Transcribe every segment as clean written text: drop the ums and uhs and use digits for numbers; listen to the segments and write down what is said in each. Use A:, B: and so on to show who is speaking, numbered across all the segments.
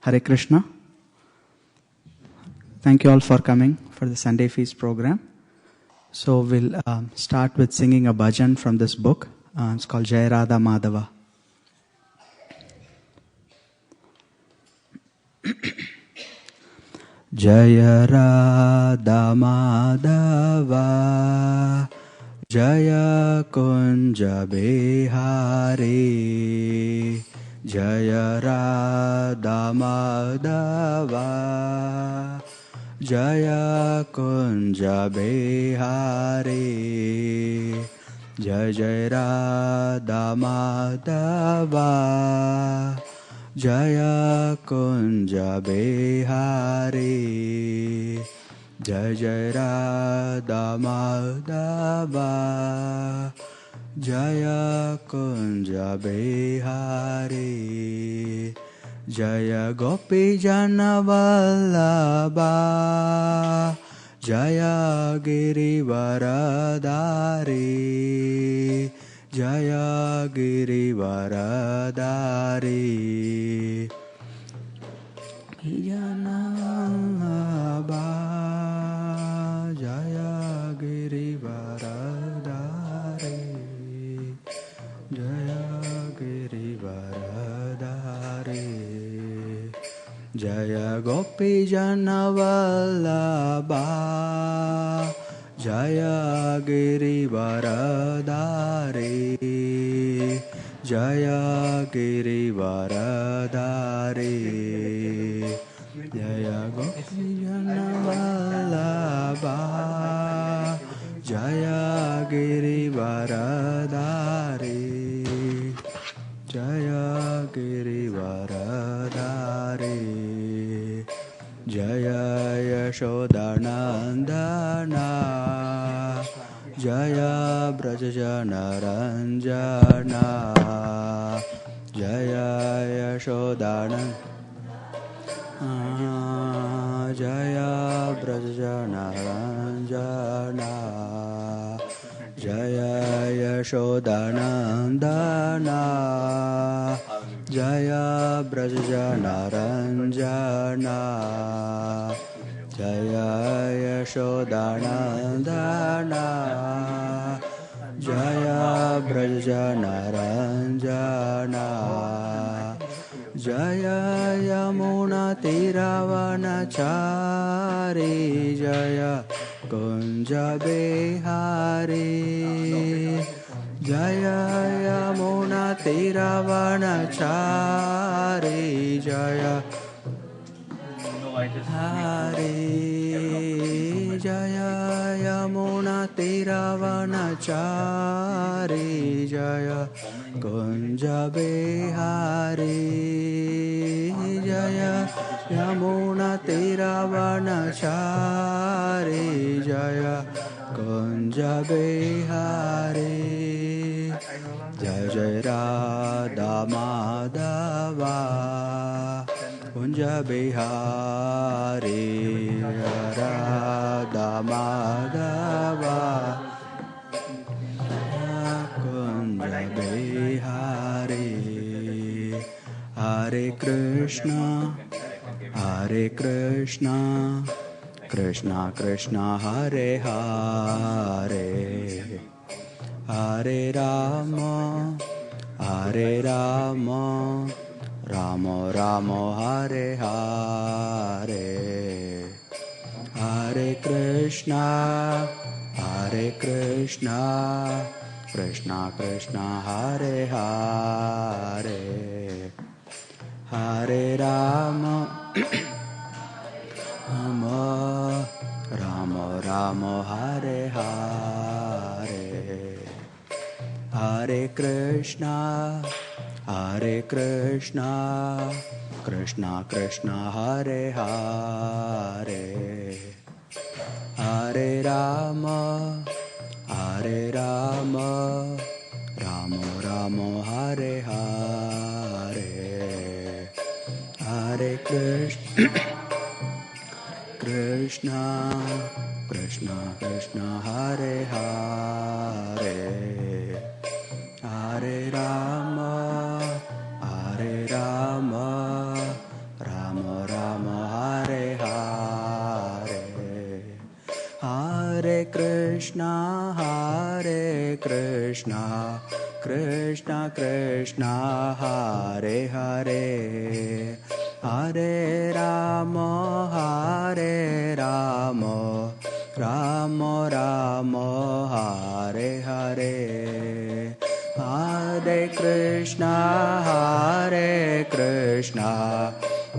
A: Hare Krishna. Thank you all for coming for the Sunday Feast program. So we'll start with singing a bhajan from this book. It's called Jai Radha Madhava. Jaya Radha Madhava Jaya Kunja Bihari Jaya Radha Madhava Jaya Kunja Bihari Jai Jai Radha Madhava Jaya Kunja Bihari Jai Jai Radha Madhava Jaya Kunja Bihari Jaya Gopi Jana Vallabha Jaya Girivaradari Jaya Girivaradari Janabha Jaya Girivaradari Jaya Girivaradari Jaya Gopi Jana Vallabha Jaya Girivaradari Jaya Girivaradari Jaya Gopi Jana Vallabha Jaya Girivaradari Jaya Girivaradari Jaya Yashodanandana Jaya Brajajana Ranjana Jaya Yashodanandana Jaya Brajajana Ranjana Jaya Yashodanandana Jaya Brajajana Ranjana Jaya Yashodanandana Jaya Brajajana Ranjana Jaya Yamuna Tiravanachari Jaya Kunja Bihari Jaya Yamuna Tiravanachari Jaya Hari Jaya Yamuna Tiravanachari Jaya Kunja Bihari Jaya Yamuna Tiravanachari Jaya Kunja Bihari Jai Jai Radha Madhava Kunja Bihari Radha Madhava Kunja Bihari Hare Krishna Hare Krishna Krishna Krishna Hare Hare Hare Rama Hare Rama Rama Rama Hare Hare Hare Krishna Hare Krishna Krishna Krishna Hare Hare Hare Rama Rama Rama Rama Hare Hare Hare Krishna Hare Krishna Krishna Krishna Hare Hare Hare Rama Hare Rama Rama Rama Hare Hare Hare Krishna Krishna Krishna Krishna Hare Hare Hare Rama Hare Rama Rama Krishna, Krishna Krishna Hare Hare, Hare Rama, Hare Rama, Rama Rama, Hare Hare, Hare Krishna,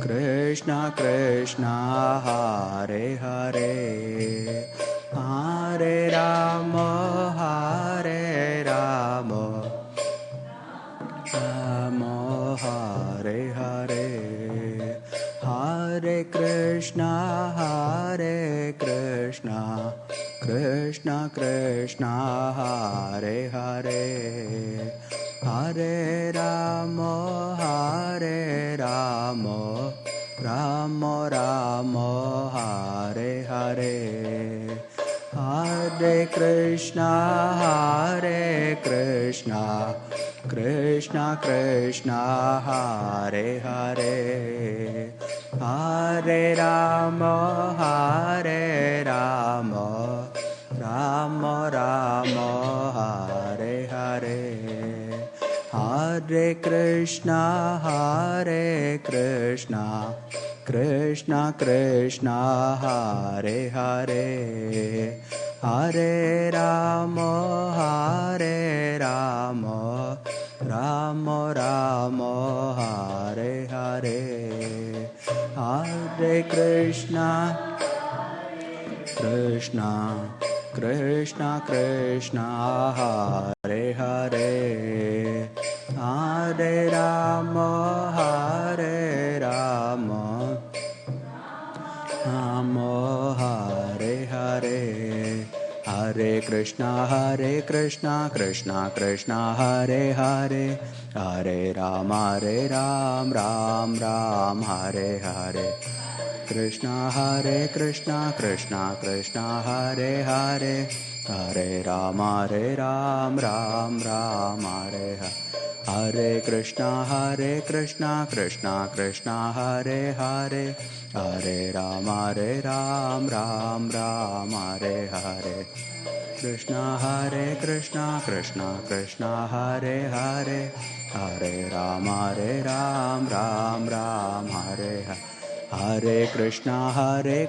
A: Krishna Krishna Hare Hare, Hare Rama, Rama Hare Hare, Hare Krishna, Krishna Krishna Hare Hare, Hare Rama, Rama Rama Hare Hare, Hare Krishna, Krishna Krishna Hare Hare, Hare Rama, Rama Rama Hare Hare, Hare Krishna, Krishna Krishna Hare Hare, Hare Rama, Rama Rama Hare Hare, Hare Krishna, Krishna Krishna Hare Hare, Hare Rama, Rama Hare Hare, Hare Krishna, Krishna Krishna Hare Hare, Hare Rama, Ram Hare Hare, Krishna Krishna Krishna Hare Hare, Hare Rama, Ram Hare Hare, Hare Krishna Krishna Hare Hare, Hare Rama, Ram Hare Hare, Krishna Krishna Hare Hare, Hare Rama, Ram Hare Hare, Hare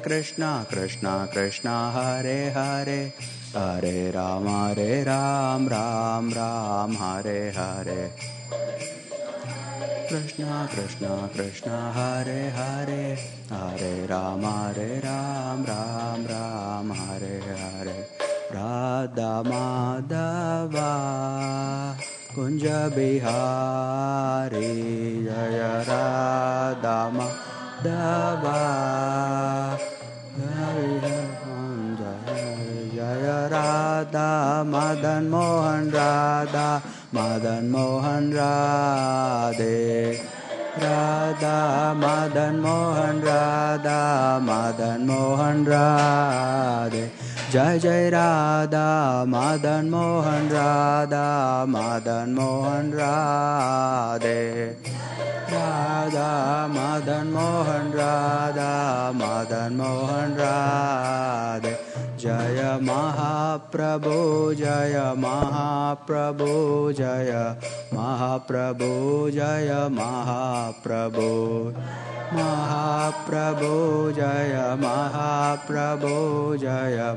A: Krishna Krishna Hare Hare, Hare Rama, Ram Hare Hare, Krishna Hare Hare, Hare Rama, Ram Hare Hare, Radha Madhava Kunja Bihari, Jaya Radha Madhava, Jaya Radha Madan Mohan, Radha Madan Mohan Radhe, Radha Madan Mohan, Radha Madan Mohan Radhe, Jai Jai Radha Madan Mohan, Radha Madan Mohan Radhe, Radha Madan Mohan, Radha Madan Mohan Radhe, Jaya Mahaprabhu, Jaya Mahaprabhu, Jaya Mahaprabhu, Jaya Mahaprabhu, Mahaprabhu, Jaya Mahaprabhu, Jaya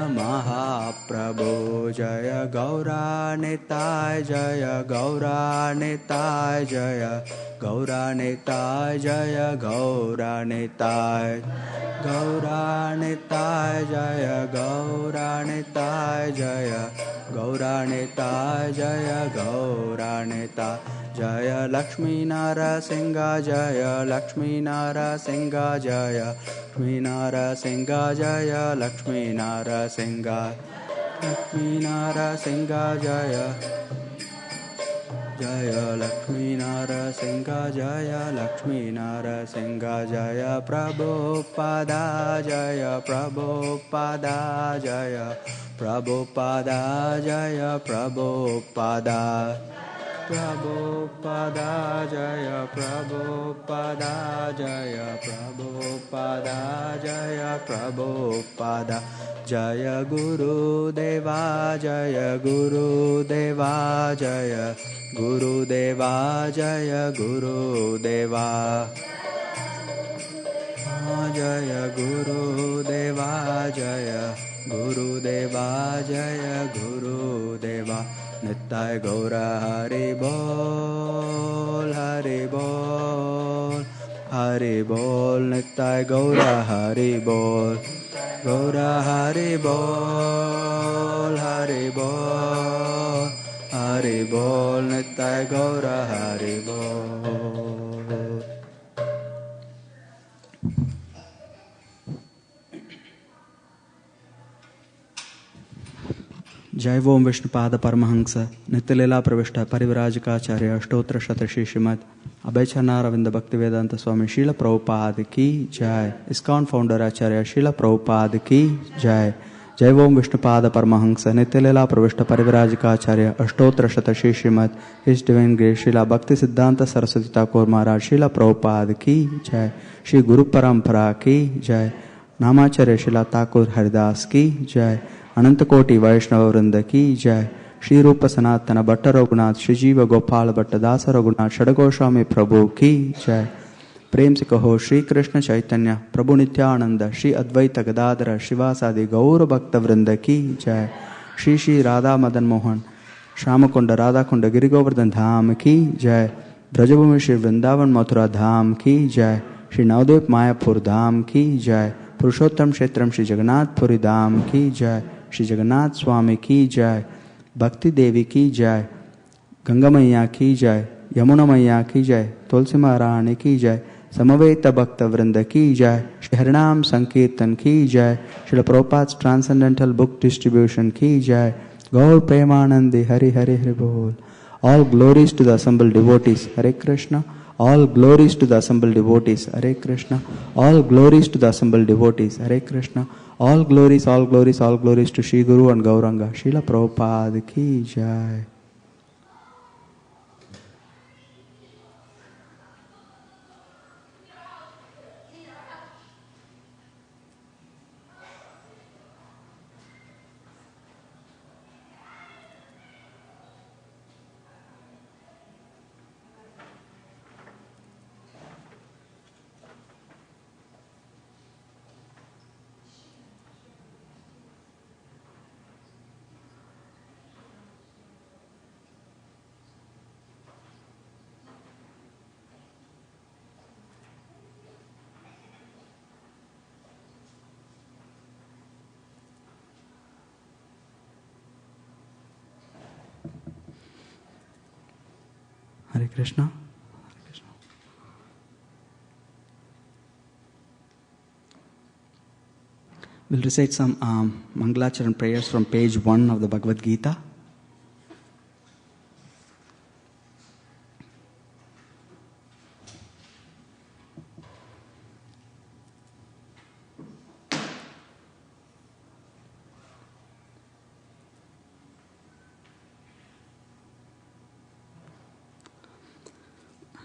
A: Mahaprabhu, Jaya Gaura Nitai, Jaya Gaura Nitai, Jaya Gaura Nitai, Jaya Gaura Nitai, Gaura Nitai, Jaya Gaura Nitai, Jaya Gaura Nitai, Jaya Gaura Nitai, Jaya Lakshmi Narasingha, Jaya Lakshmi Narasingha, Jaya Lakshmi Narasingha, Jaya Lakshmi Narasingha, Lakshmi Narasingha, Jaya Jaya Lakshmi Narasingha, Jaya Lakshmi Narasingha, Jaya Prabhupada, Jaya Prabhupada, Jaya Prabhupada, Jaya Prabhupada, Prabhupada Jaya Prabhupada Jaya Prabhupada Jaya Prabhupada Jaya Guru Deva Jaya Guru Deva Jaya Guru Deva Jaya Guru Deva Jaya Guru Deva Jaya Guru Deva Jaya Guru Deva Nittai Gaura Hari Bol Hari Bol Hari Bol Nittai Gaura Hari Bol Gaura Hari Bol Hari Bol Hari Bol Nittai Gaura Hari Bol. जय ओम विष्णुपाद परमहंस नित्यलीला प्रविष्ट परिव्राजकाचार्य अष्टोत्तर शतश्री श्रीमद अभयचरणारविंद भक्तिवेदांत स्वामी शील प्रभुपाद की जय. इस्कॉन फाउंडर आचार्य शील प्रभुपाद की जय. जय ओम विष्णुपाद परमहंस नित्यलीला प्रविष्ट परिव्राजकाचार्य अष्टोत्तर शतश्री श्रीमद his divine grace Srila Bhakti Siddhanta Saraswati Thakur महाराज शील प्रभुपाद की जय. श्री गुरु परंपरा की जय. नामाचार्य शीला ठाकुर हरिदास की जय. अनंत कोटि वैष्णव वृंद की जय. श्री रूप सनातन भट्ट रघुनाथ श्री जीव गोपाल भट्ट दास रघुनाथ षडगोस्वामी प्रभु की जय. प्रेम से कहो श्री कृष्ण चैतन्य प्रभु नित्यानंद श्री अद्वैत गदाधर शिवासादि गौर भक्त वृंद की जय. श्री श्री राधा मदन मोहन श्यामकुंड राधाकुंड गिरि गोवर्धन धाम की जय. ब्रजभूमि श्री वृंदावन मथुरा धाम की जय. श्री नवद्वीप मायापुर धाम की जय. पुरुषोत्तम क्षेत्रम श्री जगन्नाथपुरी धाम की जय. श्री जगन्नाथ स्वामी की जय. भक्ति देवी की जय. गंगा मैया की जय. यमुना मैया की जय. तुलसी महारानी की जय. समवेत भक्त वृंद की जय. श्री हरिनाम संकीर्तन की जय. Shri Prabhupada transcendental book distribution की जय. गौर प्रेमानंदी हरि हरि हरि बोल. All glories to the assembled devotees. Hare Krishna. All glories to the assembled devotees. Hare Krishna. All glories to the assembled devotees. Hare Krishna. All glories, all glories, all glories to Shri Guru and Gauranga. Srila Prabhupada ki jai. Hare Krishna. Hare Krishna. We'll recite some Mangalacharan prayers from page 1 of the Bhagavad Gita.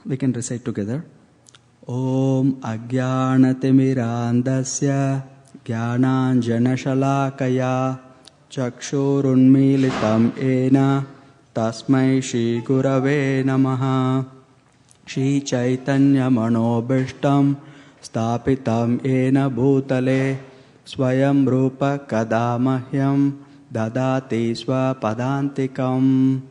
A: We can recite together. Om Ajnanatimirandasya Jnananjanashalakaya Chakshurunmilitam Ena Tasmai Shri Gurave Namaha. Shri Chaitanya Manobhishtam Stapitam Ena Bhutale Swayam Rupa Kadamahyam Dadati Swapadantikam.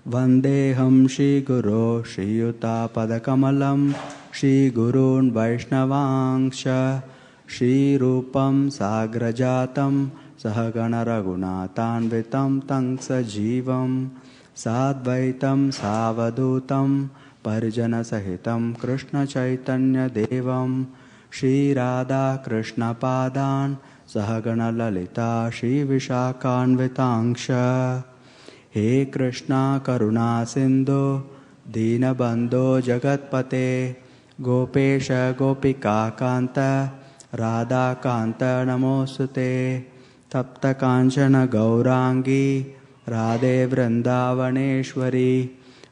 A: Vandeham Shri Guru Shri Yuta Padakamalam Shri Gurun Vaishnavangsha Shri Rupam Sagrajatam Sahagana Raghunathanvitam Tangsa Jivam Sadvaitam Savadutam Parijana Sahitam Krishna Chaitanya Devam Shri Radha Krishna Padan Sahagana Lalita Shri Vishakhanvitangsha. हे कृष्णा करुणा सिंधु दीनबंधो जगत्पते गोपेश गोपिका कांत राधा कांत नमोस्तुते तप्त कांचन Gaurangi Radhe Vrindavaneshwari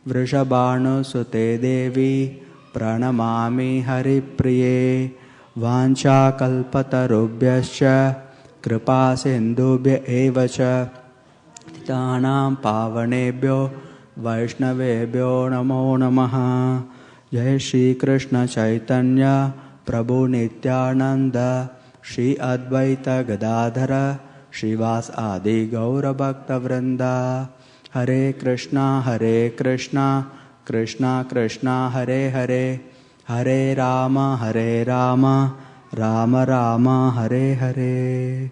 A: Vrishabhanusute Devi Pranamami Haripriye Vanchakalpatarubhyascha Kripa Sindhubhya Evacha Titanam Pavanebhyo Vaishnavebhyo Namo Namaha. Jai Shri Krishna Chaitanya Prabhu Nityananda Shri Advaita Gadadhara Shrivas Adi Gaura Bhakta Vrinda. Hare Krishna Krishna Krishna Hare Hare Hare Rama Rama Rama Hare Hare.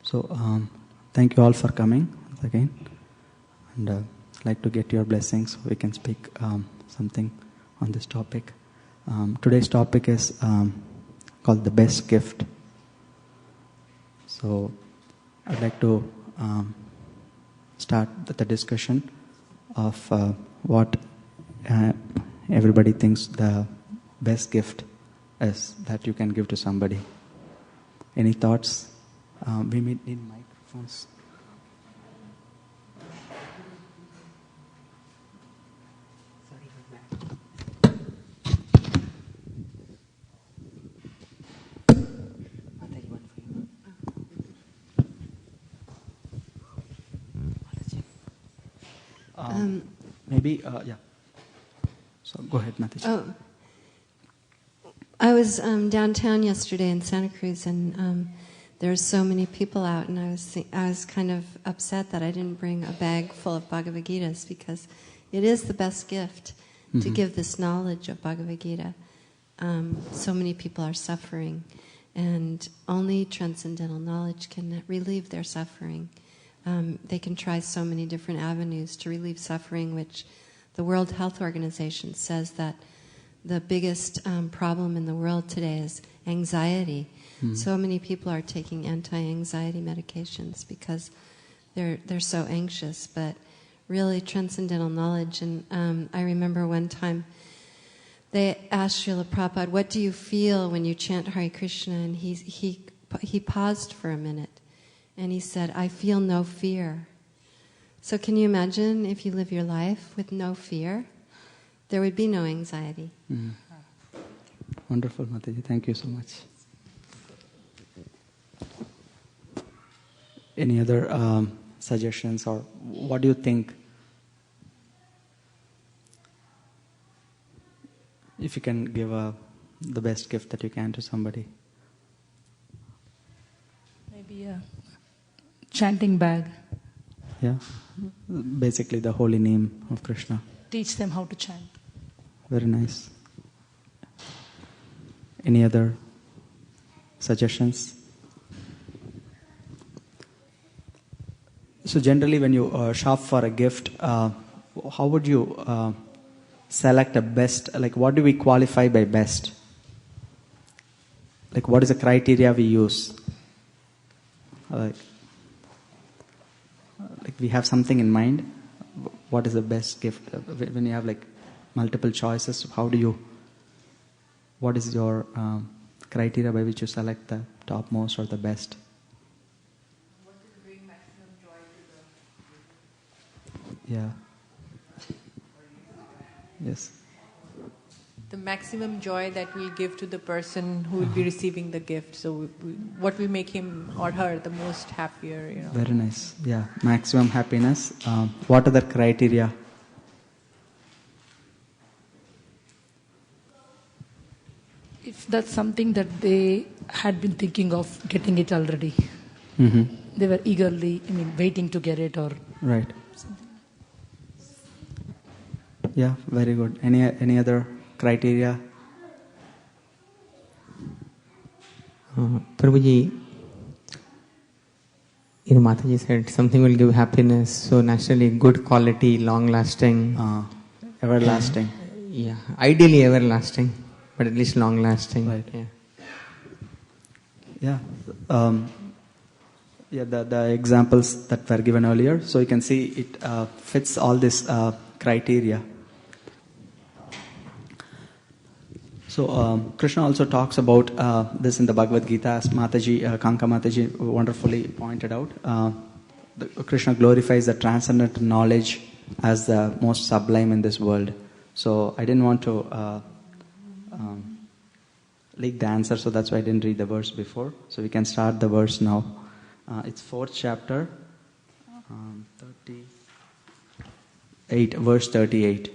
A: So, thank you all for coming once again, and I'd like to get your blessings so we can speak something on this topic. Today's topic is called the best gift. So, I'd like to start with the discussion of what everybody thinks the best gift is that you can give to somebody. Any thoughts? We need microphones. Maybe, yeah. So go ahead, Mataji.
B: Oh, I was downtown yesterday in Santa Cruz, and there were so many people out, and I was kind of upset that I didn't bring a bag full of Bhagavad Gitas, because it is the best gift to give this knowledge of Bhagavad Gita. So many people are suffering, and only transcendental knowledge can relieve their suffering. They can try so many different avenues to relieve suffering, which the World Health Organization says that the biggest problem in the world today is anxiety. So many people are taking anti-anxiety medications because they're so anxious. But really, transcendental knowledge. And I remember one time they asked Srila Prabhupada, "What do you feel when you chant Hare Krishna?" And he paused for a minute, and he said, "I feel no fear." So can you imagine if you live your life with no fear? There would be no anxiety.
A: Wonderful, Mataji. Thank you so much. Any other suggestions, or what do you think? If you can give the best gift that you can to somebody.
C: Maybe a chanting bag.
A: Yeah, basically the holy name of Krishna.
C: Teach them how to chant.
A: Very nice. Any other suggestions? So generally when you shop for a gift, how would you select a best? Like, what do we qualify by best? Like, what is the criteria we use? Like we have something in mind. What is the best gift? When you have like multiple choices, what is your criteria by which you select the topmost or the best?
D: What will bring maximum joy to the...
A: Yeah. Yes.
D: The maximum joy that we'll give to the person who will be receiving the gift. So what will make him or her the most happier, you know.
A: Very nice. Yeah. Maximum happiness. What are the criteria?
C: If that's something that they had been thinking of getting it already. They were eagerly, waiting to get it or...
A: Right.
C: something.
A: Yeah, very good. Any other criteria?
E: Prabhuji, Mataji said something will give happiness, so naturally good quality, long-lasting.
A: Everlasting.
E: Yeah, ideally everlasting, but at least long-lasting.
A: Right.
E: Yeah.
A: Yeah. the examples that were given earlier. So you can see it fits all this criteria. So Krishna also talks about this in the Bhagavad Gita, as Mataji, Kanka Mataji wonderfully pointed out. Krishna glorifies the transcendental knowledge as the most sublime in this world. So I didn't want to leak the answer, so that's why I didn't read the verse before. So we can start the verse now. It's 4th chapter, 38, verse 38.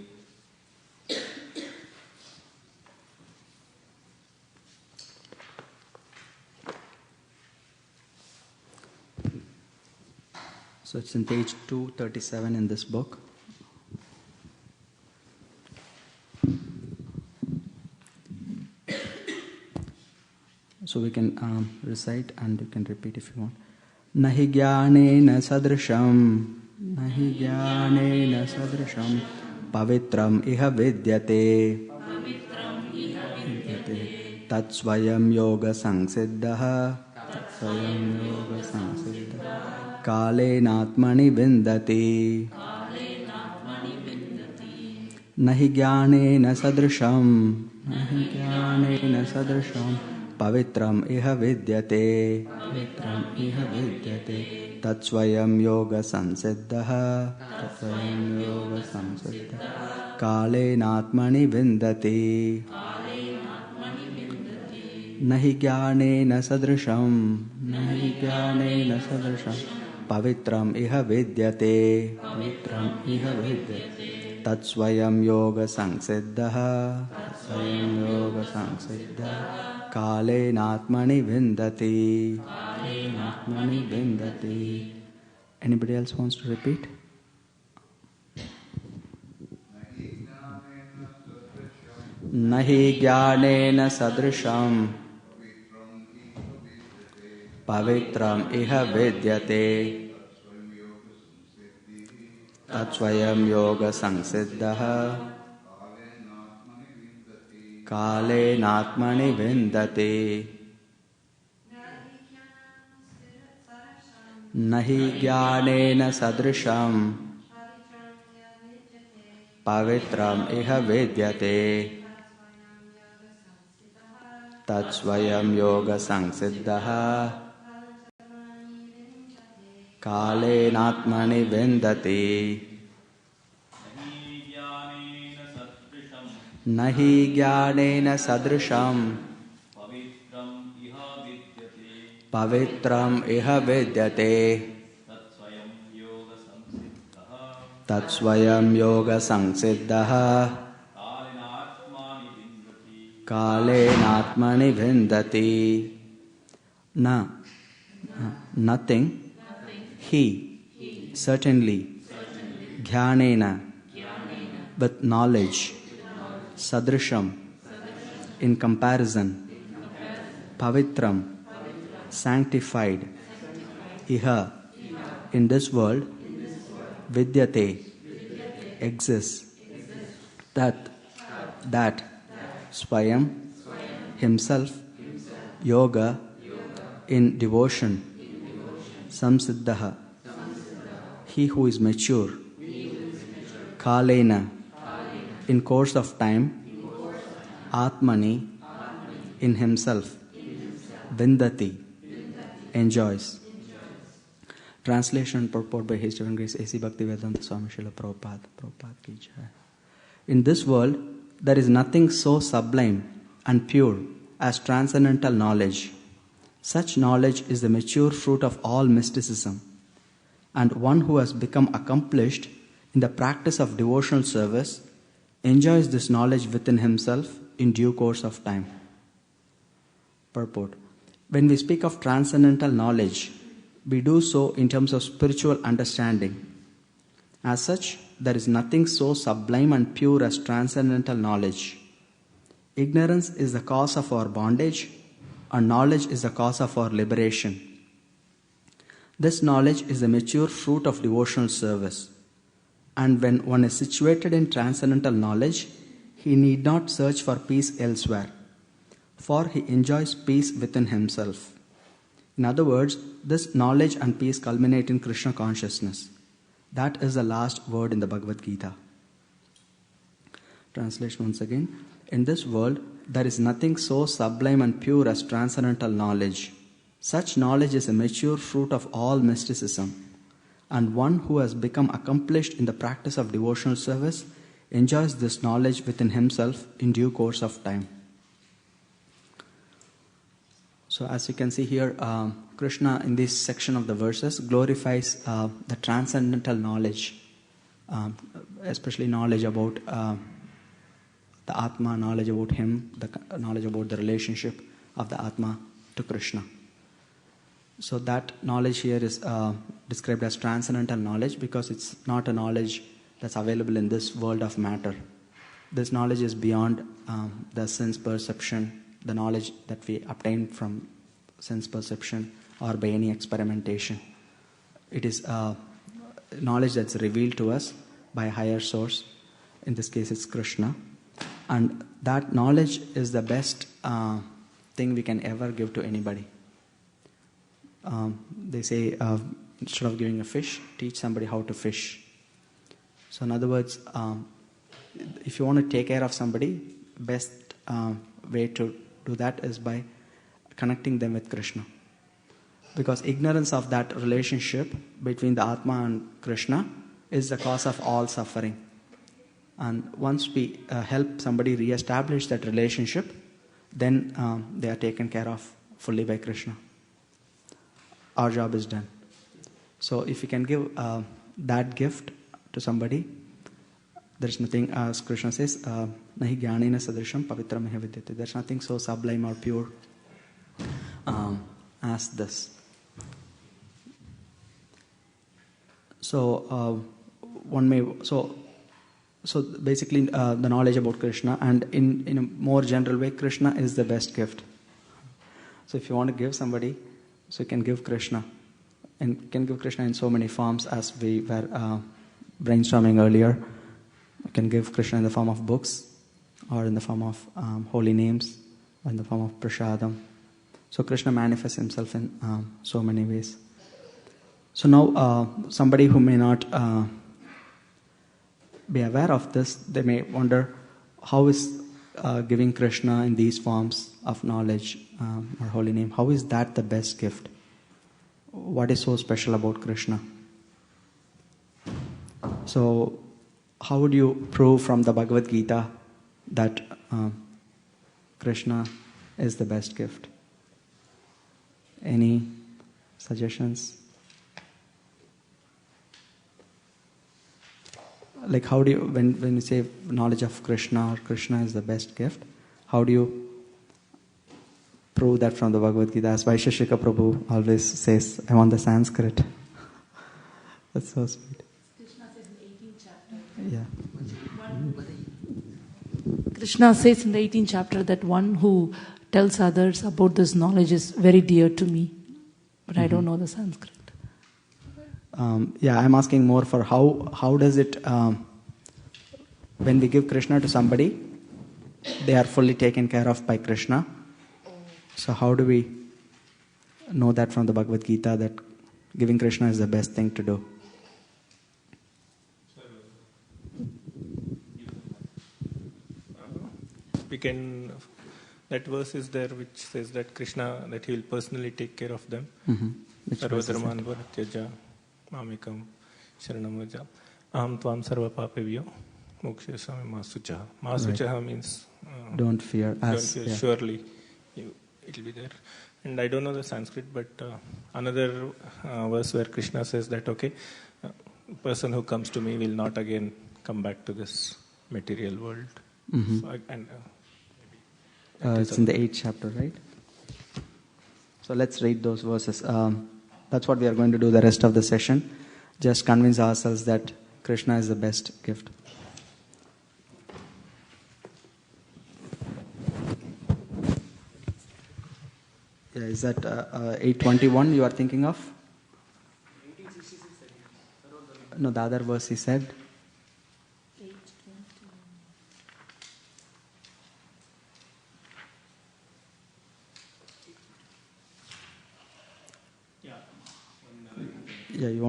A: So it's in page 237 in this book. So we can recite and you can repeat if you want. Nahi jnanena sadrisham, nahi jnanena sadrisham, pavitram iha vidyate, tat swayam yoga samsiddha, kalenatmani vindati. Nahi jnanena sadrisham, nahi jnanena sadrisham, pavitram iha vidyate, pavitram iha vidyate, tat swayam yoga samsiddha, kalenatmani vindati. Nahi jnanena sadrisham, nahi jnanena sadrisham, pavitram iha vidyate, pavitram iha vidyate, tat swayam yoga samsiddha, kalenatmani vindati. Kalenatmani vindati. Anybody else wants to repeat? Nahi jnanena sadrisham, pavitram iha vidyate, tat swayam yoga samsiddha, kalenatmani vindati. Nahi jnanena sadrisham, pavitram iha vidyate, tat swayam yoga samsiddha, kalenatmani vindati. Nahi jnanena sadrisham, pavitram iha vidyate, tat swayam yoga samsiddha, kalenatmani vindati. Na, nothing, he, certainly, jnanena, with knowledge, sadrisham, in comparison, pavitram, sanctified, iha, in this world, vidyate, exists, that, swayam, himself, yoga, in devotion, samsiddha, he who is mature, kalena, in course of time, atmani, in himself, vindati, enjoys. Translation and purport by His Divine Grace A.C. Bhaktivedanta Swami Srila Prabhupada. Prabhupada ki jai. In this world, there is nothing so sublime and pure as transcendental knowledge. Such knowledge is the mature fruit of all mysticism, and one who has become accomplished in the practice of devotional service enjoys this knowledge within himself in due course of time. Purport. When we speak of transcendental knowledge, we do so in terms of spiritual understanding. As such, there is nothing so sublime and pure as transcendental knowledge. Ignorance is the cause of our bondage, and knowledge is the cause of our liberation. This knowledge is the mature fruit of devotional service. And when one is situated in transcendental knowledge, he need not search for peace elsewhere, for he enjoys peace within himself. In other words, this knowledge and peace culminate in Krishna consciousness. That is the last word in the Bhagavad Gita. Translation once again. In this world, there is nothing so sublime and pure as transcendental knowledge. Such knowledge is a mature fruit of all mysticism, and one who has become accomplished in the practice of devotional service enjoys this knowledge within himself in due course of time. So as you can see here, Krishna in this section of the verses glorifies the transcendental knowledge, especially knowledge about the Atma, knowledge about him, the knowledge about the relationship of the Atma to Krishna. So that knowledge here is described as transcendental knowledge because it's not a knowledge that's available in this world of matter. This knowledge is beyond the sense perception, the knowledge that we obtain from sense perception or by any experimentation. It is knowledge that's revealed to us by a higher source. In this case, it's Krishna. And that knowledge is the best thing we can ever give to anybody. They say, instead of giving a fish, teach somebody how to fish. So in other words, if you want to take care of somebody, best way to do that is by connecting them with Krishna. Because ignorance of that relationship between the Atma and Krishna is the cause of all suffering. And once we help somebody re-establish that relationship, then they are taken care of fully by Krishna. Our job is done. So if you can give that gift to somebody, there's nothing, as Krishna says, nahi jnanena sadrisham pavitram iha vidyate. There's nothing so sublime or pure as this. So so basically the knowledge about Krishna, and in a more general way, Krishna is the best gift. So if you want to give somebody, so you can give Krishna, and you can give Krishna in so many forms as we were brainstorming earlier. You can give Krishna in the form of books, or in the form of holy names, or in the form of prasadam. So Krishna manifests himself in so many ways. So now somebody who may not be aware of this, they may wonder, how is giving Krishna in these forms of knowledge or holy name, how is that the best gift? What is so special about Krishna? So how would you prove from the Bhagavad Gita that Krishna is the best gift? Any suggestions? Like, how do you, when you say knowledge of Krishna or Krishna is the best gift, how do you prove that from the Bhagavad Gita? As Vaisheshika Prabhu always says, I want the Sanskrit. That's so sweet.
C: Krishna says in the 18th chapter.
A: Yeah.
C: Krishna says in the 18th chapter that one who tells others about this knowledge is very dear to me, but I don't know the Sanskrit.
A: I'm asking more for how does it, when we give Krishna to somebody, they are fully taken care of by Krishna. So how do we know that from the Bhagavad Gita, that giving Krishna is the best thing to do?
F: We can, that verse is there which says that Krishna, that he will personally take care of them. Sarvadharman Varatyaja Mamikam Sharanam Vaja Aham Tvam Sarva Papevyo Mokshesami Masuchaha. Masuchaha means
A: don't fear.
F: Surely it will be there. And I don't know the Sanskrit, but another verse where Krishna says that, okay, person who comes to me will not again come back to this material world. So
A: it's in the 8th chapter, right? So let's read those verses. That's what we are going to do the rest of the session. Just convince ourselves that Krishna is the best gift. Yeah, is that 821 you are thinking of? 1866. No, the other verse he said. 821.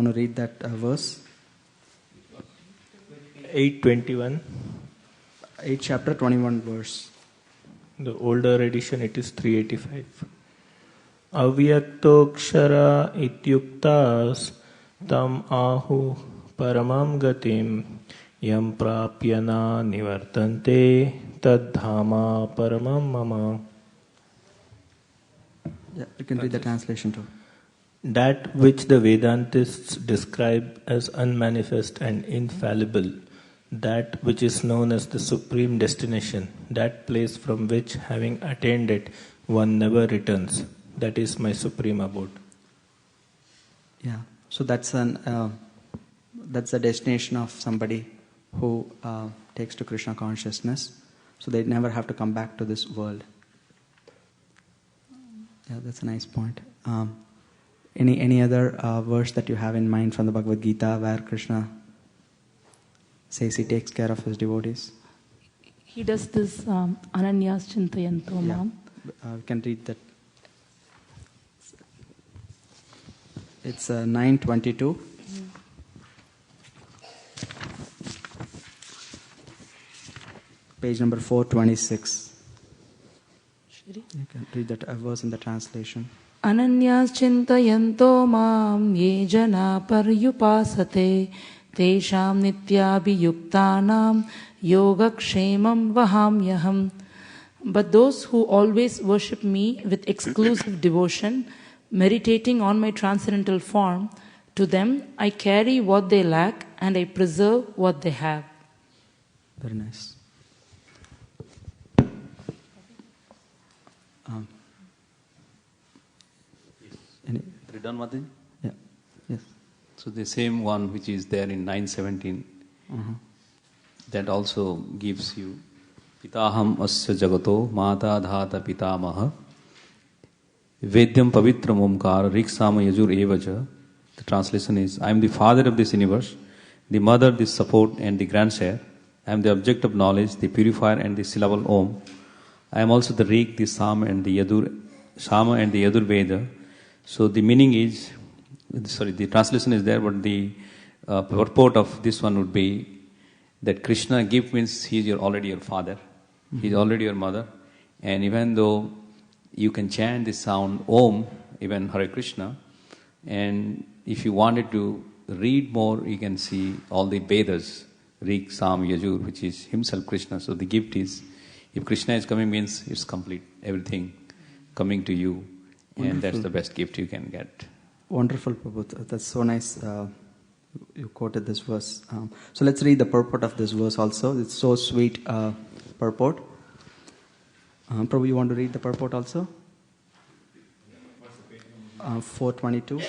A: want to read that verse?
F: 8:21.
A: 8 chapter 21 verse.
F: The older edition, it is 385. Avyaktoksara ityuktas tam ahu paramam gatim yam prapyana nivartante tadhama paramam mama.
A: Yeah, you can read the translation too.
F: That which the Vedantists describe as unmanifest and infallible, that which is known as the supreme destination, that place from which, having attained it, one never returns, that is my supreme abode.
A: Yeah, so that's the destination of somebody who takes to Krishna consciousness, so they never have to come back to this world. Yeah, that's a nice point. Any other verse that you have in mind from the Bhagavad Gita where Krishna says he takes care of his devotees?
C: He does this Ananyas Chintayanto Mam.
A: We can read that. It's 9:22. Page number 426. You can read that verse in the translation.
C: Ananyas Chintayanto Mam Ye Jana Paryupasate Tesham Nityabhiyuktanam Yogakshemam Vahamyaham. But those who always worship me with exclusive devotion, meditating on my transcendental form, to them I carry what they lack and I preserve what they have.
A: Very nice.
G: Read on, Mataji?
A: Yeah. Yes.
G: So the same one which is there in 9:17, that also gives you Pitaham asya jagato mata dhata pitamaha vedyam pavitram omkar riksama yajur evaja. The translation is, I am the father of this universe, the mother, the support and the grandsire. I am the object of knowledge, the purifier and the syllable Om. I am also the Rik, the Sama and the Yadur Veda. So the meaning is, the translation is there, but the purport of this one would be that Krishna gift means he is already your father, he is already your mother, and even though you can chant the sound Om, even Hare Krishna, and if you wanted to read more, you can see all the Vedas, Rik, Sam, Yajur, which is himself Krishna. So the gift is, if Krishna is coming means it's complete, everything coming to you. Wonderful. And that's the best gift you can get.
A: Wonderful, Prabhu. That's so nice. You quoted this verse. So let's read the purport of this verse also. It's so sweet purport. Prabhu, you want to read the purport also? 422.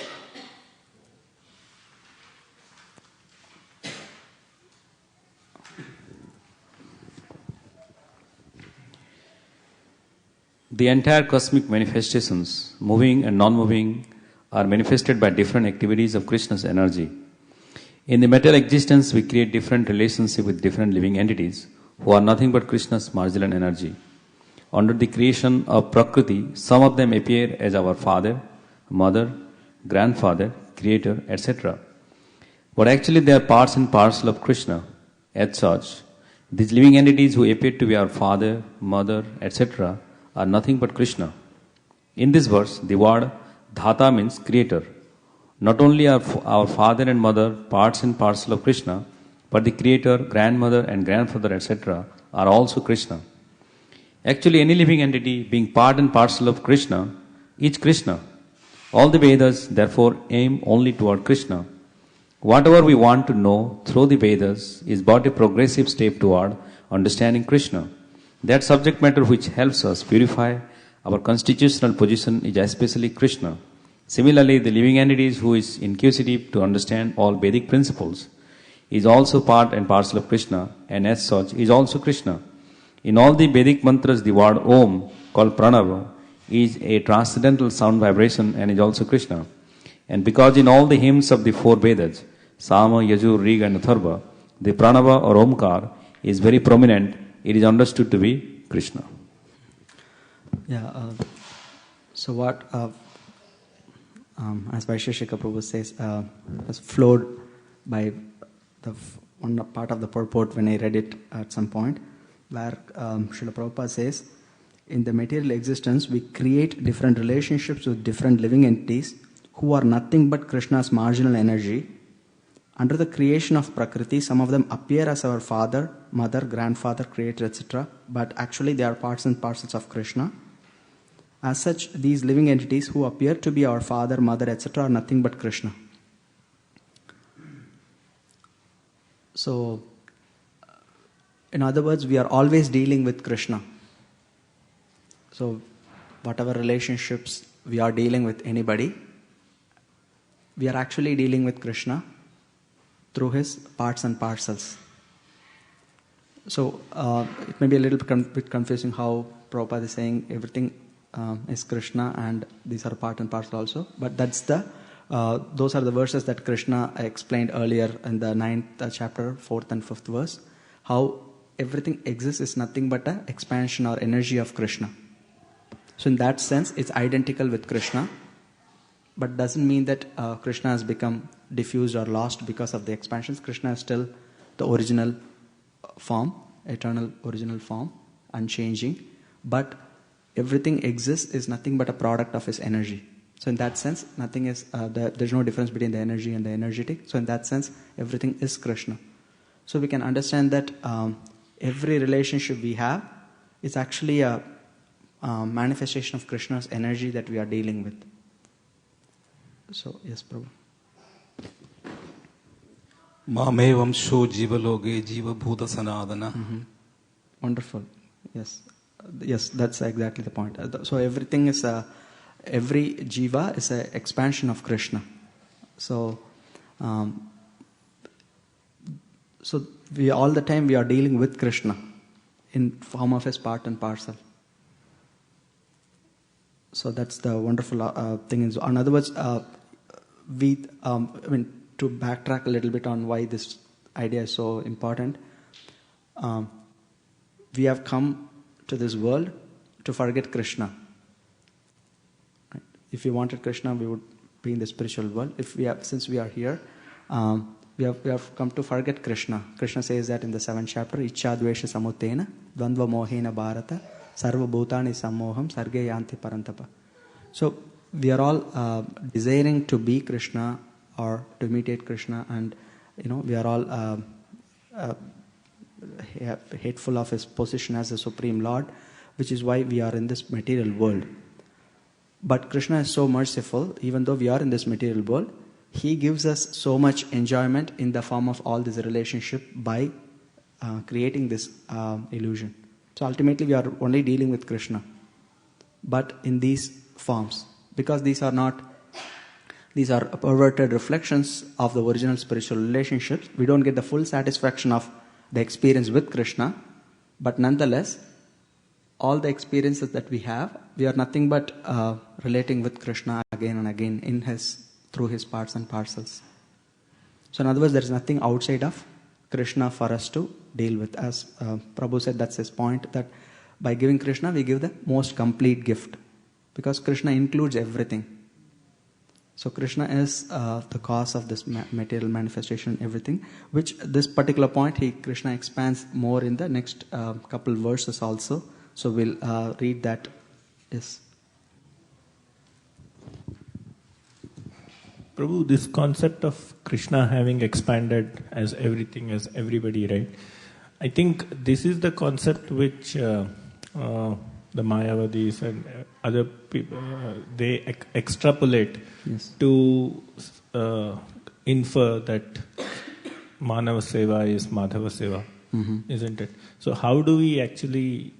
G: The entire cosmic manifestations, moving and non-moving, are manifested by different activities of Krishna's energy. In the material existence, we create different relationships with different living entities who are nothing but Krishna's marginal energy. Under the creation of Prakriti, some of them appear as our father, mother, grandfather, creator, etc. But actually they are parts and parcel of Krishna. As such, these living entities who appear to be our father, mother, etc. are nothing but Krishna. In this verse, the word Dhata means creator. Not only are our father and mother parts and parcel of Krishna, but the creator, grandmother and grandfather, etc. are also Krishna. Actually, any living entity being part and parcel of Krishna is Krishna. All the Vedas therefore aim only toward Krishna. Whatever we want to know through the Vedas is but a progressive step toward understanding Krishna. That subject matter which helps us purify our constitutional position is especially Krishna. Similarly, the living entities who is inquisitive to understand all Vedic principles is also part and parcel of Krishna, and as such is also Krishna. In all the Vedic mantras, the word Om, called Pranava, is a transcendental sound vibration and is also Krishna. And because in all the hymns of the four Vedas, Sama, Yajur, Rig and Atharva, the Pranava or Omkar is very prominent, it is understood to be Krishna.
A: Yeah. So what as Vaisheshika Prabhu says, was flowed by one part of the purport when I read it at some point, where Srila Prabhupada says, in the material existence, we create different relationships with different living entities who are nothing but Krishna's marginal energy. Under the creation of Prakriti, some of them appear as our father, mother, grandfather, creator, etc., but actually they are parts and parcels of Krishna. As such, these living entities who appear to be our father, mother, etc., are nothing but Krishna. So, in other words, we are always dealing with Krishna. So, whatever relationships we are dealing with anybody, we are actually dealing with Krishna through his parts and parcels. So, it may be a little bit confusing how Prabhupada is saying everything is Krishna and these are part and parcel also. But that's those are the verses that Krishna explained earlier in the 9th chapter, 4th and 5th verse. How everything exists is nothing but an expansion or energy of Krishna. So in that sense, it's identical with Krishna, but doesn't mean that Krishna has become diffused or lost because of the expansions. Krishna is still the original form, eternal original form, unchanging, but everything exists is nothing but a product of his energy. So in that sense, nothing is there's no difference between the energy and the energetic. So in that sense, everything is Krishna. So we can understand that every relationship we have is actually a manifestation of Krishna's energy that we are dealing with. So yes, Prabhu.
H: Mamevam sho jivaloge jiva bhuta sanadana.
A: Wonderful. Yes, that's exactly the point. So everything is every jiva is an expansion of Krishna. So, so we all the time we are dealing with Krishna in form of his part and parcel. So that's the wonderful thing. In other words, to backtrack a little bit on why this idea is so important, we have come to this world to forget Krishna. Right? If we wanted Krishna, we would be in the spiritual world. Since we are here, we have come to forget Krishna. Krishna says that in the 7th chapter, Ichcha dvesha samutena dvandva mohena bharata sarva bhutani sammoham sarge yanti parantapa. So we are all desiring to be Krishna or to imitate Krishna, and we are all hateful of his position as the Supreme Lord, which is why we are in this material world. But Krishna is so merciful, even though we are in this material world, he gives us so much enjoyment in the form of all this relationship by creating this illusion. So ultimately we are only dealing with Krishna, but in these forms, because these are perverted reflections of the original spiritual relationships. We don't get the full satisfaction of the experience with Krishna, but nonetheless, all the experiences that we have, we are nothing but relating with Krishna again and again through his parts and parcels. So in other words, there is nothing outside of Krishna for us to deal with. As Prabhu said, that's his point, that by giving Krishna, we give the most complete gift, because Krishna includes everything. So Krishna is the cause of this material manifestation, everything, which this particular point, Krishna expands more in the next couple verses also. So we'll read that. Yes.
F: Prabhu, this concept of Krishna having expanded as everything, as everybody, right? I think this is the concept which the Mayavadis and other people, they extrapolate to infer that Manava Seva is Madhava Seva, isn't it? So how do we actually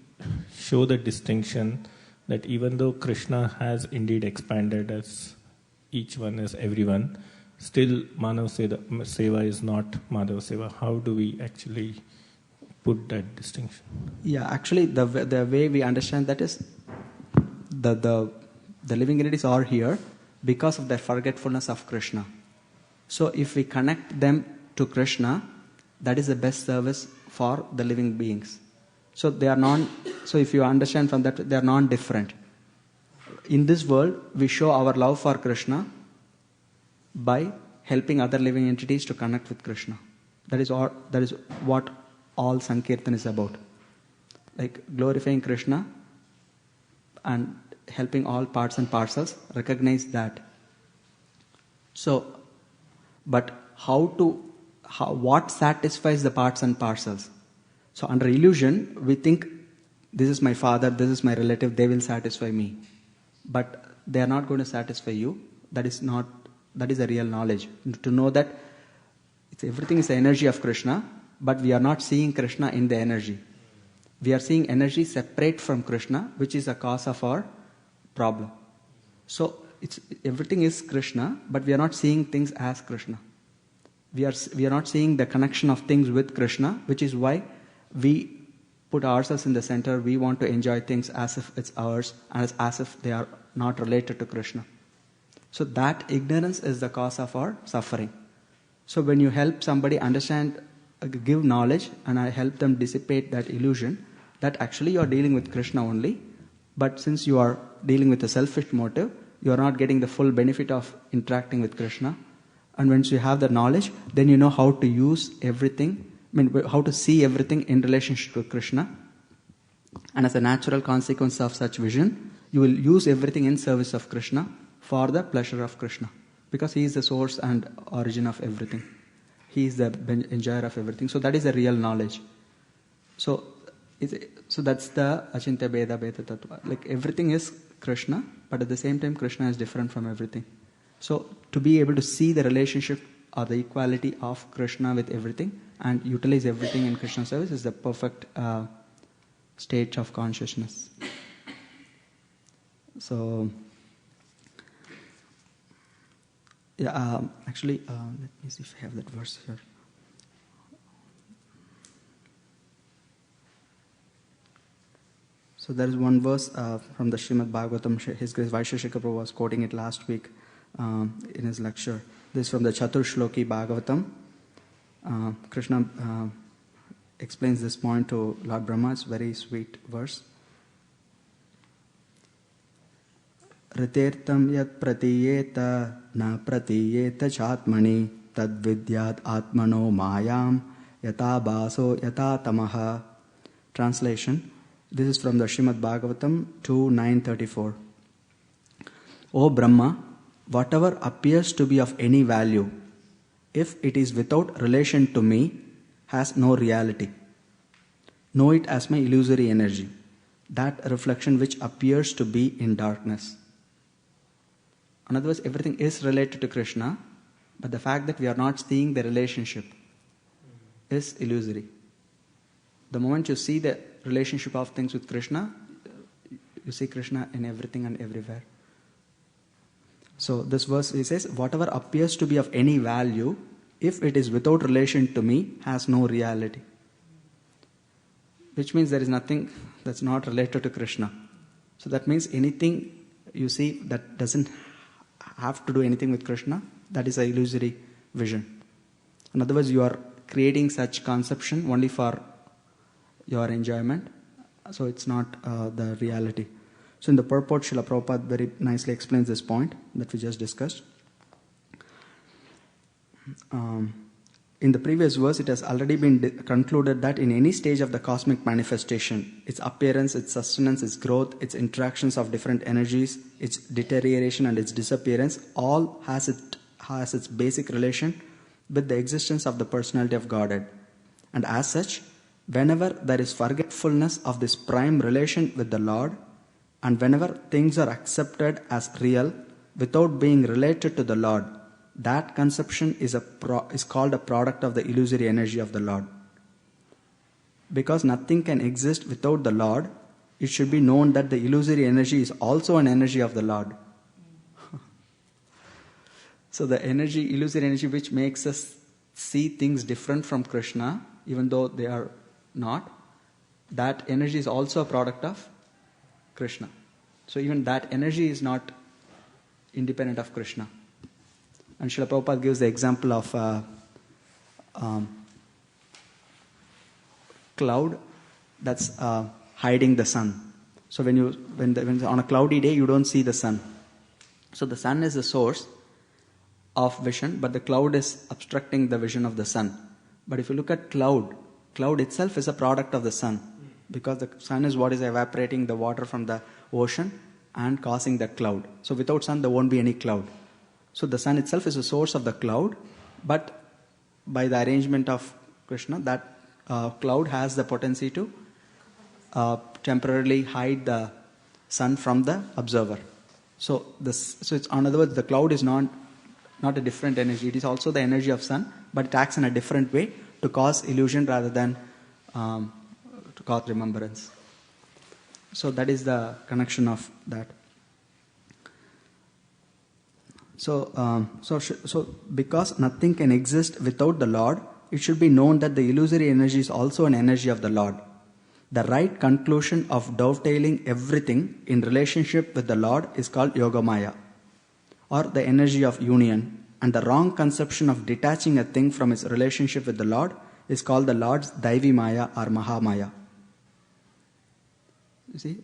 F: show the distinction that even though Krishna has indeed expanded as each one as everyone, still Manava Seva is not Madhava Seva? How do we actually put that distinction?
A: Yeah, actually the way we understand that is the living entities are here because of their forgetfulness of Krishna. So if we connect them to Krishna, that is the best service for the living beings. So they are so if you understand from that, they are non-different. In this world, we show our love for Krishna by helping other living entities to connect with Krishna. That is what all Sankirtan is about. Like glorifying Krishna and helping all parts and parcels recognize that. So, but what satisfies the parts and parcels? So under illusion, we think this is my father, this is my relative, they will satisfy me. But they are not going to satisfy you. That is a real knowledge. To know that everything is the energy of Krishna, but we are not seeing Krishna in the energy. We are seeing energy separate from Krishna, which is the cause of our problem. So everything is Krishna, but we are not seeing things as Krishna. We are not seeing the connection of things with Krishna, which is why we put ourselves in the center. We want to enjoy things as if it's ours and as if they are not related to Krishna. So that ignorance is the cause of our suffering. So when you help somebody understand, give knowledge, and I help them dissipate that illusion, that actually you are dealing with Krishna only. But since you are dealing with a selfish motive, you are not getting the full benefit of interacting with Krishna. And once you have the knowledge, then you know how to use everything, how to see everything in relationship to Krishna. And as a natural consequence of such vision, you will use everything in service of Krishna for the pleasure of Krishna. Because He is the source and origin of everything. He is the enjoyer of everything. So that is the real knowledge. So that's the Achintya Bheda Bheda Tattva. Like everything is Krishna, but at the same time Krishna is different from everything. So to be able to see the relationship or the equality of Krishna with everything and utilize everything in Krishna's service is the perfect state of consciousness. So, actually, let me see if I have that verse here. So there is one verse from the Srimad Bhagavatam. His Grace Vaisheshika Prabhu was quoting it last week in his lecture. This is from the Chatur Shloki Bhagavatam. Krishna explains this point to Lord Brahma. It's a very sweet verse. Ritirtam yat pratiyeta na pratiyeta chatmani tad vidyat atmano mayam yata baso yata tamaha. Translation. This is from the Srimad Bhagavatam 2.9.34. O Brahma, whatever appears to be of any value, if it is without relation to me, has no reality. Know it as my illusory energy, that reflection which appears to be in darkness. In other words, everything is related to Krishna, but the fact that we are not seeing the relationship is illusory. The moment you see the relationship of things with Krishna, you see Krishna in everything and everywhere. So this verse, he says, whatever appears to be of any value, if it is without relation to me, has no reality. Which means there is nothing that's not related to Krishna. So that means anything you see that doesn't have to do anything with Krishna, that is an illusory vision. In other words, you are creating such conception only for your enjoyment. So it's not the reality. So in the purport, Srila Prabhupada very nicely explains this point that we just discussed. In the previous verse, it has already been concluded that in any stage of the cosmic manifestation, its appearance, its sustenance, its growth, its interactions of different energies, its deterioration and its disappearance, all has its basic relation with the existence of the personality of Godhead. And as such, whenever there is forgetfulness of this prime relation with the Lord, and whenever things are accepted as real without being related to the Lord, that conception is called a product of the illusory energy of the Lord. Because nothing can exist without the Lord, it should be known that the illusory energy is also an energy of the Lord. So the illusory energy which makes us see things different from Krishna, even though they are not, that energy is also a product of Krishna. So even that energy is not independent of Krishna. And Srila Prabhupada gives the example of cloud that's hiding the sun. So when on a cloudy day, you don't see the sun. So the sun is the source, of vision, but the cloud is obstructing the vision of the sun. But if you look at cloud itself is a product of the sun, because the sun is what is evaporating the water from the ocean and causing the cloud. So without sun there won't be any cloud. So the sun itself is the source of the cloud, but by the arrangement of Krishna, that cloud has the potency to temporarily hide the sun from the observer. So it's, in other words, the cloud is not a different energy. It is also the energy of sun, but it acts in a different way to cause illusion rather than to cause remembrance. So that is the connection of that. So because nothing can exist without the Lord, it should be known that the illusory energy is also an energy of the Lord. The right conclusion of dovetailing everything in relationship with the Lord is called Yogamaya, or the energy of union, and the wrong conception of detaching a thing from its relationship with the Lord is called the Lord's Daivi Maya or Mahamaya. You see,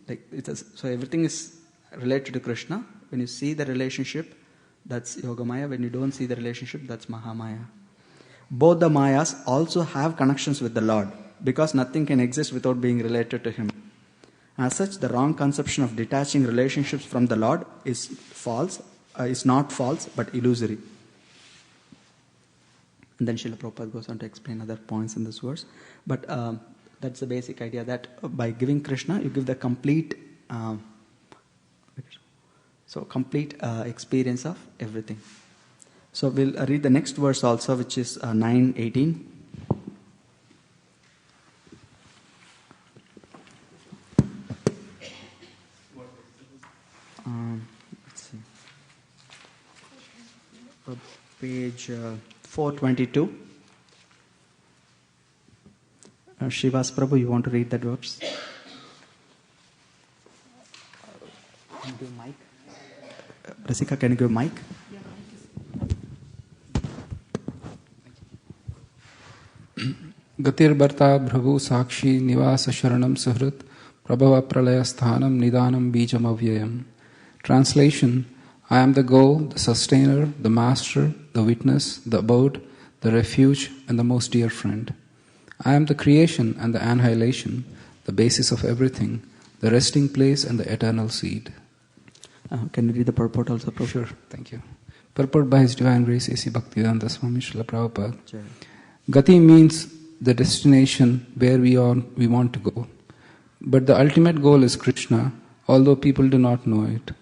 A: so everything is related to Krishna. When you see the relationship, that's Yogamaya. When you don't see the relationship, that's Mahamaya. Both the Mayas also have connections with the Lord, because nothing can exist without being related to Him. As such, the wrong conception of detaching relationships from the Lord is false. Is not false, but illusory. And then Srila Prabhupada goes on to explain other points in this verse. But that's the basic idea, that by giving Krishna, you give the complete experience of everything. So we'll read the next verse also, which is 9:18. Let's see. Page 422. Srivas Prabhu, you want to read that verse? Can you give a mic? Rasika, can you give a mic?
H: Gatirbarta Prabhu Sakshi Nivasa Sharanam Suhrit Prabhava Pralaya Sthanam Nidanam Bijam Avyayam. Translation: I am the goal, the sustainer, the master, the witness, the abode, the refuge, and the most dear friend. I am the creation and the annihilation, the basis of everything, the resting place and the eternal seed.
A: Can you read the purport also, Prabhu?
H: Sure, thank you. Purport by His Divine Grace A.C. Bhaktivedanta Swami Srila Prabhupada. Gati means the destination where we want to go. But the ultimate goal is Krishna, although people do not know it.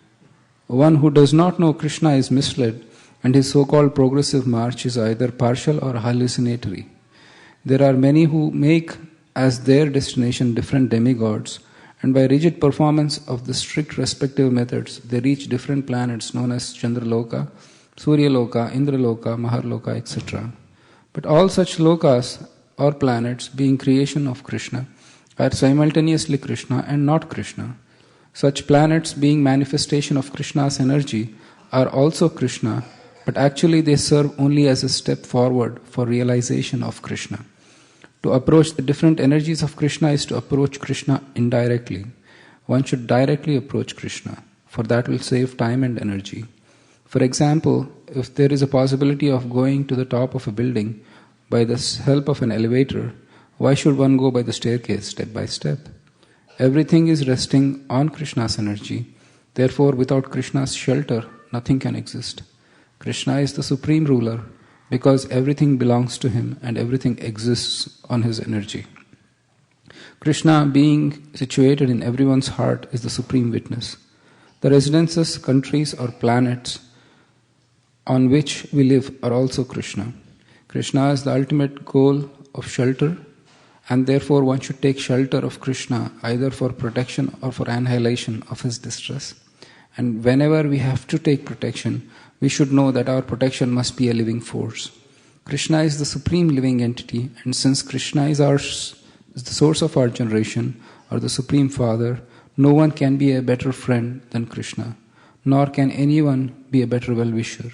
H: One who does not know Krishna is misled, and his so-called progressive march is either partial or hallucinatory. There are many who make as their destination different demigods, and by rigid performance of the strict respective methods, they reach different planets known as Chandraloka, Suryaloka, Indraloka, Maharloka, etc. But all such lokas or planets, being creation of Krishna, are simultaneously Krishna and not Krishna. Such planets, being manifestation of Krishna's energy, are also Krishna, but actually they serve only as a step forward for realization of Krishna. To approach the different energies of Krishna is to approach Krishna indirectly. One should directly approach Krishna, for that will save time and energy. For example, if there is a possibility of going to the top of a building by the help of an elevator, why should one go by the staircase step by step? Everything is resting on Krishna's energy. Therefore, without Krishna's shelter, nothing can exist. Krishna is the supreme ruler because everything belongs to him and everything exists on his energy. Krishna, being situated in everyone's heart, is the supreme witness. The residences, countries, or planets on which we live are also Krishna. Krishna is the ultimate goal of shelter, and therefore one should take shelter of Krishna either for protection or for annihilation of his distress. And whenever we have to take protection, we should know that our protection must be a living force. Krishna is the supreme living entity, and since Krishna is the source of our generation, or the Supreme Father, no one can be a better friend than Krishna, nor can anyone be a better well-wisher.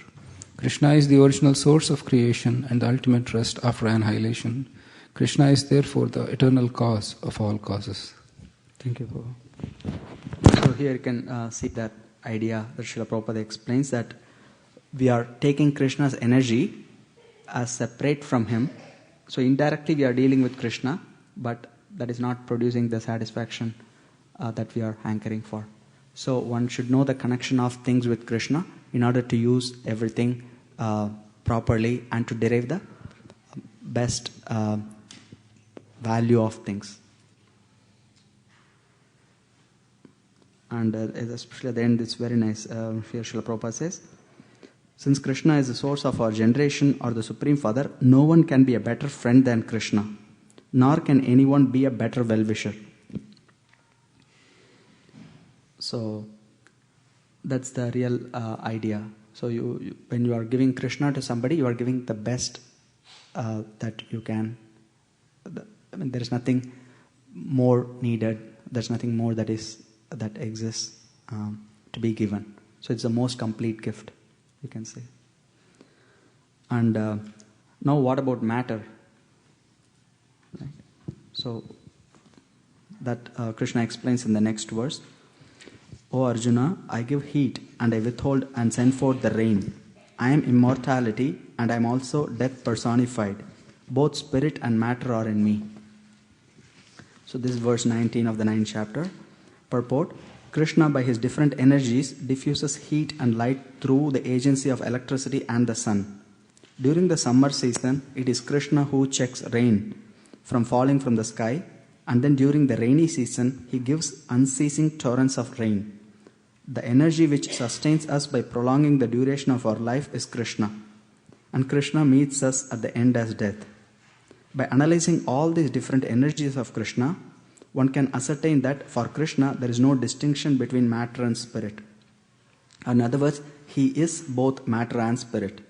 H: Krishna is the original source of creation and the ultimate rest after annihilation. Krishna is therefore the eternal cause of all causes.
A: Thank you, Prabhu. So here you can see that idea that Srila Prabhupada explains, that we are taking Krishna's energy as separate from him. So indirectly we are dealing with Krishna, but that is not producing the satisfaction that we are hankering for. So one should know the connection of things with Krishna in order to use everything properly and to derive the best value of things. And especially at the end, it's very nice. Here Srila Prabhupada says, since Krishna is the source of our generation or the Supreme Father, no one can be a better friend than Krishna, nor can anyone be a better well-wisher. So that's the real idea. So when you are giving Krishna to somebody, you are giving the best that you can. There is nothing more needed. There's nothing more that exists to be given. So it's the most complete gift, you can say. And now what about matter? Right? So that Krishna explains in the next verse. O Arjuna, I give heat and I withhold and send forth the rain. I am immortality and I am also death personified. Both spirit and matter are in me. So this is verse 19 of the 9th chapter. Purport: Krishna by his different energies diffuses heat and light through the agency of electricity and the sun. During the summer season, it is Krishna who checks rain from falling from the sky, and then during the rainy season, he gives unceasing torrents of rain. The energy which sustains us by prolonging the duration of our life is Krishna, and Krishna meets us at the end as death. By analyzing all these different energies of Krishna, one can ascertain that for Krishna there is no distinction between matter and spirit. In other words, he is both matter and spirit.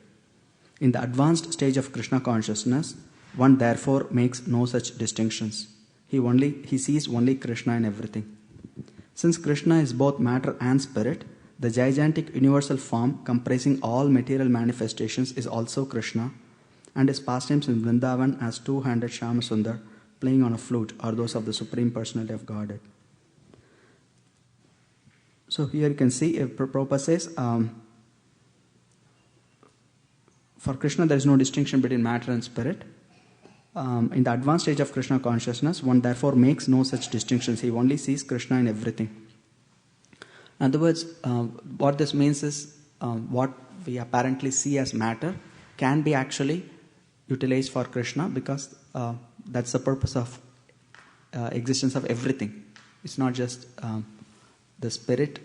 A: In the advanced stage of Krishna consciousness, one therefore makes no such distinctions. He sees only Krishna in everything. Since Krishna is both matter and spirit, the gigantic universal form comprising all material manifestations is also Krishna, and his pastimes in Vrindavan as two-handed Shyamasundar playing on a flute are those of the Supreme Personality of Godhead. So here you can see, Prabhupada says, for Krishna there is no distinction between matter and spirit. In the advanced stage of Krishna consciousness, one therefore makes no such distinctions. He only sees Krishna in everything. In other words, what this means is what we apparently see as matter can be actually utilized for Krishna, because that's the purpose of existence of everything. It's not just the spirit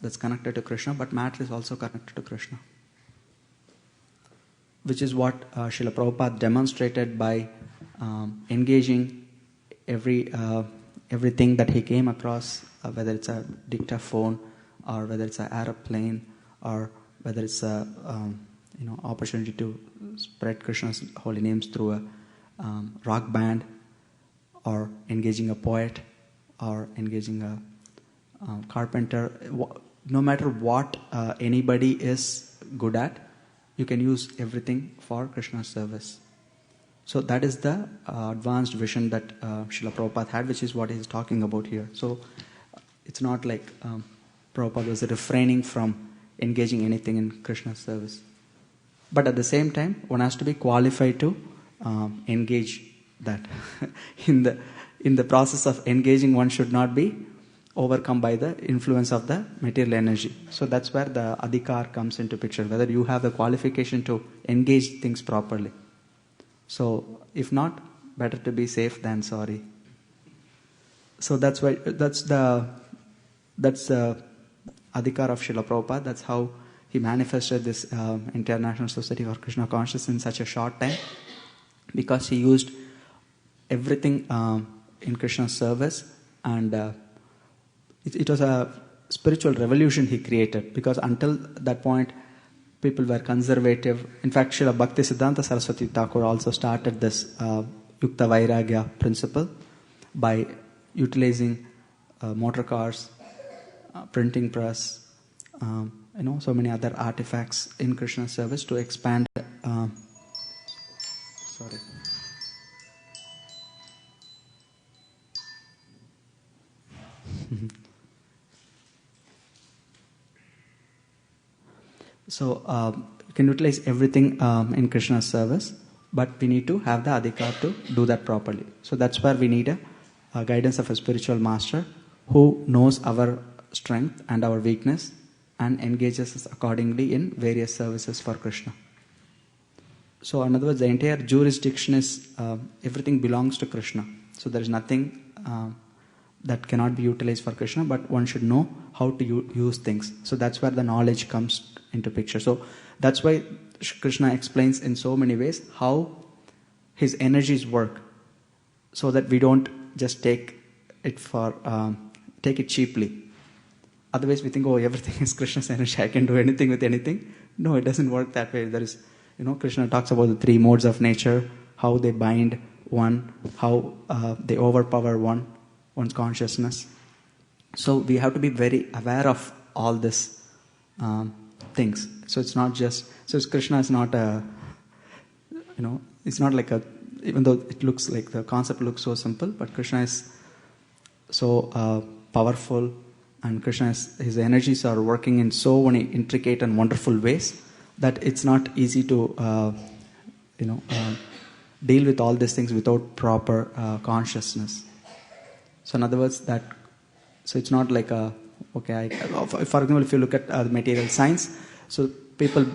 A: that's connected to Krishna, but matter is also connected to Krishna. Which is what Srila Prabhupada demonstrated by engaging everything that he came across, whether it's a dictaphone or whether it's an aeroplane or whether it's a opportunity to spread Krishna's holy names through a rock band, or engaging a poet, or engaging a carpenter. No matter what anybody is good at, you can use everything for Krishna's service. So that is the advanced vision that Srila Prabhupada had, which is what he's talking about here. So it's not like Prabhupada was refraining from engaging anything in Krishna's service. But at the same time, one has to be qualified to engage that. In the process of engaging, one should not be overcome by the influence of the material energy. So that's where the adhikar comes into picture, whether you have the qualification to engage things properly. So if not, better to be safe than sorry. So that's why that's the adhikar of Srila Prabhupada. That's how he manifested this International Society for Krishna Consciousness in such a short time, because he used everything in Krishna's service, and it was a spiritual revolution he created, because until that point people were conservative. In fact, Srila Bhaktisiddhanta Saraswati Thakur also started this Yukta Vairagya principle by utilizing motor cars, printing press, so many other artifacts in Krishna's service to expand. So you can utilize everything in Krishna's service, but we need to have the adhikar to do that properly. So that's where we need a guidance of a spiritual master who knows our strength and our weakness and engages us accordingly in various services for Krishna. So in other words, the entire jurisdiction is, everything belongs to Krishna. So there is nothing that cannot be utilized for Krishna, but one should know how to use things. So that's where the knowledge comes into picture. So that's why Krishna explains in so many ways how his energies work, so that we don't just take it cheaply. Otherwise we think, oh, everything is Krishna's energy, I can do anything with anything. No, it doesn't work that way. There is, Krishna talks about the 3 modes of nature, how they bind one, how they overpower one's consciousness. So we have to be very aware of all this things. So it's not just, Krishna is not it's not like even though it looks like the concept looks so simple, but Krishna is so powerful, and his energies are working in so many intricate and wonderful ways that it's not easy to deal with all these things without proper consciousness. So in other words, so it's not like for example, if you look at the material science, so people,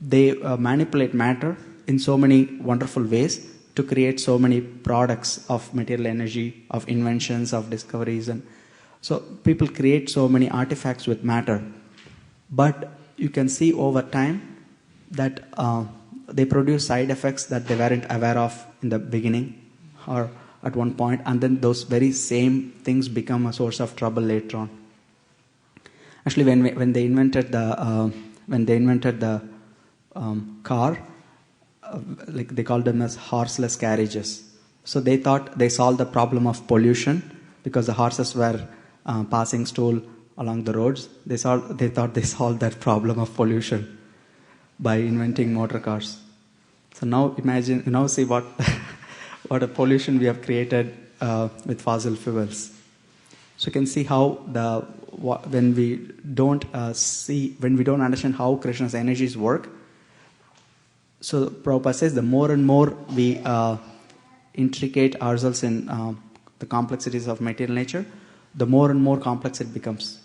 A: they manipulate matter in so many wonderful ways to create so many products of material energy, of inventions, of discoveries, and so people create so many artifacts with matter. But you can see over time that they produce side effects that they weren't aware of in the beginning or at one point, and then those very same things become a source of trouble later on. Actually, when they invented the car, like they called them as horseless carriages. So they thought they solved the problem of pollution because the horses were passing stool along the roads. They thought they solved that problem of pollution by inventing motor cars. So now see what what a pollution we have created with fossil fuels. So you can see how when we don't understand how Krishna's energies work. So Prabhupada says the more and more we intricate ourselves in the complexities of material nature, the more and more complex it becomes.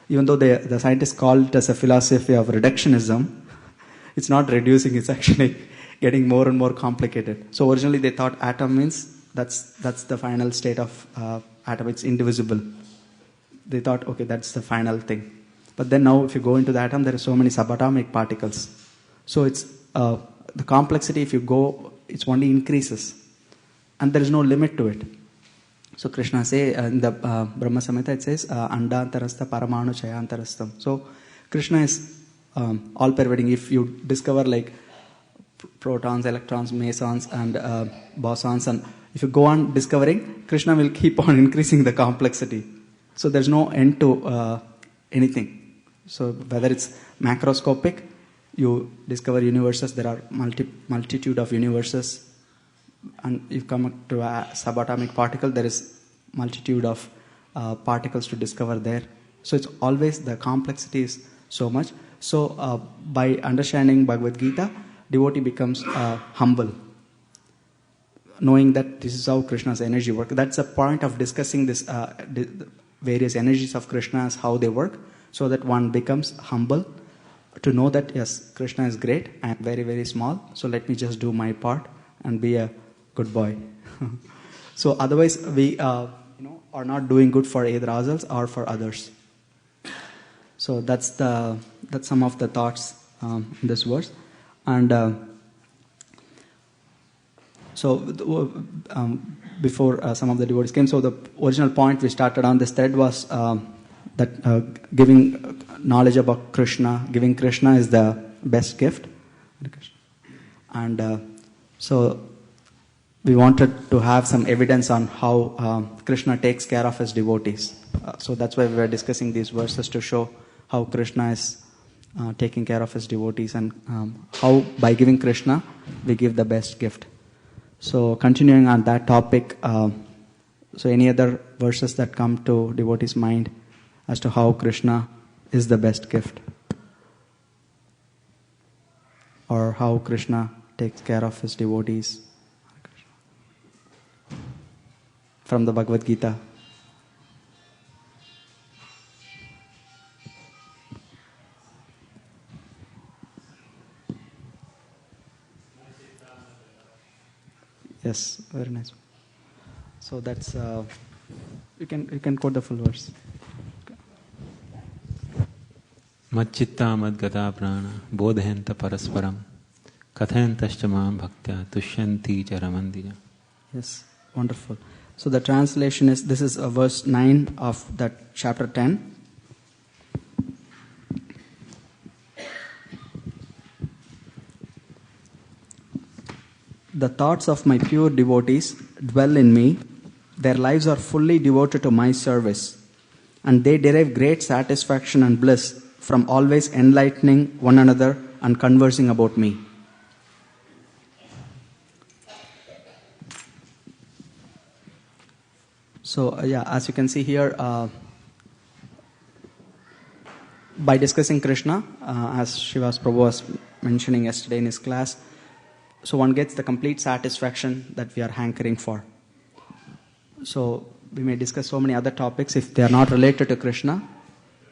A: Even though the scientists call it as a philosophy of reductionism, it's not reducing, it's actually getting more and more complicated. So originally they thought atom means that's the final state of atom, it's indivisible. They thought, okay, that's the final thing. But then now if you go into the atom, there are so many subatomic particles. So it's the complexity, if you go, it's only increases. And there is no limit to it. So Krishna say in the Brahma Samhita, it says Andantarastha Paramanu Chayantarastham. So Krishna is all pervading. If you discover like protons, electrons, mesons and bosons, and if you go on discovering, Krishna will keep on increasing the complexity. So there's no end to anything. So whether it's macroscopic, you discover universes, there are multitude of universes, and you come to a subatomic particle, there is multitude of particles to discover there. So it's always, the complexity is so much. So by understanding Bhagavad Gita, devotee becomes humble, knowing that this is how Krishna's energy works. That's the point of discussing this various energies of Krishna, how they work, so that one becomes humble to know that yes, Krishna is great, I am very, very small, so let me just do my part and be a good boy. So otherwise we are not doing good for either ourselves or for others. So that's some of the thoughts in this verse. And before some of the devotees came, so the original point we started on this thread was that giving knowledge about Krishna, giving Krishna is the best gift. And so we wanted to have some evidence on how Krishna takes care of his devotees. So that's why we were discussing these verses, to show how Krishna is taking care of his devotees, and how by giving Krishna we give the best gift. So continuing on that topic, so any other verses that come to devotees' mind as to how Krishna is the best gift, or how Krishna takes care of his devotees. From the Bhagavad Gita. Yes, very nice. So that's you can quote the full verse.
I: Macchitta madgata prana bodhayanta parasparam kathayantascha mam bhaktya tushyanti cha ramandina.
A: Yes, wonderful. So the translation is, this is verse 9 of that chapter 10. The thoughts of my pure devotees dwell in me. Their lives are fully devoted to my service, and they derive great satisfaction and bliss from always enlightening one another and conversing about me. So, as you can see here, by discussing Krishna, as Srivas Prabhu was mentioning yesterday in his class, so one gets the complete satisfaction that we are hankering for. So, we may discuss so many other topics. If they are not related to Krishna,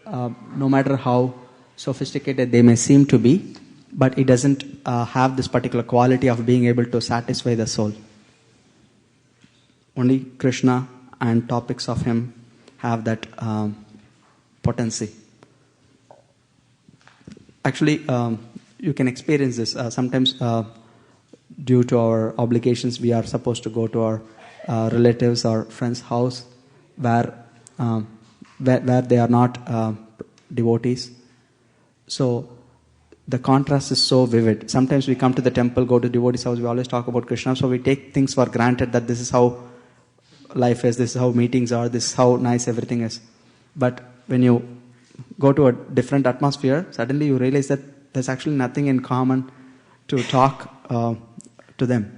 A: no matter how sophisticated they may seem to be, but it doesn't have this particular quality of being able to satisfy the soul. Only Krishna and topics of him have that potency. Actually, you can experience this. Sometimes, due to our obligations, we are supposed to go to our relatives or friends' house where they are not devotees. So the contrast is so vivid. Sometimes we come to the temple, go to devotees' house, we always talk about Krishna, so we take things for granted that this is how life is, this is how meetings are, this is how nice everything is. But when you go to a different atmosphere, suddenly you realize that there's actually nothing in common to talk to them.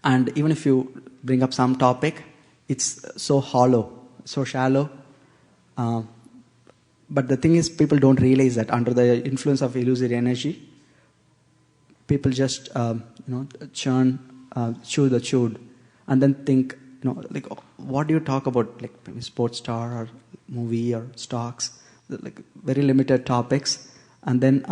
A: And even if you bring up some topic, it's so hollow, so shallow. But the thing is, people don't realize that under the influence of illusory energy, people just chew the chewed, and then think, like, what do you talk about, like maybe sports star or movie or stocks, like very limited topics, and then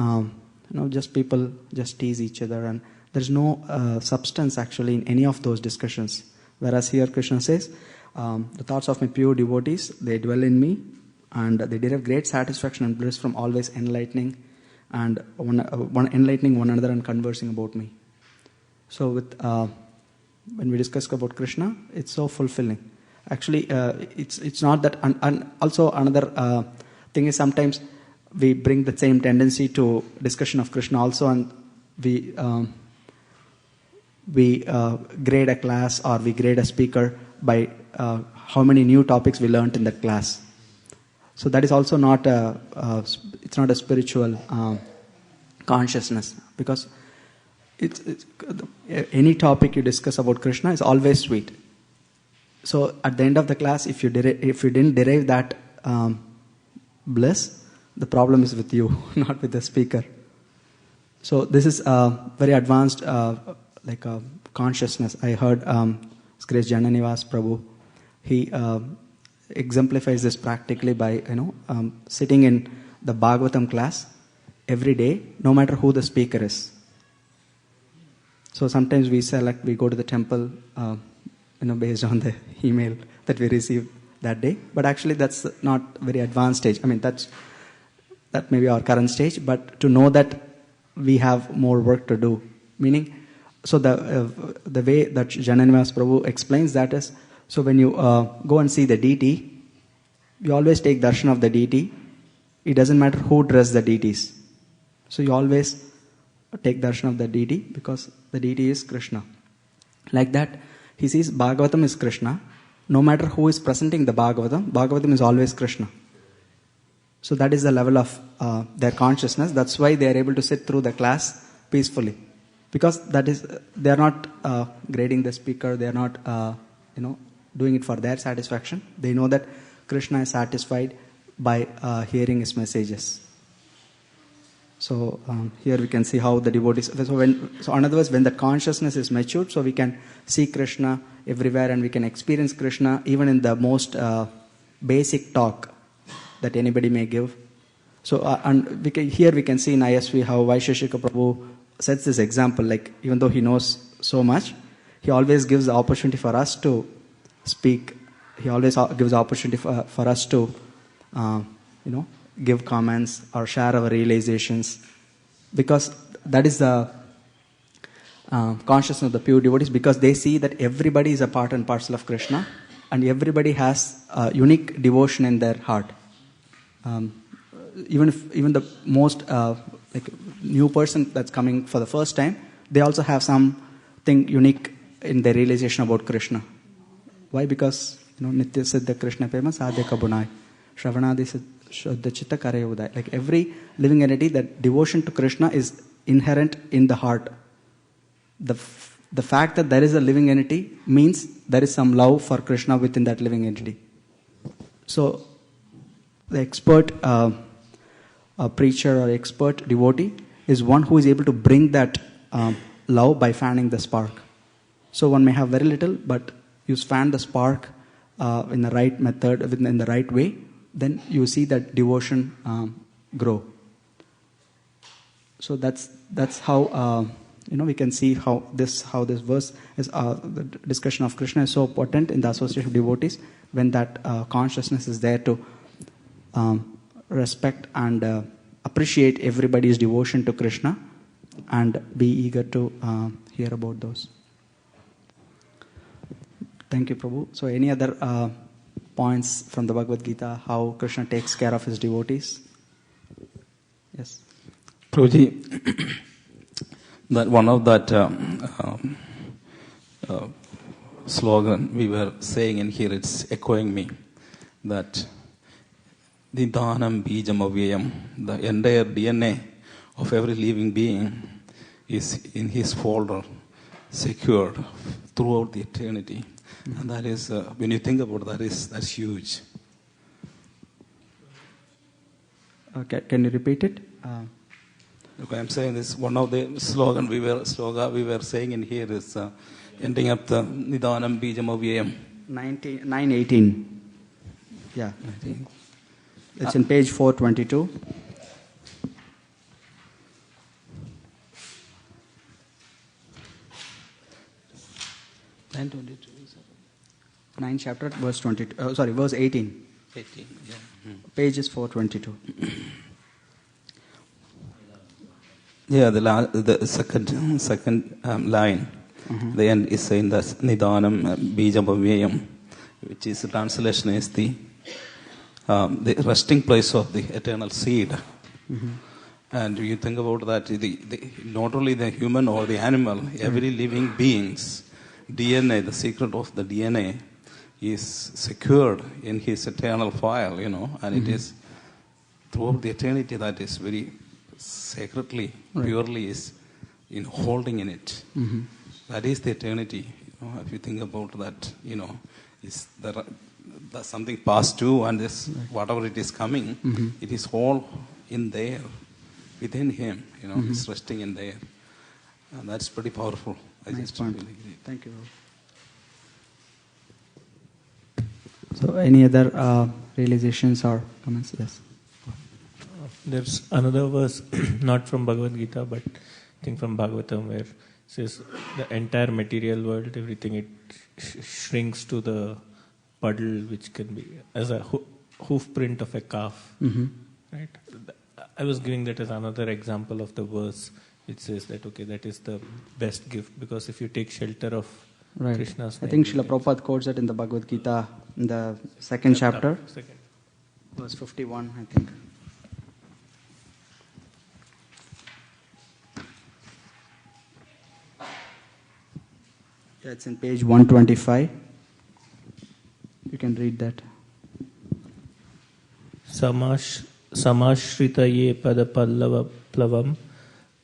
A: just people just tease each other, and there's no substance actually in any of those discussions. Whereas here Krishna says, the thoughts of my pure devotees, they dwell in me, and they derive great satisfaction and bliss from always enlightening and enlightening one another and conversing about me. So with when we discuss about Krishna, it's so fulfilling. Actually, it's not that. And also another thing is, sometimes we bring the same tendency to discussion of Krishna also, and we grade a class or we grade a speaker by how many new topics we learned in that class. So that is also not it's not a spiritual consciousness, because it's any topic you discuss about Krishna is always sweet. So at the end of the class, if you didn't derive that bliss, the problem is with you, not with the speaker. So this is very advanced consciousness. I heard Grace Jananivas Prabhu, he exemplifies this practically by sitting in the Bhagavatam class every day, no matter who the speaker is. So sometimes we go to the temple based on the email that we received that day, but actually that's not very advanced stage. I mean, that may be our current stage, but to know that we have more work to do, meaning, so the way that Jananivas Prabhu explains that is, so when you go and see the deity, you always take darshan of the deity. It doesn't matter who dressed the deities. So you always take darshan of the deity because the deity is Krishna. Like that, he sees Bhagavatam is Krishna. No matter who is presenting the Bhagavatam is always Krishna. So that is the level of their consciousness. That's why they are able to sit through the class peacefully. Because they are not grading the speaker, they are not doing it for their satisfaction. They know that Krishna is satisfied by hearing his messages. So here we can see how the devotees. So in other words, when the consciousness is matured, so we can see Krishna everywhere, and we can experience Krishna even in the most basic talk that anybody may give. So and here we can see in ISV how Vaisheshika Prabhu sets this example. Like even though he knows so much, he always gives the opportunity for us to speak. He always gives the opportunity for us to, give comments or share our realizations, because that is the consciousness of the pure devotees, because they see that everybody is a part and parcel of Krishna, and everybody has a unique devotion in their heart. Even the most new person that's coming for the first time, they also have something unique in their realization about Krishna. Why? Because Nitya Siddha Krishna Prema Sadhya Kabunai Shravanadi Shuddha Chitta Kare Uday. Like every living entity, that devotion to Krishna is inherent in the heart. The fact that there is a living entity means there is some love for Krishna within that living entity. So the expert preacher or expert devotee is one who is able to bring that love by fanning the spark. So one may have very little, but you fan the spark in the right method, in the right way, then you see that devotion grow. So that's how we can see how this verse is. The discussion of Krishna is so potent in the association of devotees when that consciousness is there to respect and appreciate everybody's devotion to Krishna and be eager to hear about those. Thank you, Prabhu. So any other points from the Bhagavad Gita, how Krishna takes care of his devotees? Yes.
J: Prabhuji, that one of that slogan we were saying in here, it's echoing me, that Nidanam Bijam Avyayam, the entire DNA of every living being is in his folder, secured throughout the eternity. And that is, when you think about that, that's huge.
A: Okay, can you repeat it?
J: Okay, I'm saying this. One of the slogan we were saying in here is ending up the Nidanam Bijam Avyayam.
A: 918. Yeah. 19. It's in page 422. Ninth chapter, verse 22. Verse 18.
J: 18. Yeah.
A: Page is 422.
J: Yeah, the second line. Mm-hmm. The end is saying that Nidanam Bijam Avyayam, which is the translation is the resting place of the eternal seed. Mm-hmm. And you think about that, not only the human or the animal, every living being's DNA, the secret of the DNA, is secured in his eternal file, and it is throughout the eternity that is very sacredly, purely is holding in it. Mm-hmm. That is the eternity. If you think about that, is there something past due, and this whatever it is coming, it is all in there, within him. It's resting in there, and that's pretty powerful.
A: Nice point. Thank you. So, any other realizations or comments? Yes.
F: There's another verse, not from Bhagavad Gita, but I think from Bhagavatam, where it says the entire material world, everything, it shrinks to the puddle, which can be as a hoof print of a calf. Mm-hmm. Right? I was giving that as another example of the verse. It says that, that is the best gift, because if you take shelter of Krishna's name.
A: I think Srila Prabhupada quotes it in the Bhagavad Gita, in the second chapter, verse 51, I think. Yeah, it's in page 125. You can read that.
F: Samashritaye pada pallavam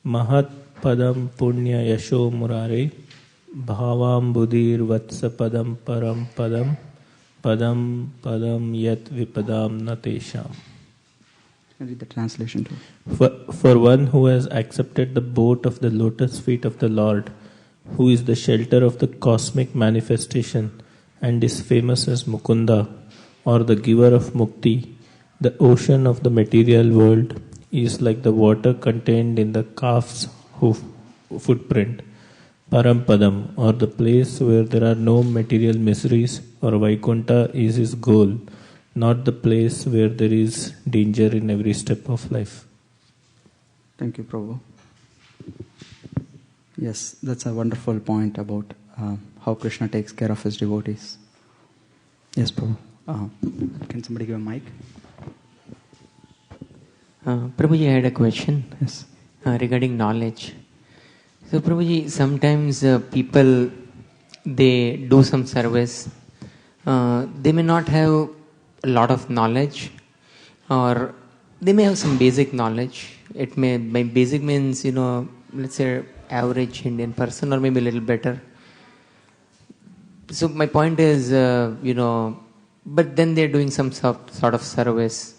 F: mahat padam punya yasho murare bhavam buddhir vatsa padam param padam padam padam yat vipadam natesham.
A: Read the translation too.
F: For one who has accepted the boat of the lotus feet of the Lord, who is the shelter of the cosmic manifestation and is famous as Mukunda, or the giver of Mukti, the ocean of the material world is like the water contained in the calf's footprint. Parampadam, or the place where there are no material miseries, or Vaikunta is his goal, not the place where there is danger in every step of life.
A: Thank you, Prabhu. Yes, that's a wonderful point about how Krishna takes care of his devotees. Yes, Prabhu. Can somebody give a mic?
E: Prabhuji, I had a question.
A: Yes.
E: Regarding knowledge. So, Prabhuji, sometimes people, they do some service. They may not have a lot of knowledge, or they may have some basic knowledge. It may, by basic means, let's say average Indian person, or maybe a little better. So my point is, but then they're doing some sort of service.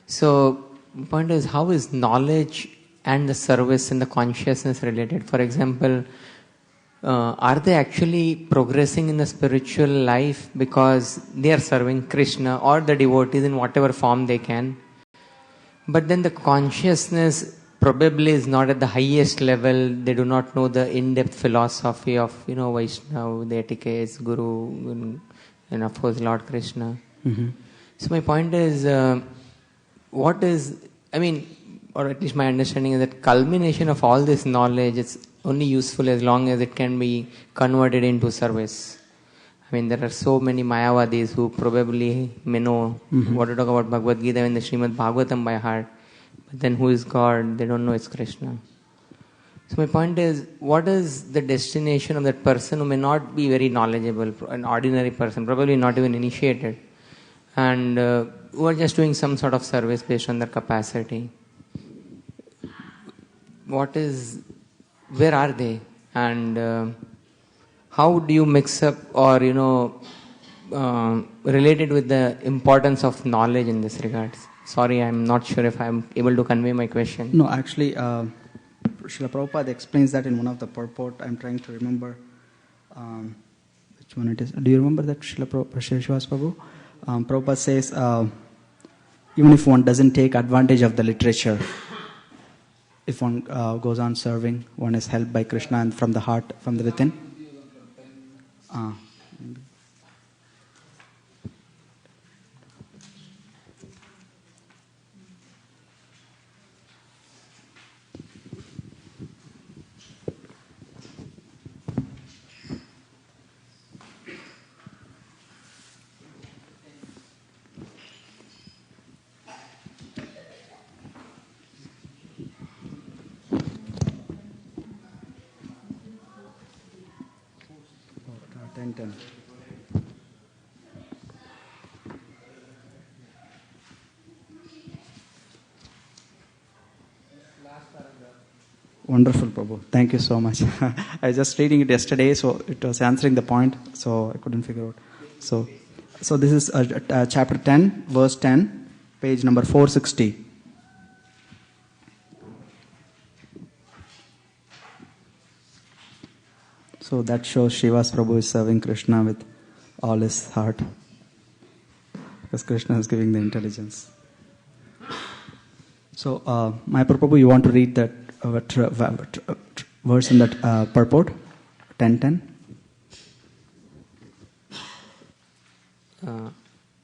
E: So the point is, how is knowledge and the service and the consciousness related? For example, are they actually progressing in the spiritual life because they are serving Krishna or the devotees in whatever form they can? But then the consciousness probably is not at the highest level. They do not know the in-depth philosophy of, Vaishnava, the etiquettes, Guru, and of course Lord Krishna.
A: Mm-hmm.
E: So my point is, or at least my understanding is that culmination of all this knowledge, it's only useful as long as it can be converted into service. There are so many Mayavadis who probably may know what to talk about Bhagavad Gita and the Srimad Bhagavatam by heart. But then who is God? They don't know it's Krishna. So my point is, what is the destination of that person who may not be very knowledgeable, an ordinary person, probably not even initiated, and who are just doing some sort of service based on their capacity? Where are they? And how do you mix up or, relate it with the importance of knowledge in this regards? Sorry, I'm not sure if I'm able to convey my question.
A: No, actually, Srila Prabhupada explains that in one of the purport. I'm trying to remember which one it is. Do you remember that, Srila Srivas Prabhu? Prabhupada says, even if one doesn't take advantage of the literature, if one goes on serving, one is helped by Krishna and from the heart, from the within. Wonderful, Prabhu. Thank you so much. I was just reading it yesterday, so it was answering the point, so I couldn't figure out. So this is chapter 10, verse 10, page number 460. So that shows Srivas Prabhu is serving Krishna with all his heart, because Krishna is giving the intelligence. So, Mayapur Prabhu, you want to read that verse in that purport, 10:10?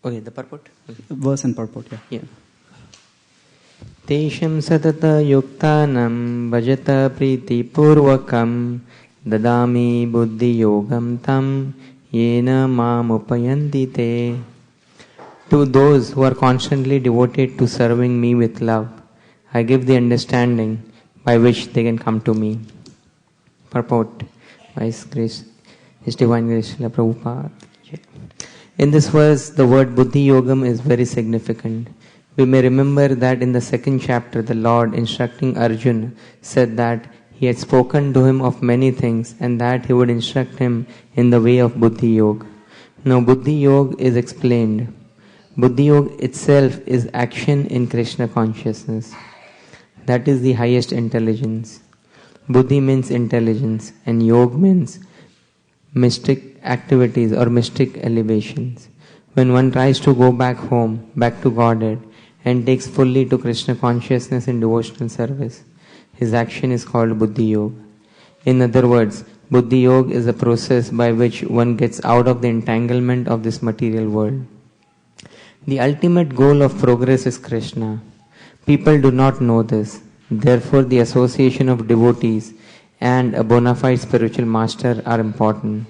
E: Okay, the purport? Okay.
A: Verse and purport, yeah.
E: Tesham satata yuktanam bhajata priti purvakam dadami buddhi yogam tam yena mam upayanti te. To those who are constantly devoted to serving me with love, I give the understanding by which they can come to me. Purport by His Divine Grace Srila Prabhupada. In this verse, the word Buddhi Yogam is very significant. We may remember that in the second chapter, the Lord, instructing Arjuna, said that He had spoken to him of many things and that He would instruct him in the way of Buddhi Yoga. Now Buddhi Yoga is explained. Buddhi Yoga itself is action in Krishna consciousness. That is the highest intelligence. Buddhi means intelligence and Yoga means mystic activities or mystic elevations. When one tries to go back home, back to Godhead, and takes fully to Krishna consciousness in devotional service, his action is called Buddhi Yoga. In other words, Buddhi Yoga is a process by which one gets out of the entanglement of this material world. The ultimate goal of progress is Krishna. People do not know this. Therefore, the association of devotees and a bona fide spiritual master are important.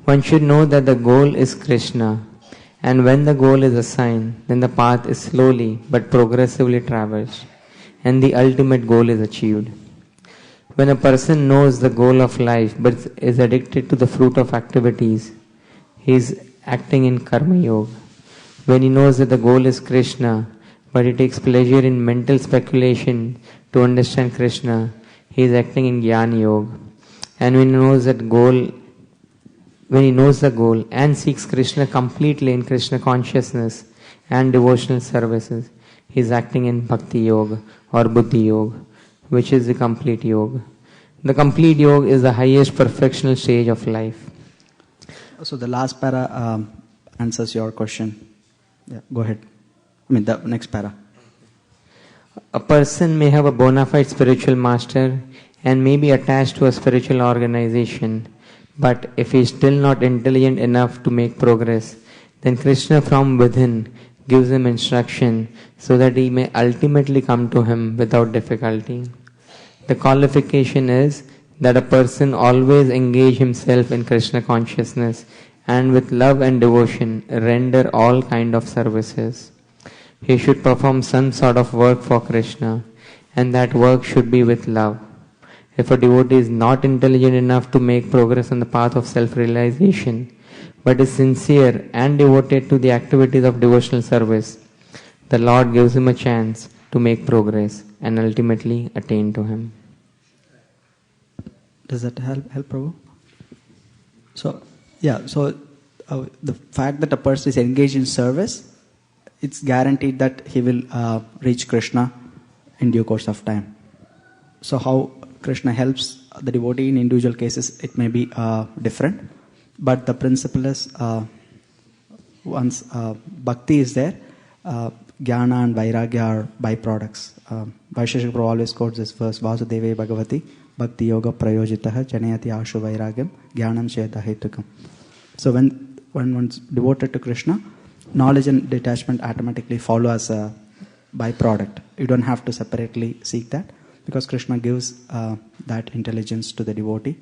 E: One should know that the goal is Krishna, and when the goal is assigned, then the path is slowly but progressively traversed, and the ultimate goal is achieved. When a person knows the goal of life but is addicted to the fruit of activities, he is acting in Karma Yoga. When he knows that the goal is Krishna, but he takes pleasure in mental speculation to understand Krishna, he is acting in Jnana Yoga. And when he knows the goal and seeks Krishna completely in Krishna consciousness and devotional services, he is acting in Bhakti Yoga or Buddhi Yoga, which is the complete yoga. The complete yoga is the highest perfectional stage of life.
A: So the last para answers your question. Yeah, go ahead. The next para.
E: A person may have a bona fide spiritual master and may be attached to a spiritual organization, but if he is still not intelligent enough to make progress, then Krishna from within gives him instruction so that he may ultimately come to him without difficulty. The qualification is that a person always engage himself in Krishna consciousness and with love and devotion render all kind of services. He should perform some sort of work for Krishna, and that work should be with love. If a devotee is not intelligent enough to make progress on the path of self-realization, but is sincere and devoted to the activities of devotional service, the Lord gives him a chance to make progress and ultimately attain to him.
A: Does that help Prabhu? So the fact that a person is engaged in service, it's guaranteed that he will reach Krishna in due course of time. So how Krishna helps the devotee in individual cases, it may be different, but the principle is once bhakti is there, jnana and vairagya are byproducts. Vaisheshika Prabhu always quotes this verse, Vasudeve Bhagavati Bhakti Yoga Prayojitaha Janayati Ashu Vairagyam Jnanam Cheta Hetukam. So when one's devoted to Krishna, knowledge and detachment automatically follow as a byproduct. You don't have to separately seek that, because Krishna gives that intelligence to the devotee.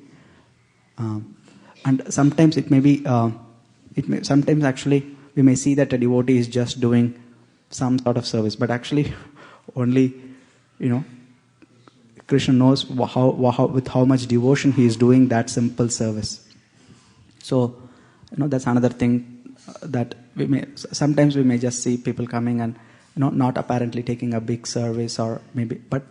A: And sometimes it may be, sometimes actually we may see that a devotee is just doing some sort of service, but actually only, Krishna knows with how much devotion he is doing that simple service. So, that's another thing that sometimes we may just see people coming and, not apparently taking a big service or maybe, but,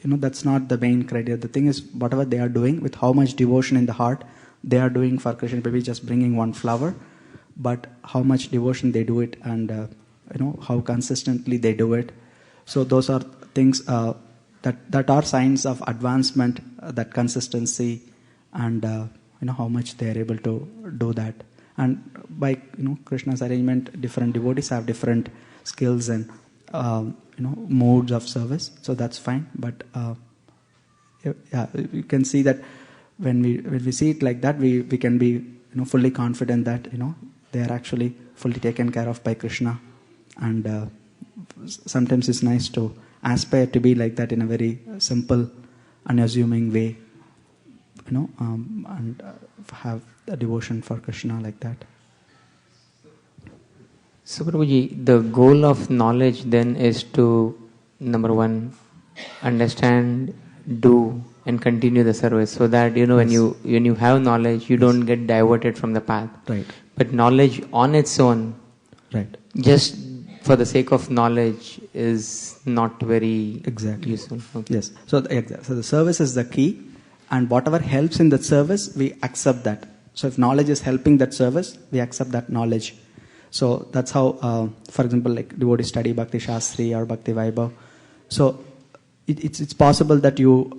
A: that's not the main criteria. The thing is, whatever they are doing with how much devotion in the heart they are doing for Krishna, maybe just bringing one flower, but how much devotion they do it and, how consistently they do it. So those are things that are signs of advancement, that consistency and, how much they are able to do that. And by, Krishna's arrangement, different devotees have different skills and, modes of service. So that's fine. But, you can see that when we see it like that, we can be, fully confident that, they are actually fully taken care of by Krishna. And sometimes it's nice to aspire to be like that in a very simple, unassuming way, and have a devotion for Krishna like that.
E: So Prabhuji, the goal of knowledge then is to, number one, understand, do and continue the service, so that when you have knowledge, you don't get diverted from the path.
A: Right.
E: But knowledge on its own,
A: right,
E: just for the sake of knowledge, is not very useful. Okay.
A: Yes. So the service is the key, and whatever helps in the service, we accept that. So if knowledge is helping that service, we accept that knowledge. So that's how, for example, like devotee study Bhakti Shastri or Bhakti Vaibhav. So it's possible that you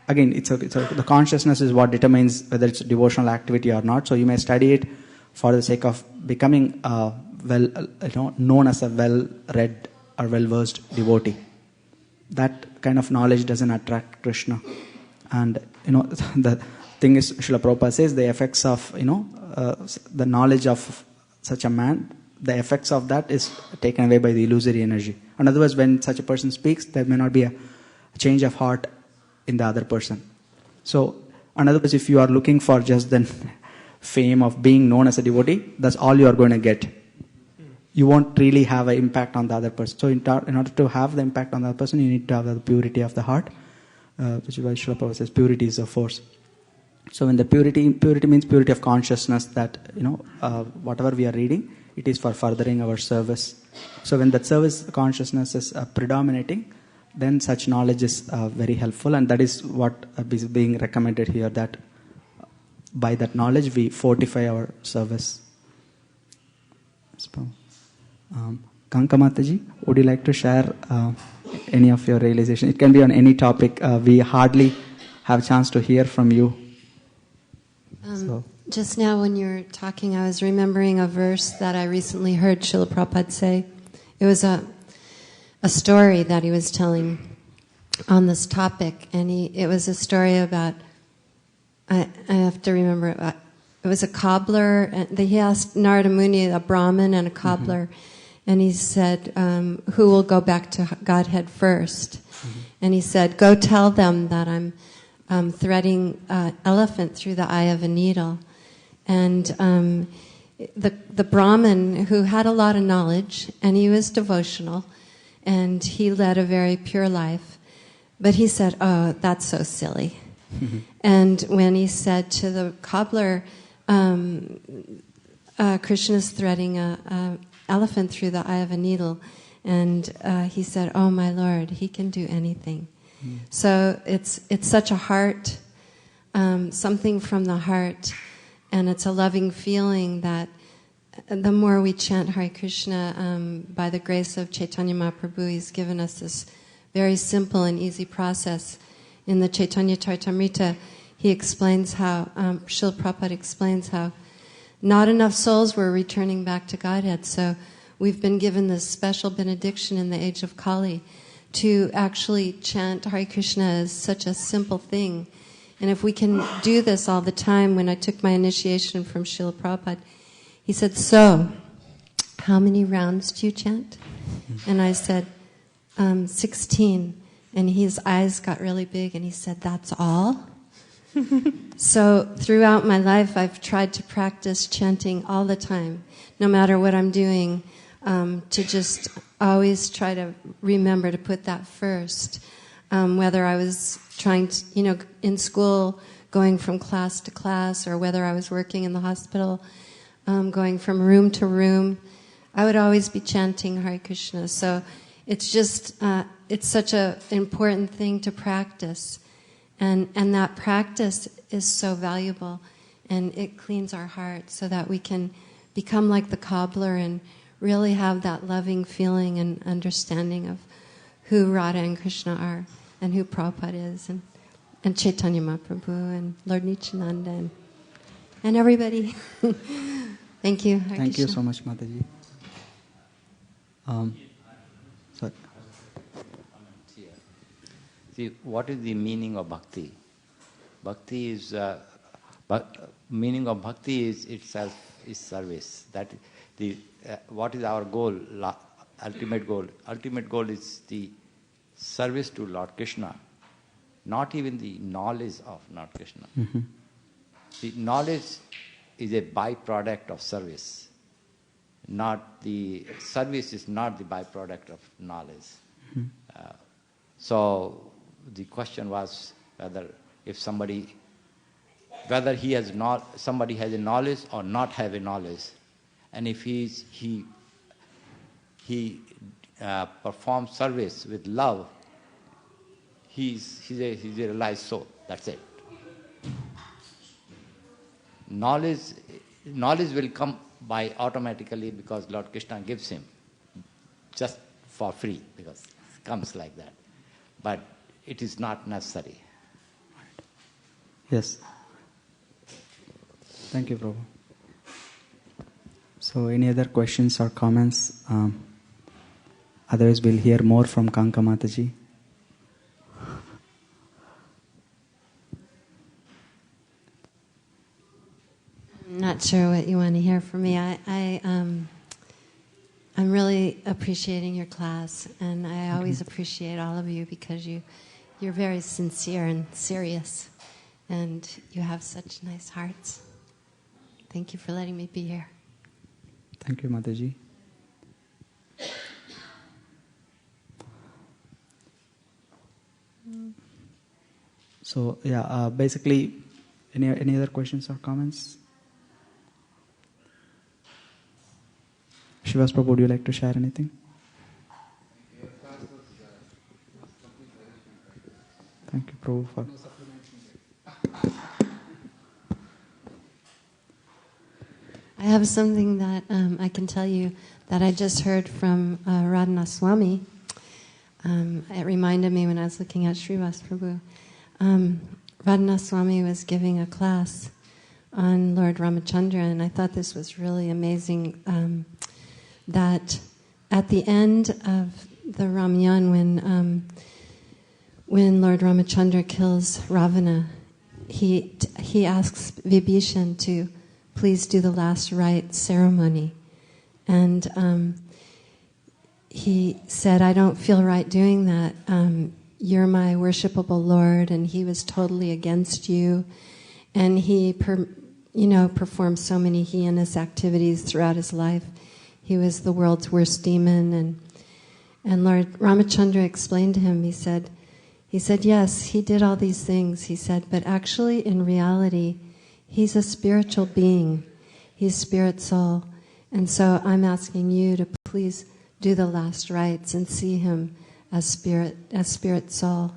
A: again, the consciousness is what determines whether it's a devotional activity or not. So you may study it for the sake of becoming known as a well-read or well-versed devotee. That kind of knowledge doesn't attract Krishna. And the thing is, Srila Prabhupada says the effects of the knowledge of such a man, the effects of that is taken away by the illusory energy. In other words, when such a person speaks, there may not be a change of heart in the other person. So, in other words, if you are looking for just the fame of being known as a devotee, that's all you are going to get. You won't really have an impact on the other person. So, in order to have the impact on the other person, you need to have the purity of the heart, which is why Srila Prabhupada says purity is a force. So, when the purity means purity of consciousness, that whatever we are reading, it is for furthering our service. So, when that service consciousness is predominating, then such knowledge is very helpful, and that is what is being recommended here, that by that knowledge we fortify our service. Kanka Mataji, would you like to share any of your realization? It can be on any topic. We hardly have a chance to hear from you.
B: Just now when you were talking, I was remembering a verse that I recently heard Srila Prabhupada say. It was a story that he was telling on this topic, and it was a story about, I have to remember, it was a cobbler, and he asked Narada Muni, a Brahmin and a cobbler, and he said, who will go back to Godhead first? And he said, go tell them that I'm threading an elephant through the eye of a needle. And the Brahmin, who had a lot of knowledge, and he was devotional, and he led a very pure life. But he said, oh, that's so silly. And when he said to the cobbler, Krishna's threading an elephant through the eye of a needle, and he said, oh, my Lord, he can do anything. So it's such a heart, something from the heart, and it's a loving feeling that the more we chant Hare Krishna, by the grace of Chaitanya Mahaprabhu, he's given us this very simple and easy process. In the Chaitanya Charitamrita, he explains how, Srila Prabhupada explains how not enough souls were returning back to Godhead. So we've been given this special benediction in the age of Kali to actually chant Hare Krishna as such a simple thing. And if we can do this all the time, when I took my initiation from Srila Prabhupada, he said, so, how many rounds do you chant? And I said, 16. And his eyes got really big, and he said, that's all? So throughout my life, I've tried to practice chanting all the time, no matter what I'm doing, to just always try to remember to put that first. Whether I was trying to, in school, going from class to class, or whether I was working in the hospital, going from room to room, I would always be chanting Hare Krishna. So it's just, it's such an important thing to practice. And that practice is so valuable, and it cleans our heart so that we can become like the cobbler and really have that loving feeling and understanding of who Radha and Krishna are, and who Prabhupada is, and Chaitanya Mahaprabhu, and Lord Nityananda, and everybody. Thank you. Hare
A: Thank
B: Krishna.
A: you so much, Mataji. Sorry.
K: See, what is the meaning of bhakti? Bhakti is, meaning of bhakti is itself is service. That what is our goal? Ultimate goal. Ultimate goal is the service to Lord Krishna, not even the knowledge of Lord Krishna. The knowledge is a byproduct of service. Not the service is not the byproduct of knowledge. So the question was whether somebody has somebody has a knowledge or not have a knowledge, and if he performs service with love, he's a realized soul. That's it. knowledge will come by automatically because Lord Krishna gives him just for free, because it comes like that. But it is not necessary.
A: Yes. Thank you, Prabhu. So, any other questions or comments? Otherwise, we'll hear more from Kanka Mataji.
B: I'm not sure what you want to hear from me. I'm really appreciating your class, and I always appreciate all of you because you're very sincere and serious, and you have such nice hearts. Thank you for letting me be here.
A: Thank you, Mataji. So, basically, any other questions or comments? Shivas Prabhu, would you like to share anything? Thank you, Prabhu. For
B: I have something that I can tell you that I just heard from Radhana Swami. It reminded me when I was looking at Srivas Prabhu. Radhana Swami was giving a class on Lord Ramachandra, and I thought this was really amazing. That at the end of the Ramayana, when Lord Ramachandra kills Ravana, he asks Vibhishan to please do the last rite ceremony. And he said, I don't feel right doing that. You're my worshipable Lord, and he was totally against you. And he performed so many heinous activities throughout his life. He was the world's worst demon. And Lord Ramachandra explained to him, he said, yes, he did all these things. He said, but actually in reality, he's a spiritual being. He's spirit soul. And so I'm asking you to please do the last rites and see him as spirit soul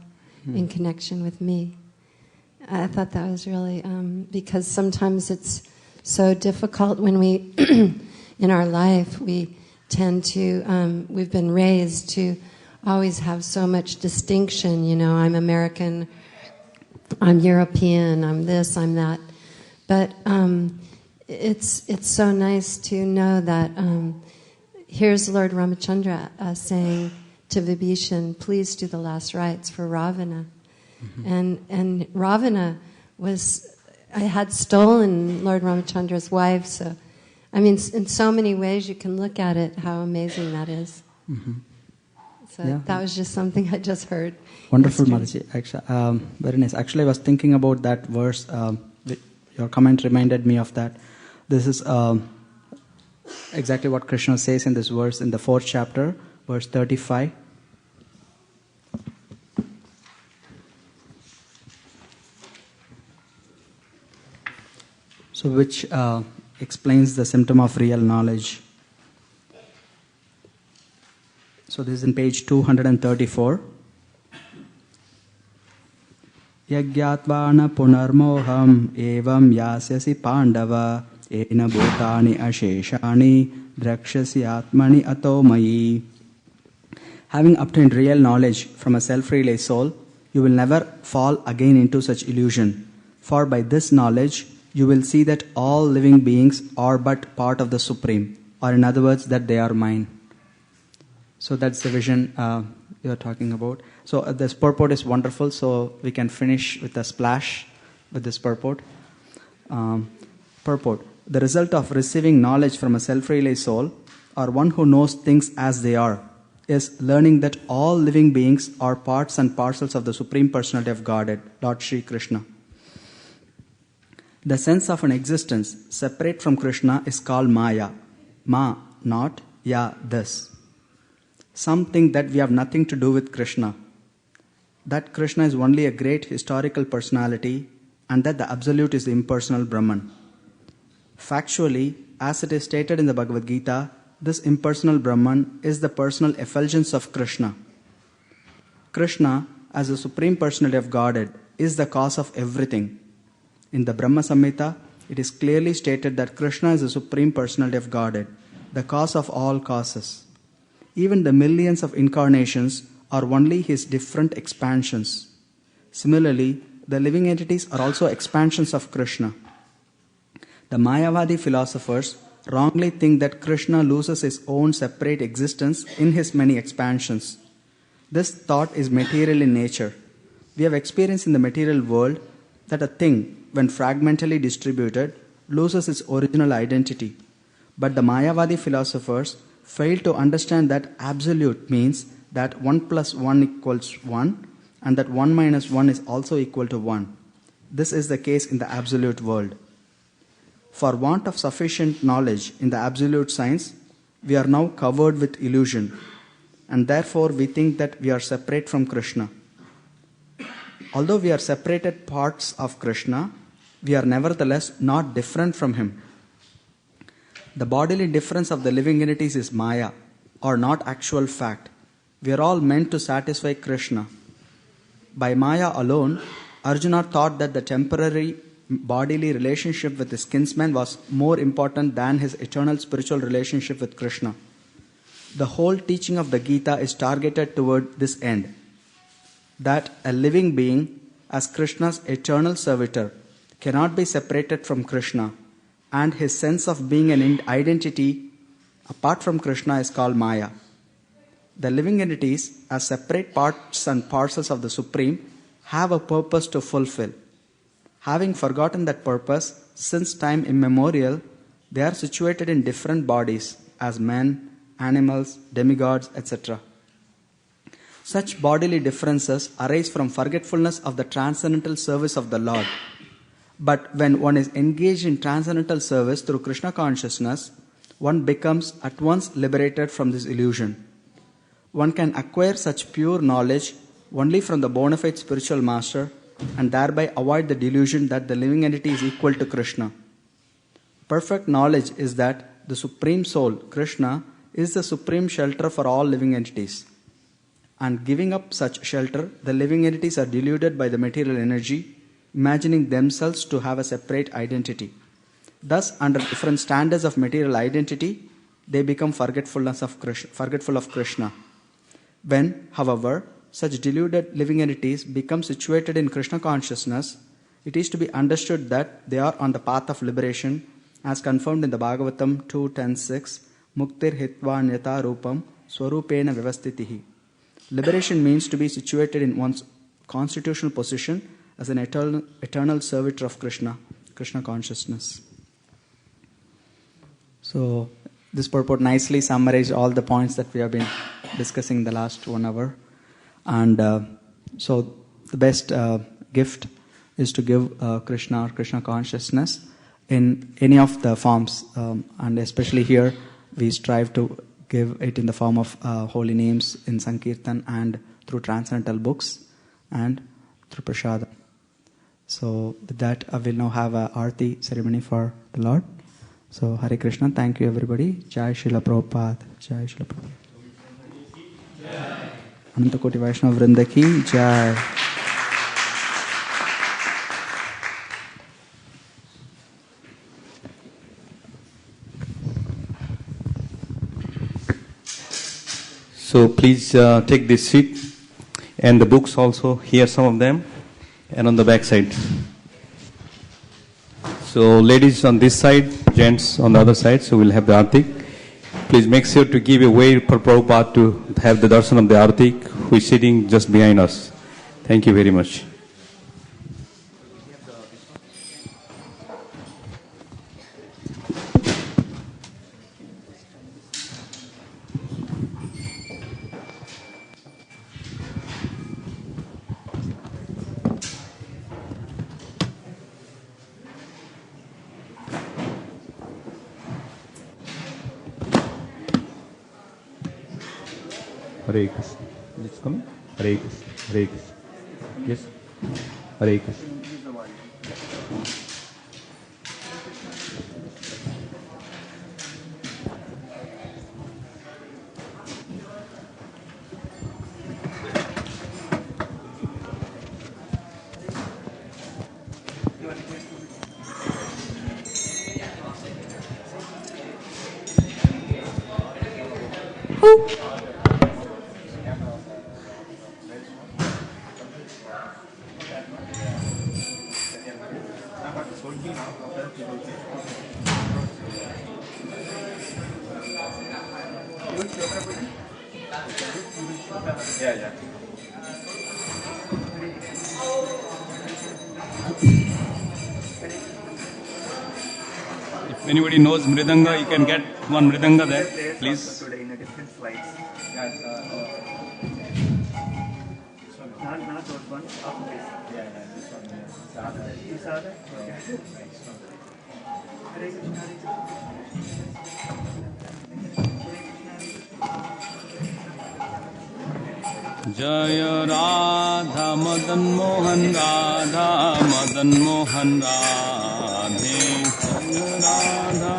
B: in connection with me. I thought that was really, because sometimes it's so difficult when we, in our life, we tend to, we've been raised to always have so much distinction, I'm American, I'm European, I'm this, I'm that. But it's so nice to know that here's Lord Ramachandra saying to Vibhishan, please do the last rites for Ravana. Mm-hmm. And Ravana had stolen Lord Ramachandra's wife, so I mean, in so many ways you can look at it, how amazing that is.
A: Mm-hmm.
B: So that was just something I just heard.
A: Wonderful, Mataji. Actually, very nice. Actually, I was thinking about that verse. Your comment reminded me of that. This is exactly what Krishna says in this verse in the 4th chapter, verse 35. So, which explains the symptom of real knowledge. So this is in page 234. Yagyatvana punarmoham evam yasyasi pandava ena bhutani asheshani drakshasi atmani atomayi. Having obtained real knowledge from a self-relay soul, you will never fall again into such illusion. For by this knowledge, you will see that all living beings are but part of the Supreme, or in other words, that they are mine. So that's the vision you're talking about. So this purport is wonderful, so we can finish with a splash with this purport. Purport. The result of receiving knowledge from a self-relay soul, or one who knows things as they are, is learning that all living beings are parts and parcels of the Supreme Personality of Godhead, Lord Sri Krishna. The sense of an existence separate from Krishna is called Maya. Ma, not, ya, this. Something that we have nothing to do with Krishna. That Krishna is only a great historical personality, and that the Absolute is the impersonal Brahman. Factually, as it is stated in the Bhagavad Gita, this impersonal Brahman is the personal effulgence of Krishna. Krishna, as the Supreme Personality of Godhead, is the cause of everything. In the Brahma Samhita, it is clearly stated that Krishna is the Supreme Personality of Godhead, the cause of all causes. Even the millions of incarnations are only his different expansions. Similarly, the living entities are also expansions of Krishna. The Mayavadi philosophers wrongly think that Krishna loses his own separate existence in his many expansions. This thought is material in nature. We have experienced in the material world that a thing, when fragmentally distributed, loses its original identity. But the Mayavadi philosophers fail to understand that absolute means that 1 plus 1 equals 1 and that 1 minus 1 is also equal to 1. This is the case in the absolute world. For want of sufficient knowledge in the absolute science, we are now covered with illusion, and therefore we think that we are separate from Krishna. Although we are separated parts of Krishna, we are nevertheless not different from him. The bodily difference of the living entities is Maya, or not actual fact. We are all meant to satisfy Krishna. By Maya alone, Arjuna thought that the temporary bodily relationship with his kinsman was more important than his eternal spiritual relationship with Krishna. The whole teaching of the Gita is targeted toward this end, that a living being, as Krishna's eternal servitor, cannot be separated from Krishna, and his sense of being an identity apart from Krishna is called Maya. The living entities, as separate parts and parcels of the Supreme, have a purpose to fulfill. Having forgotten that purpose, since time immemorial, they are situated in different bodies as men, animals, demigods, etc. Such bodily differences arise from forgetfulness of the transcendental service of the Lord. But when one is engaged in transcendental service through Krishna consciousness, one becomes at once liberated from this illusion. One can acquire such pure knowledge only from the bona fide spiritual master and thereby avoid the delusion that the living entity is equal to Krishna. Perfect knowledge is that the Supreme Soul, Krishna, is the supreme shelter for all living entities. And giving up such shelter, the living entities are deluded by the material energy, imagining themselves to have a separate identity. Thus, under different standards of material identity, they become forgetful of Krishna. When, however, such deluded living entities become situated in Krishna consciousness, it is to be understood that they are on the path of liberation, as confirmed in the Bhagavatam 2.10.6, Muktir hitva nyata rupam swarupena vyavastitihi. Liberation means to be situated in one's constitutional position as an eternal servitor of Krishna consciousness. So, this purport nicely summarized all the points that we have been discussing the last 1 hour. And so the best gift is to give Krishna or Krishna consciousness in any of the forms. And especially here, we strive to give it in the form of holy names in Sankirtan and through transcendental books and through Prasada. So with that, I will now have a Aarti ceremony for the Lord. So Hare Krishna, thank you everybody. Jai Srila Prabhupada. Jai Srila Prabhupada. Ananta Koti Vaishnava Vrinda ki Jai.
J: So please take this seat, and the books also, here some of them, and on the back side. So ladies on this side, gents on the other side, so we'll have the Aarti. Please make sure to give a way for Prabhupada to have the darshan of the Aarti, who is sitting just behind us. Thank you very much. Hare Krishna. It's coming? Hare Krishna. Hare Krishna. Yes? Hare Krishna.
G: If anybody knows Mridanga, you can get one Mridanga there, please.
L: Today in a different slides. Not those ones, after this. This one. You saw that? Okay. Hare Krishna, Hare Krishna.
G: Jaya Radha Madan Mohan Radha Madan Mohan Radhe Jaya Radha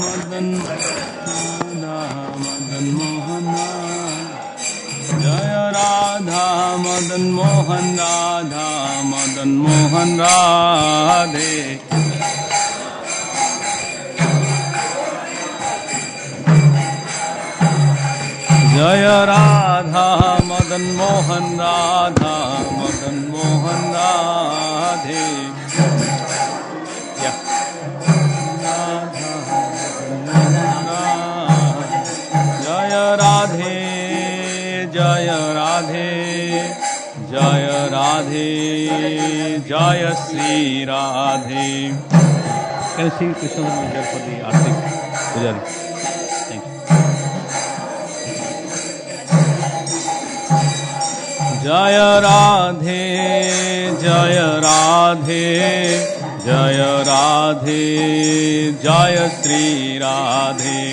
G: Madan Radha Madan Mohan Radhe Jaya Radha Madan Mohan Radha Madan Mohan Radhe Jaya Radha Madan Mohan Radha Madan Mohan Radhe Yeah. Jaya Radhe Jaya Radhe Jaya Radhe Jaya Sri Radhe Can you sing Krishna Mandir for the Artik Pujari? Thank you. Jaya Radhe Jaya Radhe Jaya Radhe Jaya Sri Radhe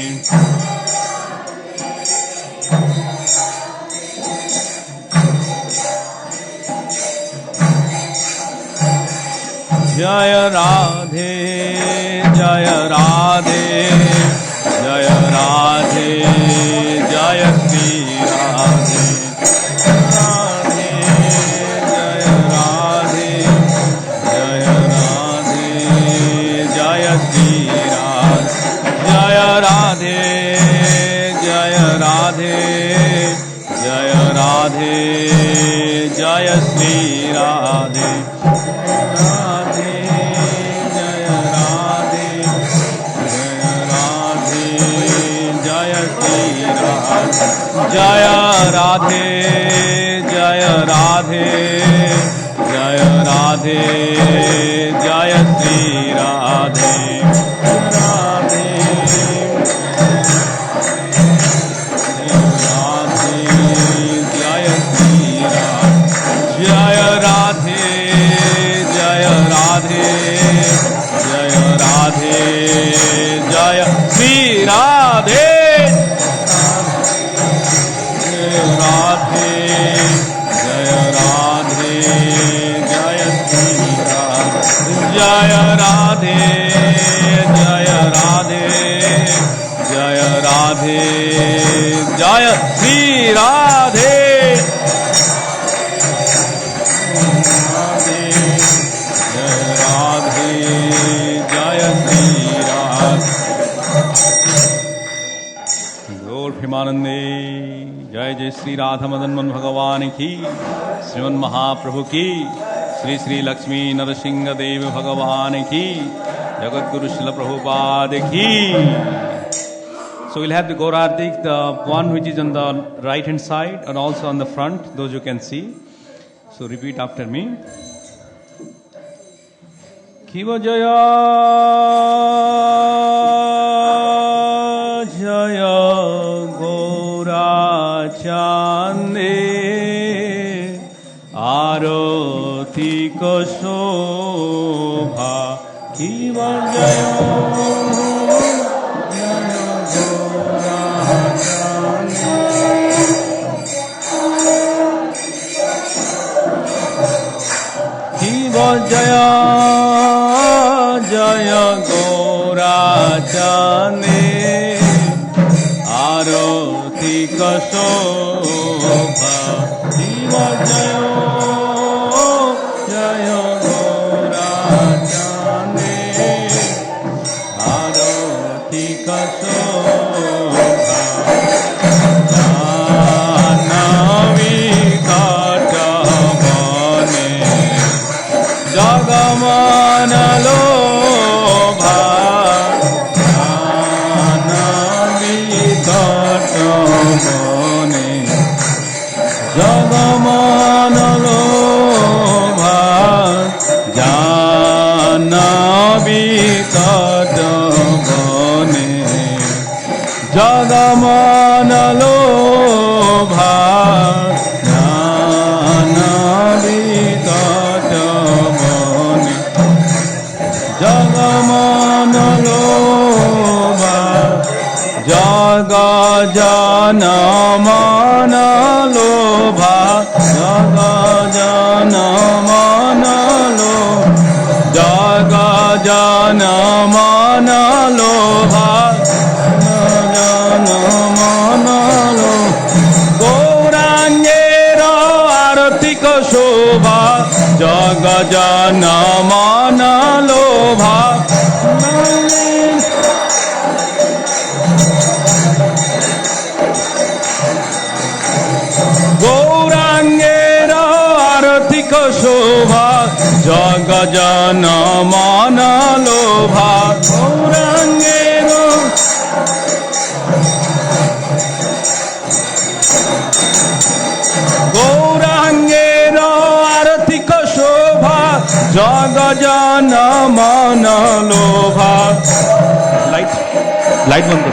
G: Jaya Radhe Jaya Radhe Jaya Radhe Jaya Sri Radhe Jaya Radhe Jaya Radhe Jaya Radhe Jaya Sri Radhe Radhe Jaya Radhe Jaya Radhe Jaya Sri Radhe Jaya Radhe Jaya Radhe Jaya Radhe Jaya Sri Radhe Jaya Radhe Jaya Radhe Jaya Radhe Jaya Sri Radhe Radhe Jaya Radhe Jaya Sri Radhe Jaya Radhe Jaya Radhe Jaya Radhe Jaya Sri Radhe Premanande Jai Jai Sri Radha Madan Mohan Bhagavan ki Sriman Mahaprabhu ki Sri Sri Lakshmi Narasingha Devi Bhagavan ki Jagat Guru Srila Prabhupada ki. So we'll have the Gaurartik, the one which is on the right hand side and also on the front, those you can see. So repeat after me. Kiva Jaya Jaya Chande Aroti Kosobha Kiva Jaya Kiva Jaya Jaya Gora Chande Aroti Kosobha Kiva Jaya Jaya Gora Chande Aroti Kosobha
J: বিতটবনে জগমন লোভা জ্ঞান বিতটবনে জগমন লোভা jug জন মন লোভা jug জন মন লোভা jug জন মন লোভা জন মন গৌরাঙ্গের আর্থিক শোভা jug জন মন লোভা গৌরাঙ্গের আর্থিক শোভা jug জন মন লোভা গৌরাঙ্গের গৌরাঙ্গের আর্থিক শোভা জগ জন মন লোভা লাইট লাইট বন্ধ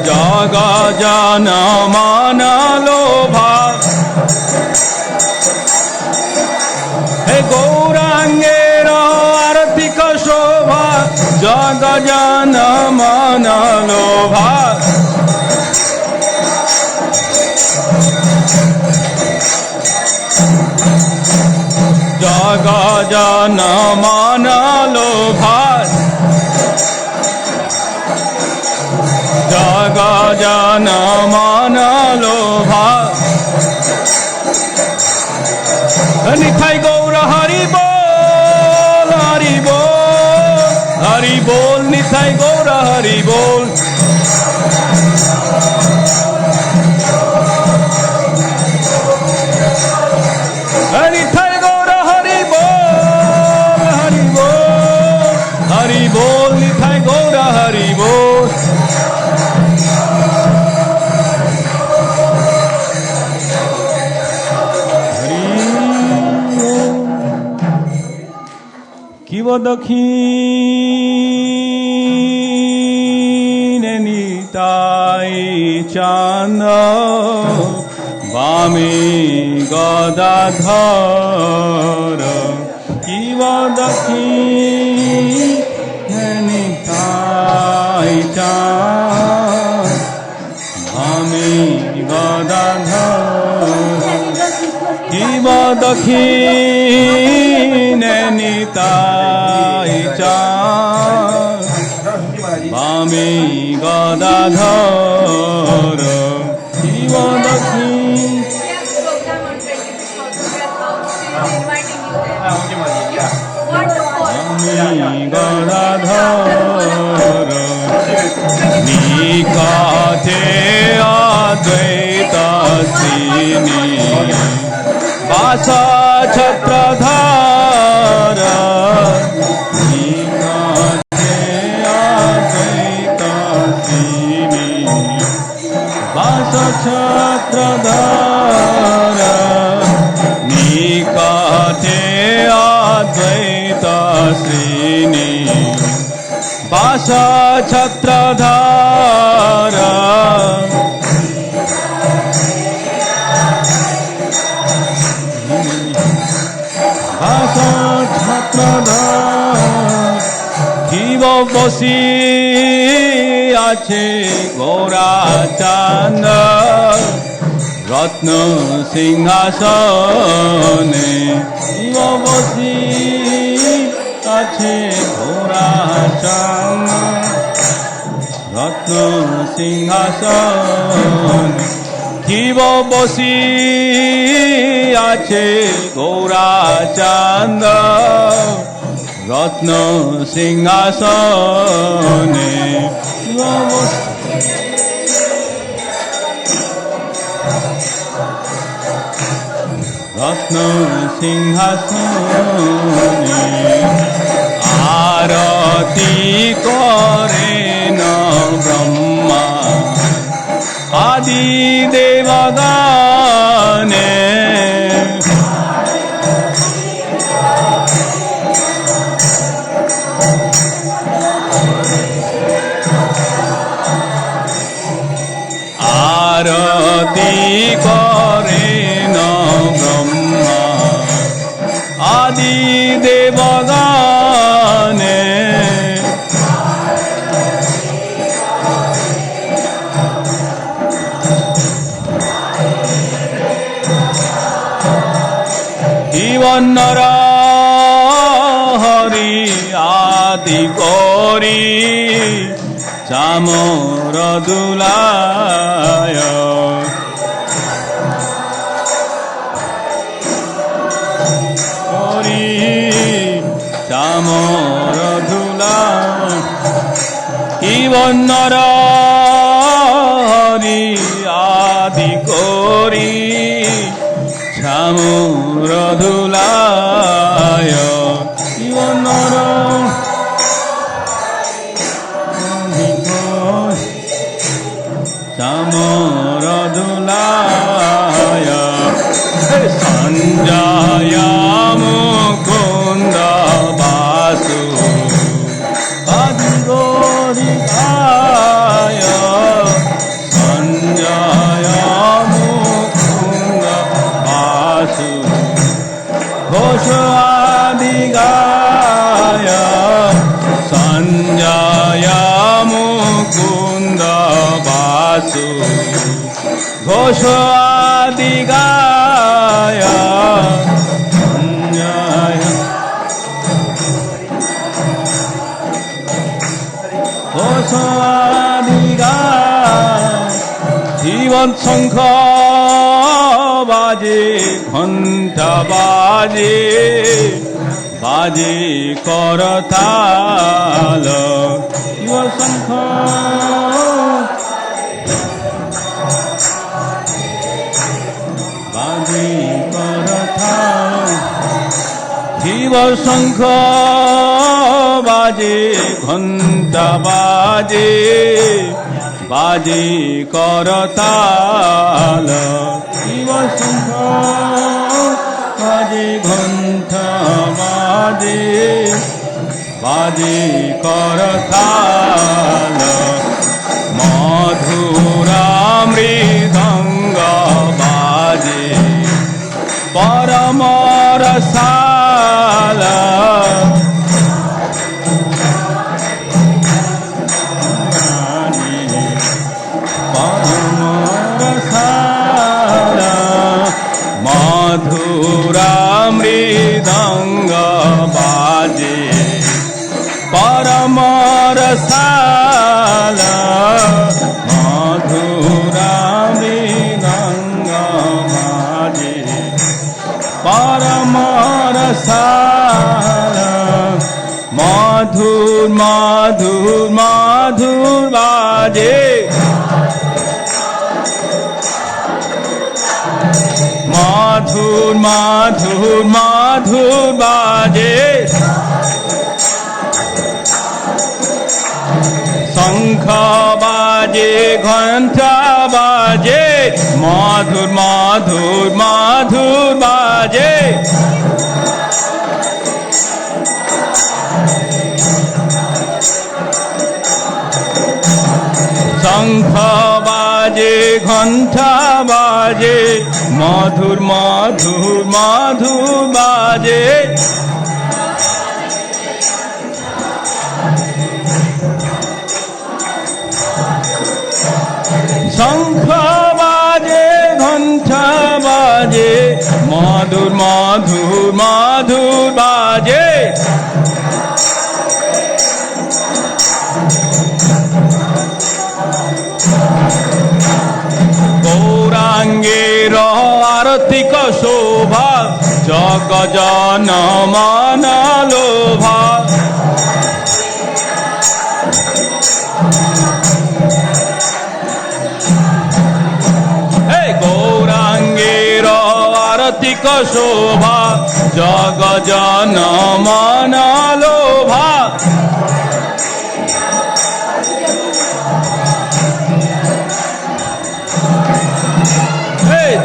J: জগ জন মন লোভা হে গৌরাঙ্গের আর্থিক শোভা জগ জন মন লোভা জগ জন মন লোভা জগ জন মন লোভা নিতাই গৌর হরি বল হরি বল হরি বল নিতাই গৌর হরি বল নিতাই গৌর হরি বল হরি বল হরি বল নিতাই গৌর হরি বল কিব দক্ষিণে নিতাই চাঁদ বামে গদাধর কিব দক্ষিণে নিতাই চাঁদ বামে গদাধর কিব দক্ষিণে নিতাই চাঁদ বামে গদাধর শিব দক্ষিণ বামে গদাধর নিকটে অদ্বৈত শ্রীনি বাস ছত্রধার নিকটে অদ্বৈত শ্রীনি বাস ছত্রধার নিকটে অদ্বৈত শ্রীনি বাস ছত্রধার জীব বসি আছে গৌরা চাঁদ রত্ন সিংহাসনে জীব বসি আছে গৌরা চাঁদ রত্ন সিংহাসনে জীব বসি আছে গৌরা চাঁদ রত্ন সিংহাসনে রত্ন সিংহাসনে আরতি করেন ব্রহ্মা আদি দেবগানে
M: করেন ব্রহ্মা আদি দেবগণে জীবন নর হরি আদি করি চামর দুলায় করি চামর দুলায় জীবন নর হরি আদি করি চামর দুলায় জীবন নর চামর দুলায় সঞ্জয় মুকুন্দ বাসু আদি গরিকায় সঞ্জয় মুকুন্দ বাসু ঘোষ আদি গায় সঞ্জয় মুকুন্দ বাসু ঘোষ আদি গায় সঞ্জয় ঘোষ আদি গায় জীবন শঙ্খ বাজে ঘণ্টা বাজে বাজে করতাল জীবন শঙ্খ বাজে করতাল জীব শঙ্খ বাজে ঘণ্টা বাজে বাজে করতাল জীব শঙ্খ বাজে ঘণ্টা বাজে বাজে করতাল মধুরা মৃদঙ্গ বাজে পরম রসাল মধুরা মৃদঙ্গ বাজে পরম রসাল মধুরা মৃদঙ্গ বাজে পরম রসাল মধুর মধুর মধুর বাজে মধুর মধুর মধুর বাজে শঙ্খ বাজে ঘণ্টা বাজে মধুর মধুর মধুর বাজে শঙ্খ বাজে ঘণ্টা বাজে মধুর মধুর মধুর বাজে শঙ্খ বাজে ঘণ্টা বাজে মধুর মধুর মধুর বাজে গৌরাঙ্গের আরতিক শোভা জগ জন মন লোভা গৌরাঙ্গের আরতিক শোভা জগ জন মন লোভা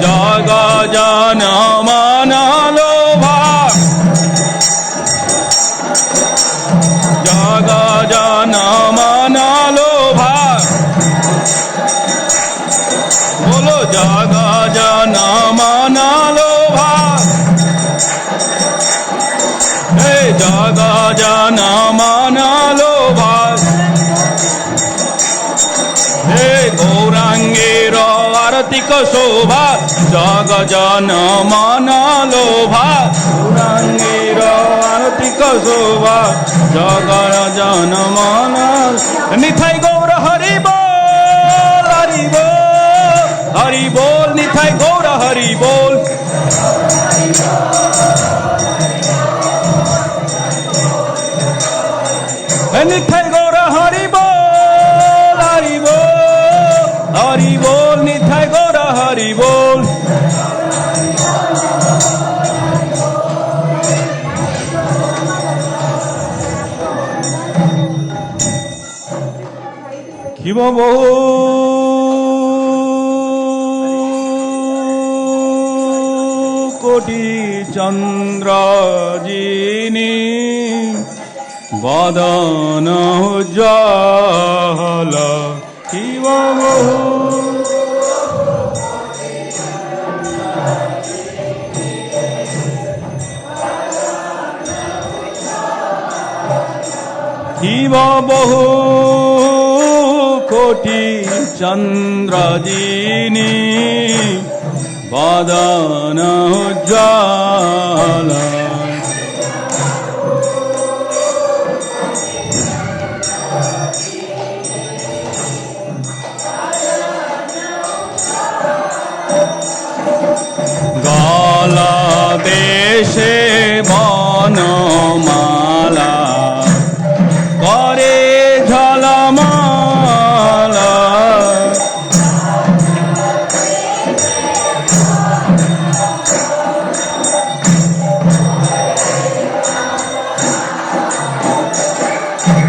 M: জগ জন মন লোভা জগ জন মন লোভা বলো জগ জন jagajana manaloba he gaurangero aratika shobha jagajana manaloba gaurangero aratika shobha jagajana manal nithai gaura hari bol hari bol nithai gaura hari bol nithai gaura hari bol nithai gaura hari bol kiva bohu koti chandra jini vadana ujjala kiva bohu kiva bohu koti chandra jini vadana ujjala gala deshe banamala kare jhalamala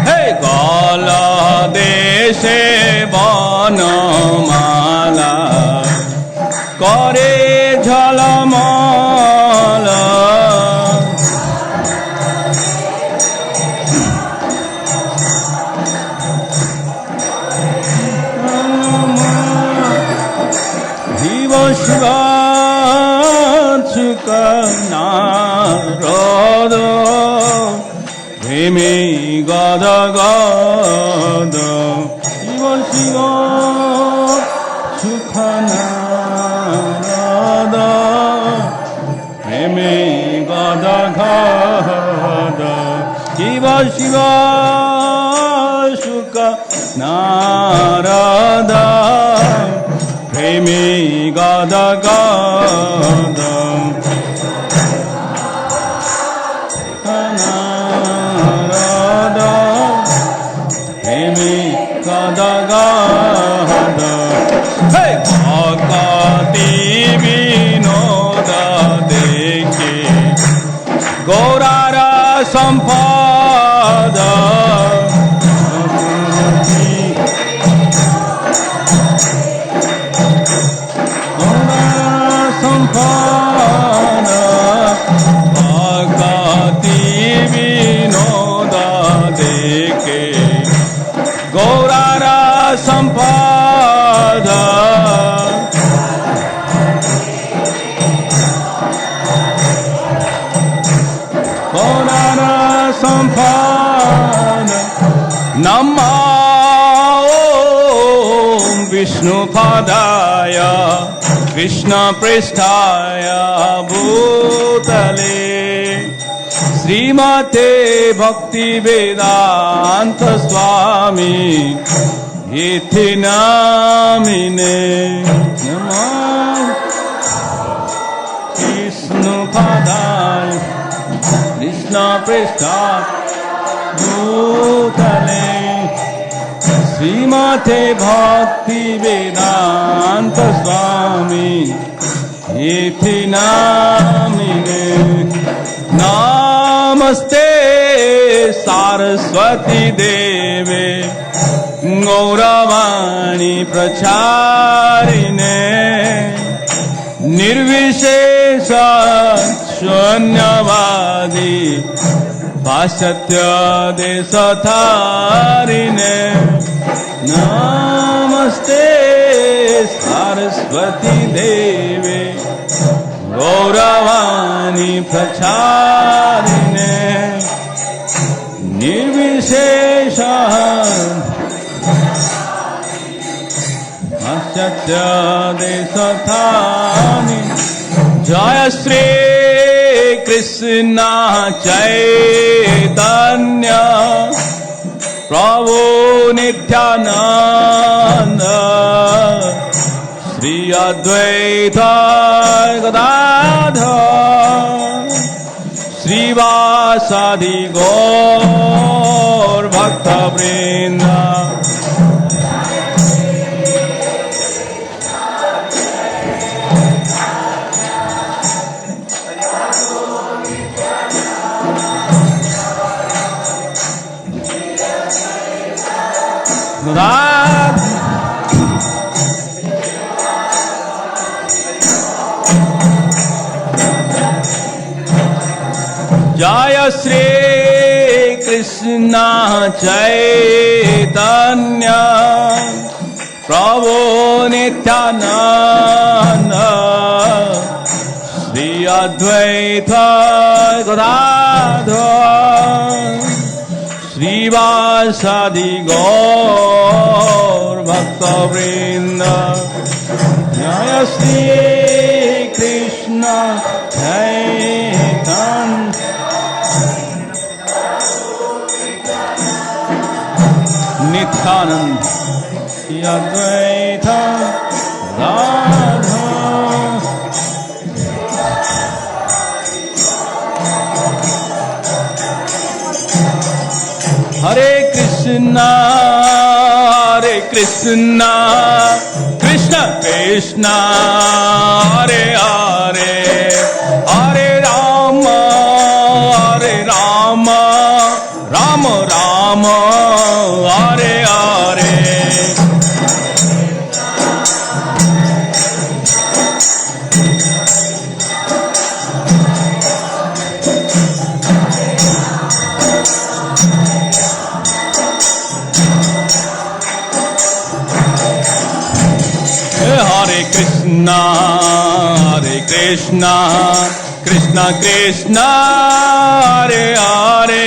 M: hey gala deshe banamala kare jhalamala Shiva Shiva Chukana Radha Vimi Gada Gada Shiva Shiva Chukana Radha Vimi Gada Gada Shiva Shiva Chukana Radha Premi Gada Gada Radha Premi Gada Gada Hey Bhakti Vinoda Dekhe Gaurara Sampada Sampada Bhakti Vinoda Dekhe Gaurara Sampada Gaurara Sampada Namah Vishnu Padaya Krishna Prestaya Bhutale Srimate Bhakti Vedanta Swami Iti Namine Namah Vishnu Padaya Krishna Prestaya Bhutale Srimate Bhakti Vedanta Swami Iti Namine Namaste Saraswati Deve Gauravani Pracharine Nirvishesha Shanyavadi Pasatya Desatharine Namaste Saraswati Deve Gauravani Pracharine Nirvishesha Asatya Desathani Jaya Shri Krishna Chaitanya Prabhu Nityananda Shri Advaita Gadadhar Shri Vasadi Gaur Bhakta Vrinda Jaya Shri Krishna Chaitanya Prabhu Nityananda Shri Advaita Gadadhar Shri Vasadi Gaur Bhakta Vrinda Jaya Shri Krishna Chaitanya Nityananda Shri Advaita Radha Hare Krishna, Krishna Krishna, Hare Hare, Hare Rama, Rama Rama, Hare Hare. Krishna, Krishna Krishna, Hare Hare,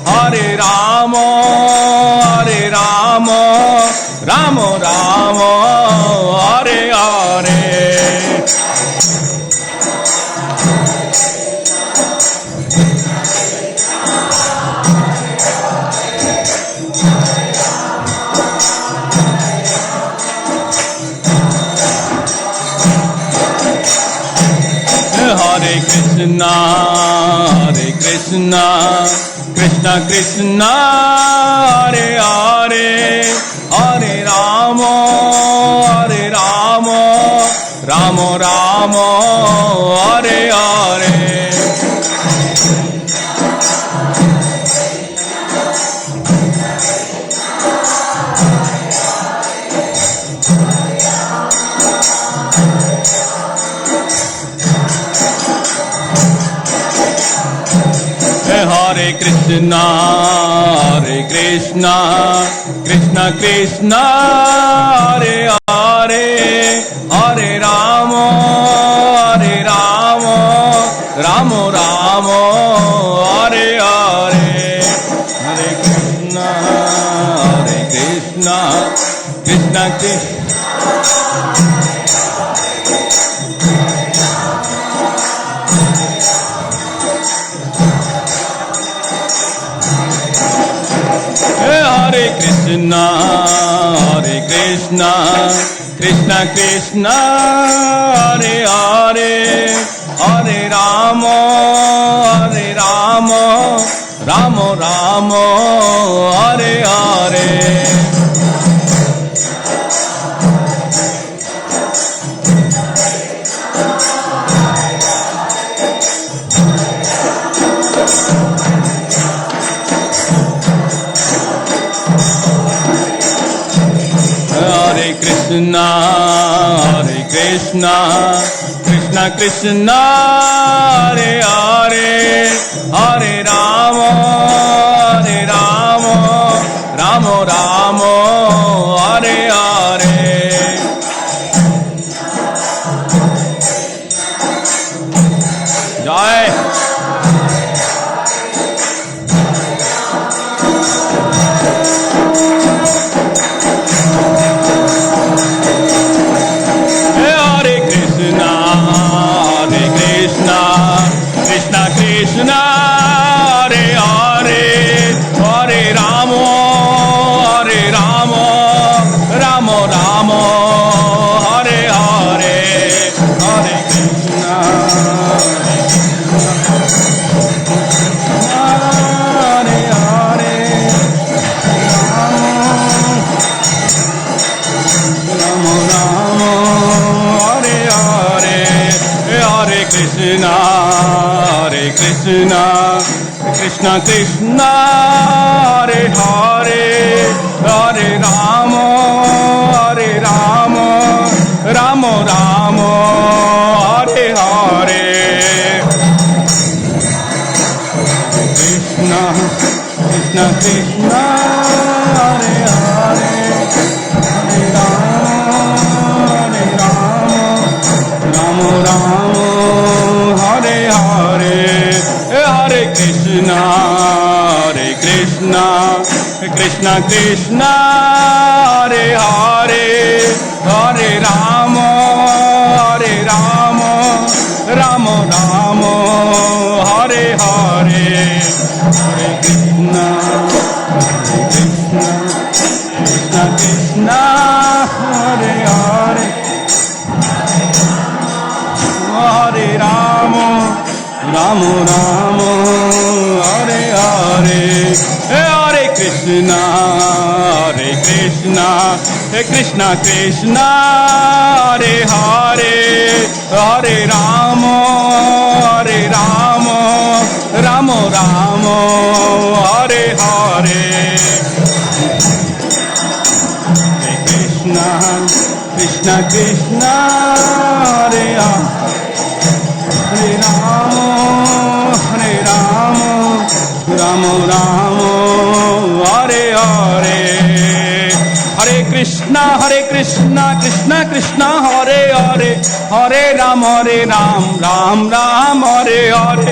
M: Hare Rama, Rama Rama, Hare Hare. Hare Krishna, Krishna Krishna, Hare Hare, Hare Rama, Rama Rama, Hare Hare. Hare Krishna, Krishna Krishna, Hare Hare, Hare Rama, Rama Rama, Hare Hare. Hare Krishna, Krishna Krishna. Hare Krishna, Krishna Krishna, Hare Hare, Hare Rama, Rama Rama, Hare Hare. Krishna, Krishna Krishna, Hare Hare, Hare Rama, Rama Rama, Hare Hare. Krishna, Hare Hare, Hare Rama, Hare Rama, Rama Rama, Hare Hare, Hare Krishna, Hare Hare, Rama Rama, Hare Hare, Hare Krishna, Hare Krishna, Krishna Krishna, Hare Hare, Hare Rama, Hare Rama, Rama Rama, Hare Hare, Krishna, Krishna Krishna, Hare Hare, Hare Rama, Hare Rama, Rama Rama, Hare Hare, Hare Krishna, Hare Krishna, Krishna Krishna, Hare Hare, Hare Rama, Hare Rama, Rama Rama, Hare Hare, Hare Krishna, Krishna Krishna, Hare Hare, Hare Rama, Rama Rama, Hare Hare, Hare Krishna, Hare Krishna, Krishna Krishna, Hare Hare, Hare Rama, Hare Rama, Rama Rama, Hare Hare, Hare Krishna, Krishna Krishna, Hare Hare, Hare Rama, Hare Rama, Rama Rama, Hare Hare, Hare Krishna, Krishna Krishna, Hare Hare, Hare Ram, Ram Ram, Hare Hare,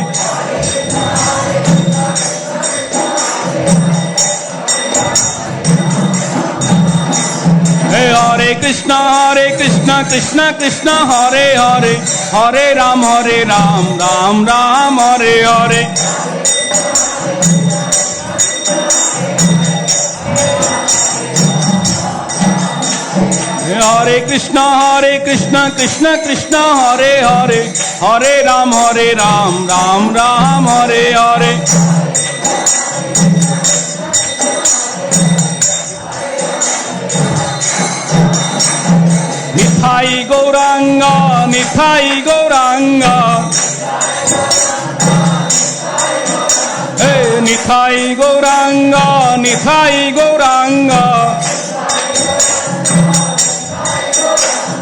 M: Hare Krishna, Krishna Krishna, Hare Hare, Hare Ram, Ram Ram, Hare Hare, Hare Krishna, Krishna Krishna, Hare Hare, Hare Ram, Ram Ram, Hare Hare, Nithai Gauranga, Nithai Gauranga, hey, Nithai Gauranga, Nithai Gauranga,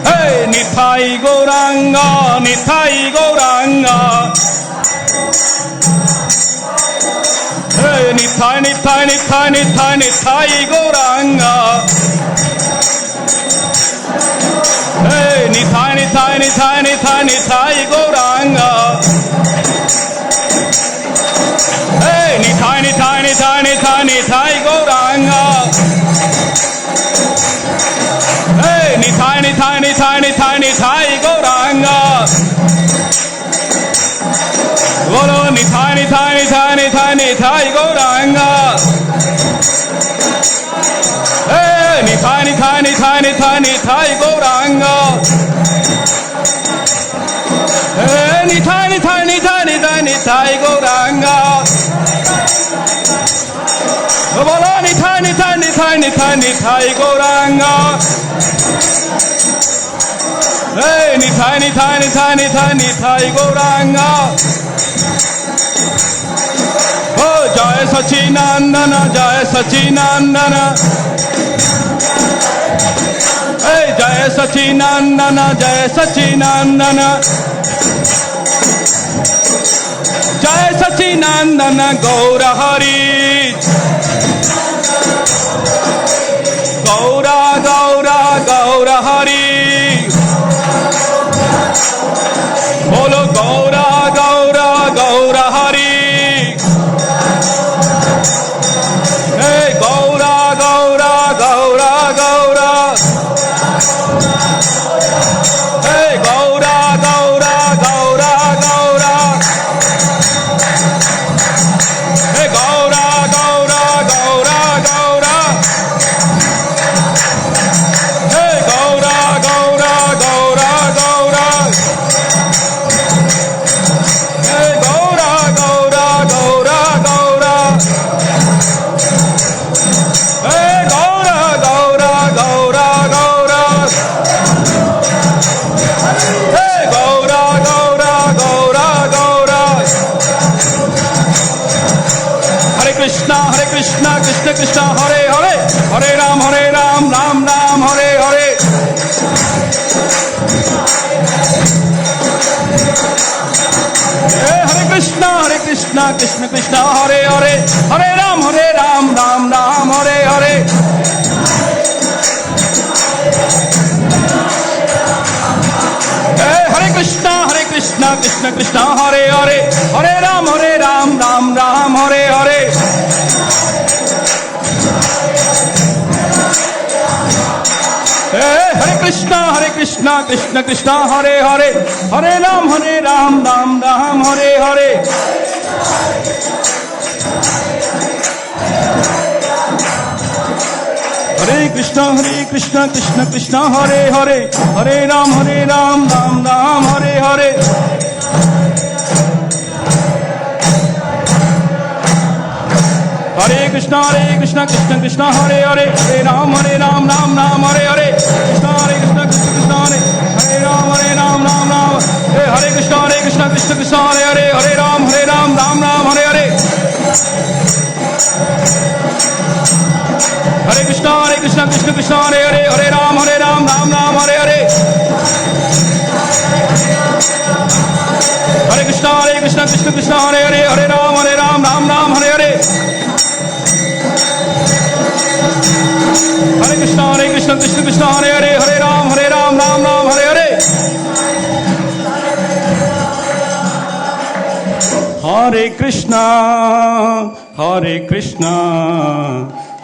M: hey, Nithai Gauranga, Nithai Gauranga, hey, Nithai Gauranga, hey, Nithai Gauranga, hey, Nithai Gauranga, hey, Nithai Gauranga, bolo Nithai Gauranga, hey, Nithai Gauranga, hey, Nithai Gauranga, bolo Nithai Gauranga, hey, Nithai Gauranga, oh, Jaya Sachinandana, Jaya Sachinandana, hey, Jaya Sachinandana, Jaya Sachinandana, Jaya Sachinandana, Gaura Hari, Gaura Gaura Gaura Hari, bolo Gaura Gaura Gaura Hari, hey, Gaura Gaura Gaura Gaura, hey, Gaura Gaura Gaura Gaura, Krishna Krishna Krishna Hare Hare Hare Ram Ram Ram Hare Hare Hare Krishna Krishna Krishna Hare Hare Hare Ram Ram Ram Hare Hare Hare Krishna Krishna Krishna Hare Hare Hare Ram Ram Ram Hare Hare Hare Krishna Krishna Krishna Hare Hare Hare Ram Ram Ram Hare Hare Hare Krishna Krishna Krishna Hare Hare Hare Ram Ram Ram Hare Hare Hare Krishna Krishna Krishna Hare Hare Hare Ram Ram Ram Hare Hare Krishna Krishna Hare Ram Ram Ram Hare Krishna Krishna Hare Hare Hare Ram Ram Hare Hare Hare Krishna Krishna Hare Hare Hare Ram Ram Hare Hare Hare Krishna Krishna Hare Hare Hare Ram Ram Hare Hare Hare Krishna Krishna Hare Hare Hare Ram Ram Hare Hare Hare Krishna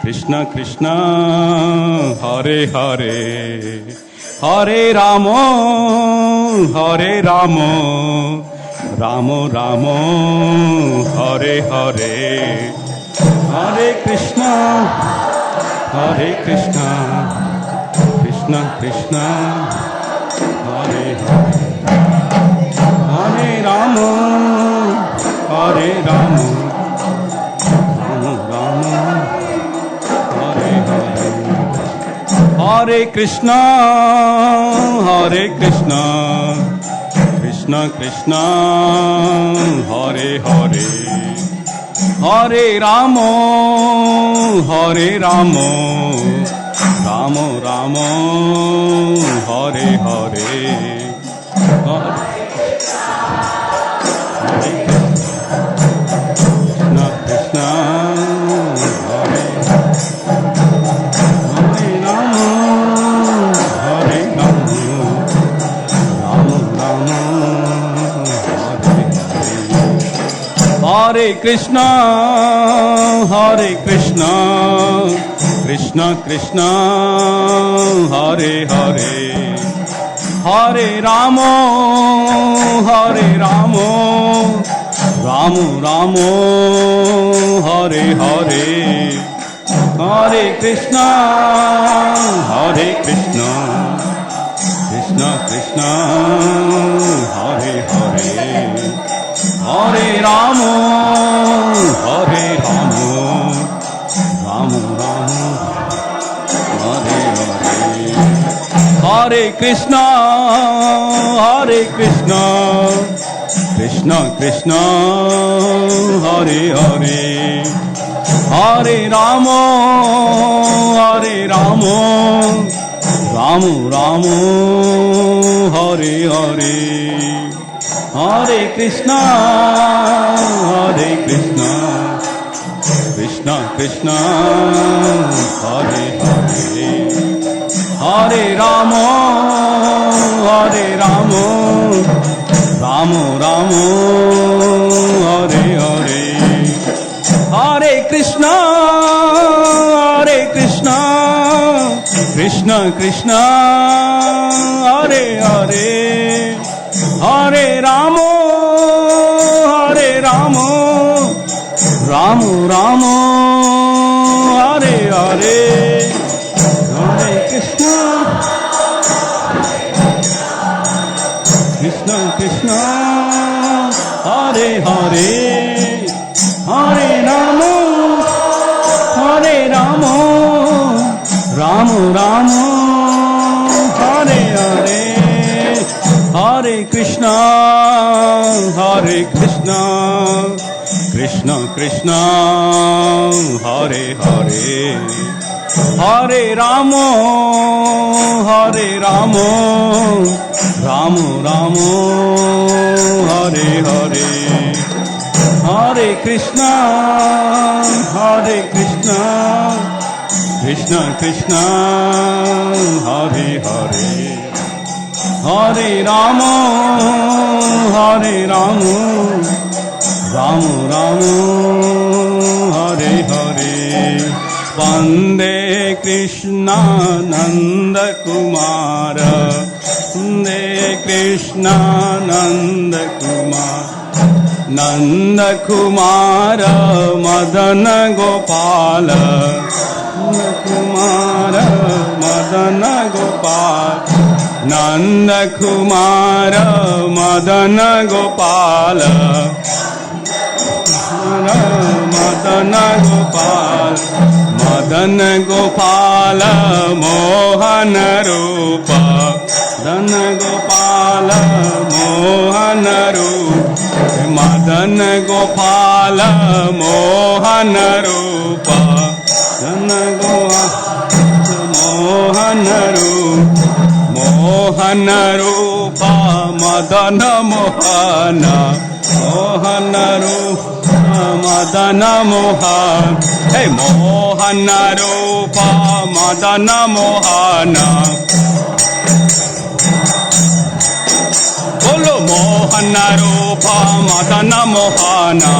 M: Krishna Krishna Hare Hare Hare Ramo Ramo Ramo Hare Hare Hare Krishna Krishna Krishna Hare Hare Hare Ramo Ramo Ramo Hare Hare Hare Krishna Krishna Krishna Hare Hare Hare Ramo Ramo Ramo Hare Hare Krishna Krishna Hare Ramo Hare Ramo Ramo Ramo Hare Hare Hare Krishna Krishna Krishna Hare Hare Hare Ramo Ramo Ramo Hare Hare Hare Krishna Krishna Krishna Hare Hare Hare Ramo Ramo Ramo Hare Hare Hare Krishna Krishna Krishna Hare Hare Hare Ramo Ramo Ramo Hare Hare Hare Krishna Krishna Krishna Hare Hare Hare Ramo Ramo Ramo Hare Hare Hare Krishna Krishna Krishna Hare Hare Hare Ramo Ramo Ramo Hare Hare Hare Krishna Krishna Krishna Hare Hare Hare Ramo Ramo Ramo Hare Hare Hare Krishna Krishna Krishna Hare Hare Hare Ramo Ramo Ramo Hare Hare Hare Krishna Krishna Krishna Hare Hare Hare Ramo Ramo Ramo Hare Hare Vande Krishna Nanda Kumara Vande Krishna Nanda Kumara Madana Gopala Kumara Madana Gopala Nanda Kumara Madana Gopala Madana Gopala Mohana Rupa Madana Gopala Mohana Rupa Madana Gopala Mohana Rupa Madana Mohana Rupa Madana Mohana Rupa Madana Mohan Hey Mohana Rupa Madana Mohana Bolo Mohana Rupa Madana Mohana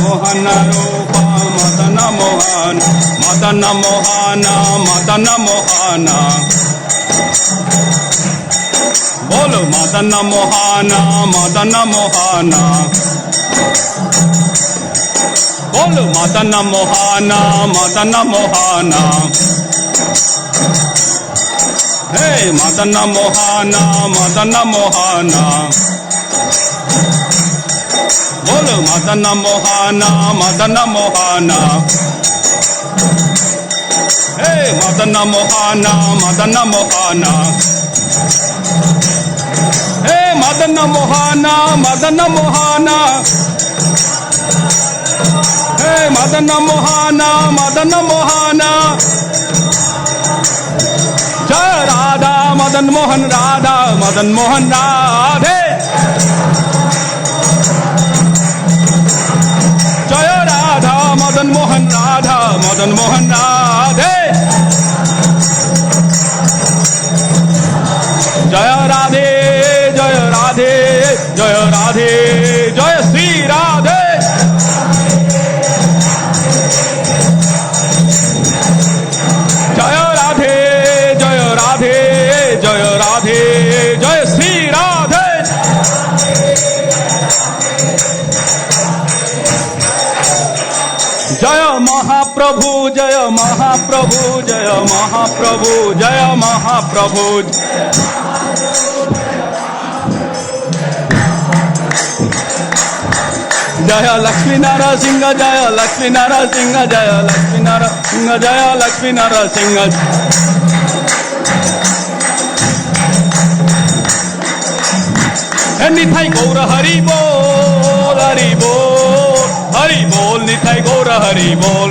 M: Mohana Rupa Madana Mohana Madana Mohana Madana Mohana Bolo Madana Mohana Madana Mohana Bolo Madana Mohana Madana Mohana Hey Madana Mohana Madana Mohana Bolo Madana Mohana Madana Mohana Hey Madana Mohana Madana Mohana Hey Madana Mohana Madana Mohana Hey Madana Mohana Madana Mohana Jai Radha Madan Mohan Radha Madan Mohan Radhe Jai Radha Madan Mohan Radha Madan Mohan Radhe Jai Radhe Jai Radhe Jai Radhe Jai Sri Radhe Jai Radhe Jai Radhe Jai Radhe Jai Sri Radhe Jaya Mahaprabhu Jaya Mahaprabhu Jaya Mahaprabhu Jaya Mahaprabhu Jaya Lakshmi Narasimha Jaya Lakshmi Narasimha Jaya Lakshmi Narasimha Jaya Lakshmi Narasimha Nithai Gaura Hari Bol Hari Bol Hari Bol Nithai Gaura Hari Bol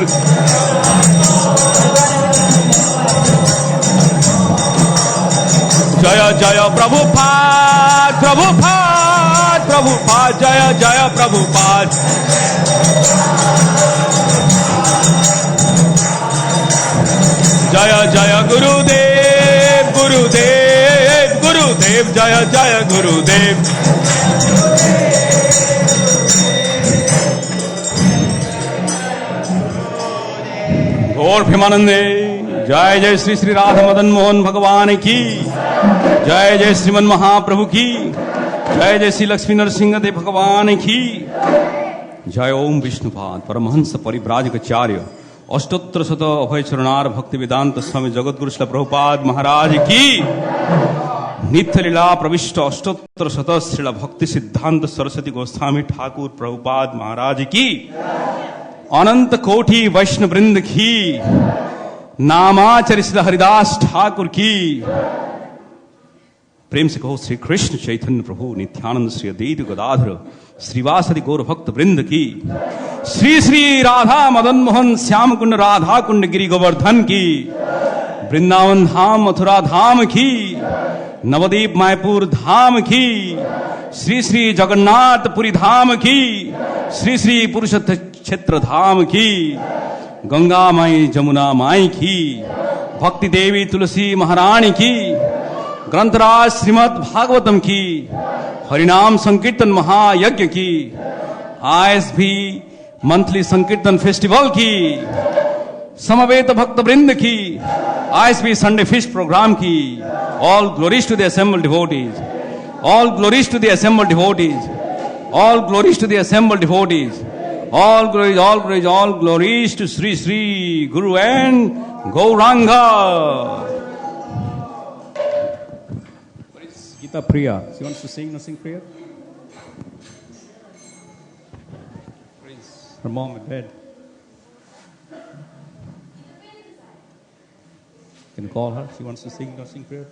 M: Jaya Jaya Prabhupada Prabhupada Prabhupada Jaya Jaya Prabhupada Jaya Jaya Gurudev Gurudev Gurudev Jaya Jaya Gurudev Gaur Bhimanande Jai Jai Sri Sri Radha Madan Mohan Bhagavan ki Jai Jai Sriman Mahaprabhu ki Jai Jai Sri Lakshmi Narasimha Dev Bhagavan ki Jai Om Vishnupad Paramahansa Parivrajacharya Ashtotra Sata Abhay Charanar Bhakti Vedanta Swami Jagadguru Srila Prabhupada Maharaj ki Nitya Lila Pravishta Ashtotra Sata Srila Bhakti Siddhanta Saraswati Goswami Thakur Prabhupada Maharaj ki अनंत कोटि वैष्णव वृंद की नामाचरित हरिदास ठाकुर की प्रेम से कहो श्री कृष्ण चैतन्य प्रभु नित्यानंद श्री अद्वैत गदाधर श्रीवासदि गौर भक्त वृंद की श्री श्री राधा मदन मोहन श्याम कुंड राधा कुंड गिरी गोवर्धन की, वृंदावन धाम मथुरा धाम की, नवदीप मायपुर धाम की, श्री श्री जगन्नाथ पुरी धाम की, श्री श्री पुरुषोत्तम क्षेत्र धाम की, गंगा माई जमुना माई की, भक्ति देवी तुलसी महारानी की, ग्रंथराज श्रीमद् भागवतम की, हरिनाम संकीर्तन महायज्ञ की, ISB मंथली संकीर्तन फेस्टिवल की, समवेत भक्त वृंद की, ISB संडे फिस्ट प्रोग्राम की, all glories to the assembled devotees, all glories to the assembled devotees, all glories to the assembled devotees, all glories, all glories, all glories to Sri Sri Guru and Gauranga. What is Gita Priya? She wants to sing, sing prayer? Prince, her mom in bed. Can you call her? She wants to sing, sing prayer?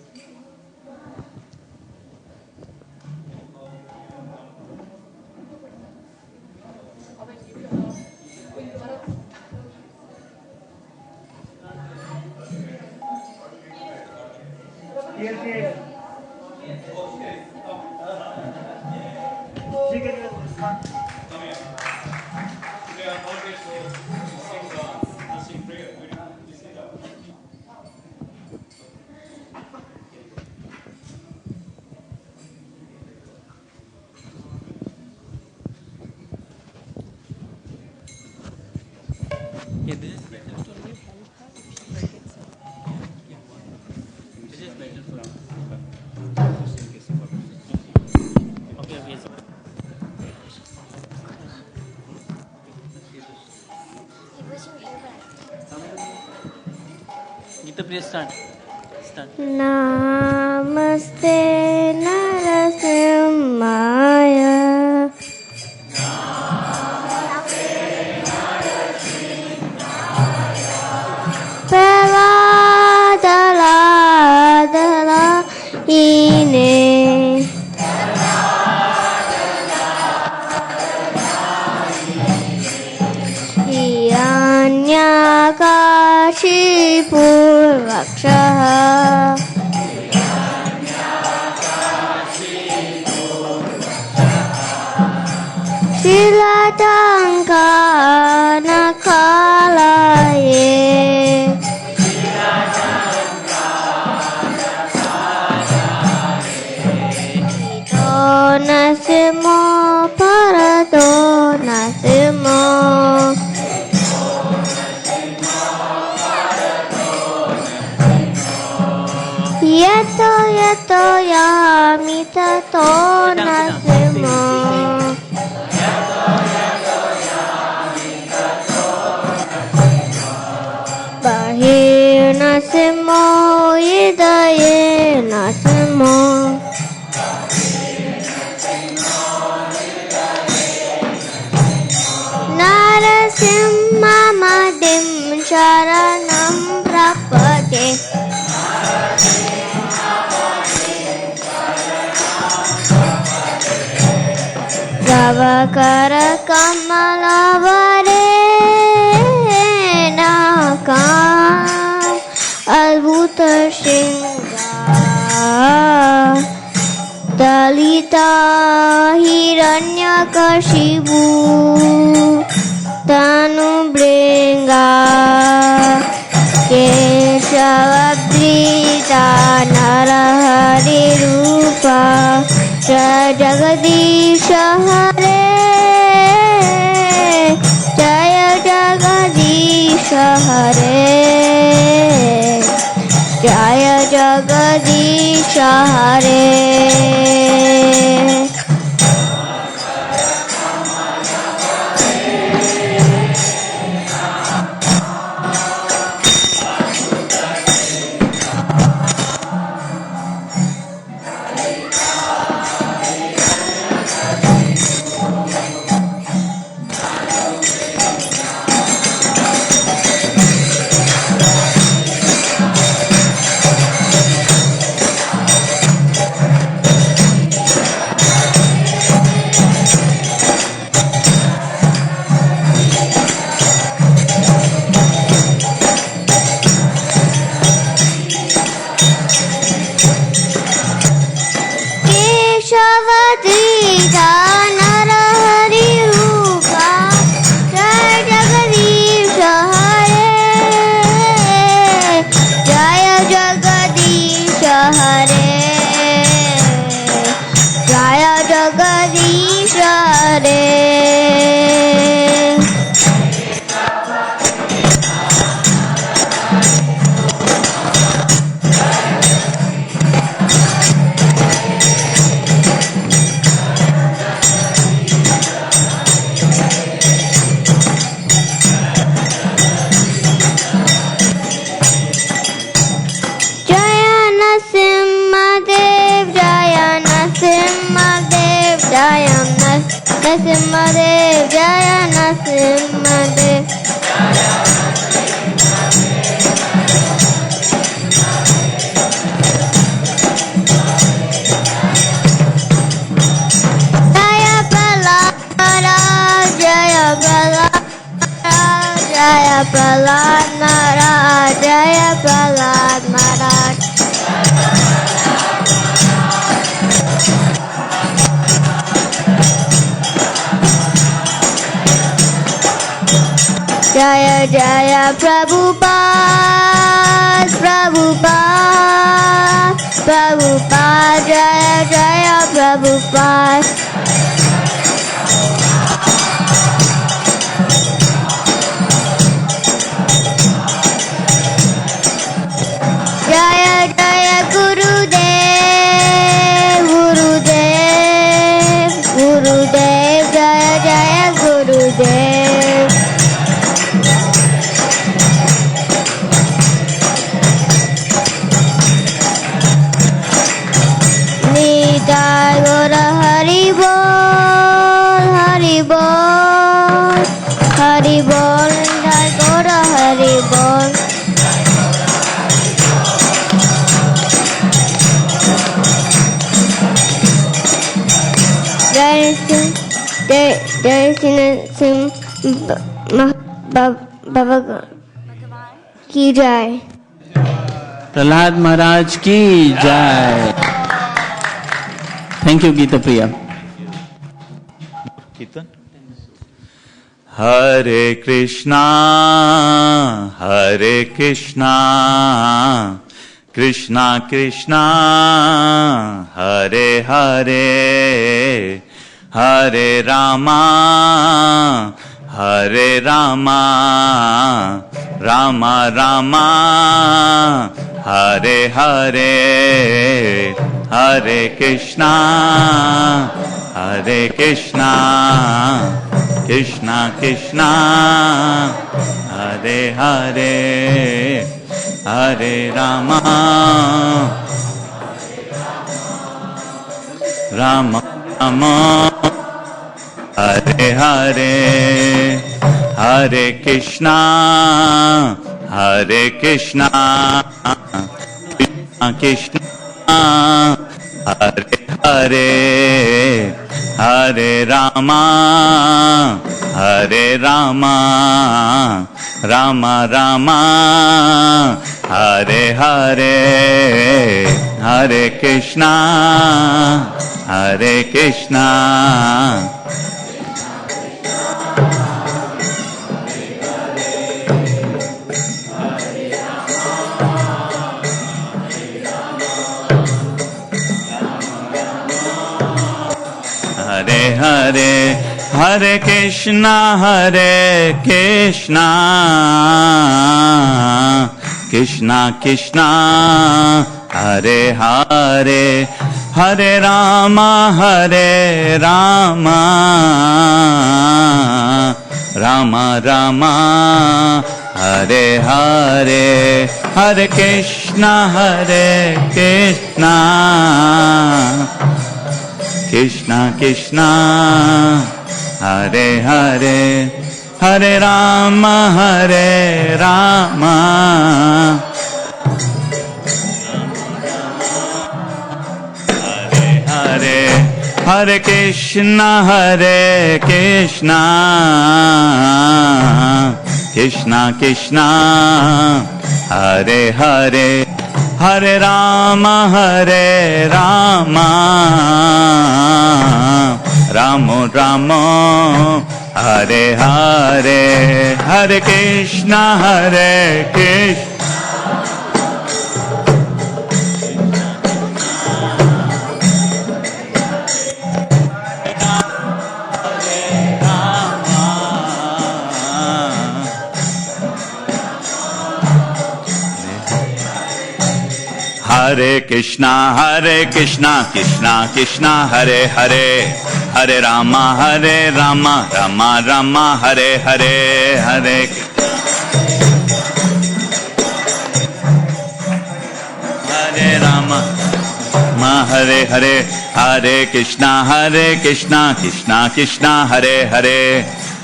N: Namaste Narasimhaya. Peladala dala ine. Yanyakashipurvakshaha. Shilatanka nakalaye. Ito nasimo parato nasimo. Yato yato yamita to nasimo. Bahir nasimo idaye nasimo. Narasimha madim sharanam prapate. Javakara kamalavare nakam adbhuta shringar. Dalita hiranyakashipu tanu bringa. Keshavadrita narahari rupa. Jaya Jagadisha Hare, Jaya Jagadisha Hare, Jaya Jagadisha Hare. Prahlad Maharaj, Jaya Prahlad Maharaj. Jaya Jaya Prabhupada, Prabhupada, Prabhupada, Jaya Jaya Prabhupada. Jaya Jaya Gurudev, Gurudev, Gurudev, Jaya Jaya Gurudev. Nitai Gora Hari Bol, Hari Bol, Hari Bol, Nitai Gora Hari Bol. Jai Singh Baba की जय.
A: प्रहलाद महाराज की जय. Thank you Gita प्रिया.
O: कीर्तन. हरे कृष्णा कृष्णा कृष्णा हरे हरे हरे रामा रामा रामा हरे हरे हरे कृष्णा कृष्णा कृष्णा हरे हरे हरे रामा रामा रामा हरे हरे हरे कृष्णा कृष्णा कृष्णा हरे हरे हरे रामा रामा रामा हरे हरे हरे कृष्णा हरे हरे हरे कृष्णा कृष्णा कृष्णा हरे हरे हरे रामा रामा रामा हरे हरे हरे कृष्णा कृष्णा कृष्णा हरे हरे हरे रामा हरे हरे हरे कृष्णा कृष्णा कृष्णा हरे हरे हरे रामा रामो रामो हरे हरे हरे कृष्णा हरे कृष्णा कृष्णा कृष्णा हरे हरे हरे रामा रामा रामा हरे हरे हरे रामा हरे हरे हरे कृष्णा कृष्णा कृष्णा हरे हरे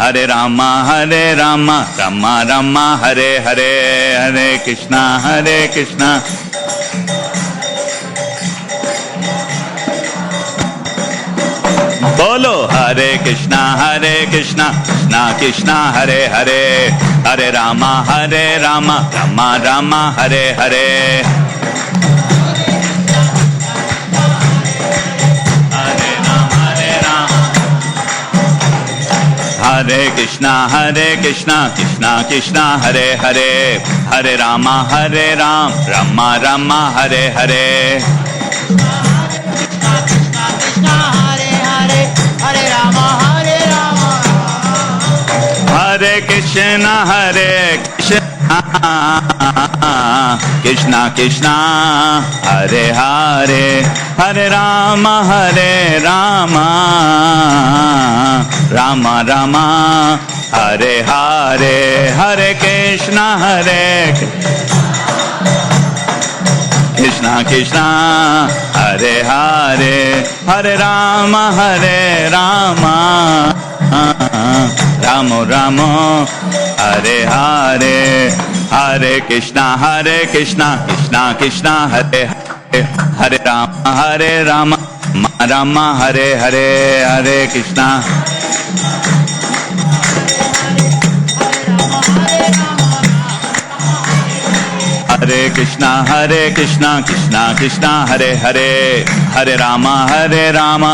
O: हरे रामा रामा रामा हरे हरे हरे कृष्णा बोलो हरे कृष्णा कृष्णा कृष्णा हरे हरे, हरे रामा रामा रामा हरे हरे, हरे कृष्णा कृष्णा कृष्णा हरे हरे, हरे रामा रामा रामा हरे हरे,
P: हरे रामा
O: हरे कृष्णा कृष्णा कृष्णा हरे हरे, हरे रामा रामा रामा हरे हरे, हरे कृष्णा कृष्णा कृष्णा हरे हरे, हरे रामा राम राम हरे हरे, हरे कृष्णा कृष्णा कृष्णा हरे हरे, हरे राम राम हरे हरे, हरे कृष्णा हरे कृष्णा कृष्णा कृष्णा हरे हरे, हरे रामा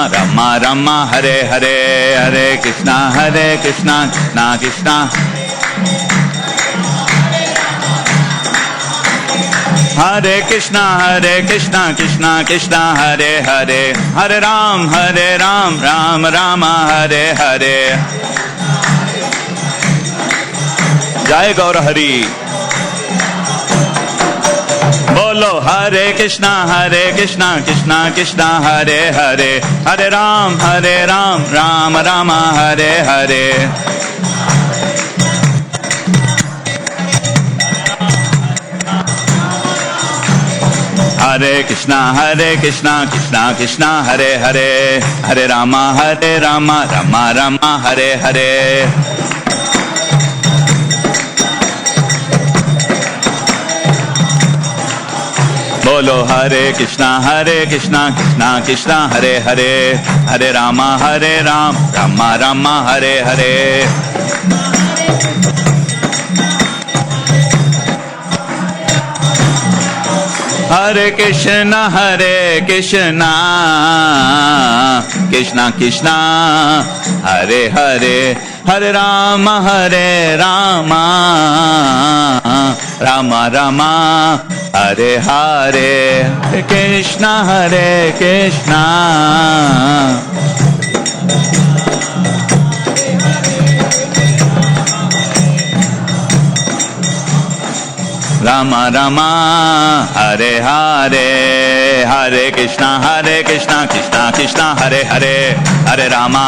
O: रामा रामा हरे हरे, हरे कृष्णा कृष्णा कृष्णा हरे कृष्णा कृष्णा कृष्णा हरे हरे, हरे राम राम हरे हरे, जय गौर हरि। बोलो हरे कृष्णा कृष्णा कृष्णा हरे हरे, हरे राम राम हरे हरे, हरे कृष्णा कृष्णा हरे हरे, हरे रामा रामा हरे हरे, बोलो हरे कृष्णा कृष्णा हरे हरे, हरे रामा रामा हरे हरे, हरे कृष्णा कृष्णा कृष्णा हरे हरे, हरे राम रामा हरे हरे, हरे कृष्णा रामा हरे हरे, हरे कृष्णा कृष्णा हरे हरे, हरे रामा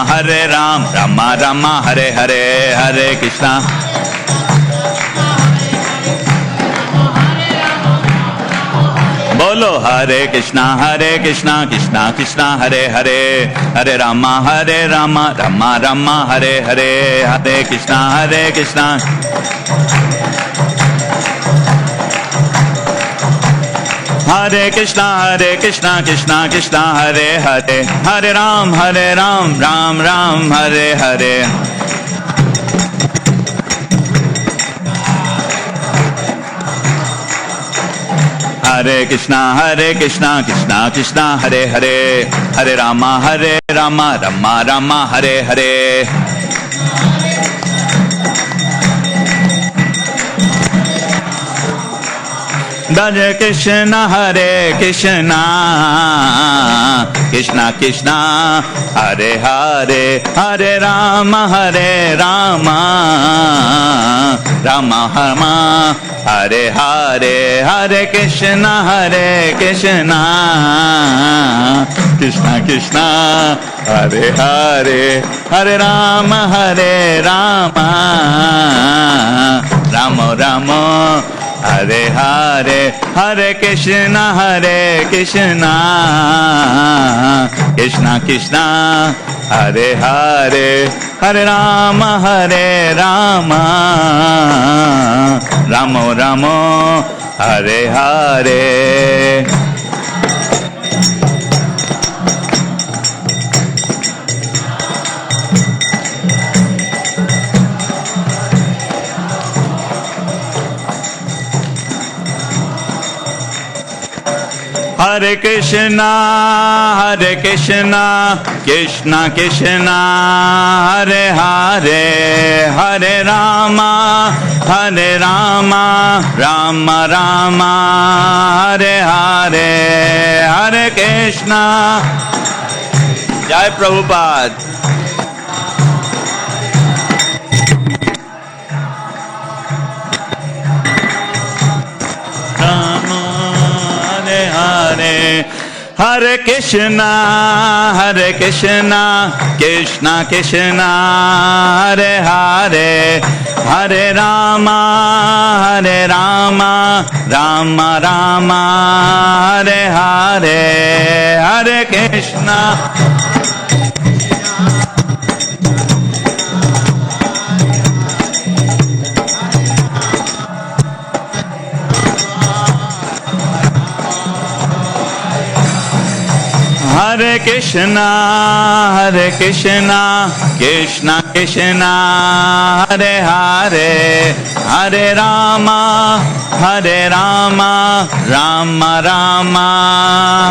O: रामा हरे हरे, हरे कृष्णा बोलो हरे कृष्णा कृष्णा हरे हरे, हरे रामा रामा हरे हरे, हरे कृष्णा हरे कृष्णा कृष्णा हरे हरे, हरे राम राम हरे हरे, हरे कृष्णा कृष्णा हरे हरे, हरे रामा रामा हरे हरे, Hare Krishna कृष्णा कृष्णा हरे हरे, हरे राम राम हरे हरे, हरे कृष्णा कृष्णा कृष्णा हरे हरे, हरे राम राम हरे हरे, हरे कृष्णा कृष्णा हरे हरे, हरे Ram Ram Hare Hare. Hare Krishna, Krishna Krishna, Hare Hare, Hare Rama, Rama Rama, Hare Hare, Hare Krishna. Jai Prabhupada. Hare Krishna, Krishna Krishna, Hare Hare, Hare Rama, Rama Rama, Hare Hare, Hare Krishna. Hare Krishna, Krishna Krishna, Hare Hare, Hare Rama, Rama Rama,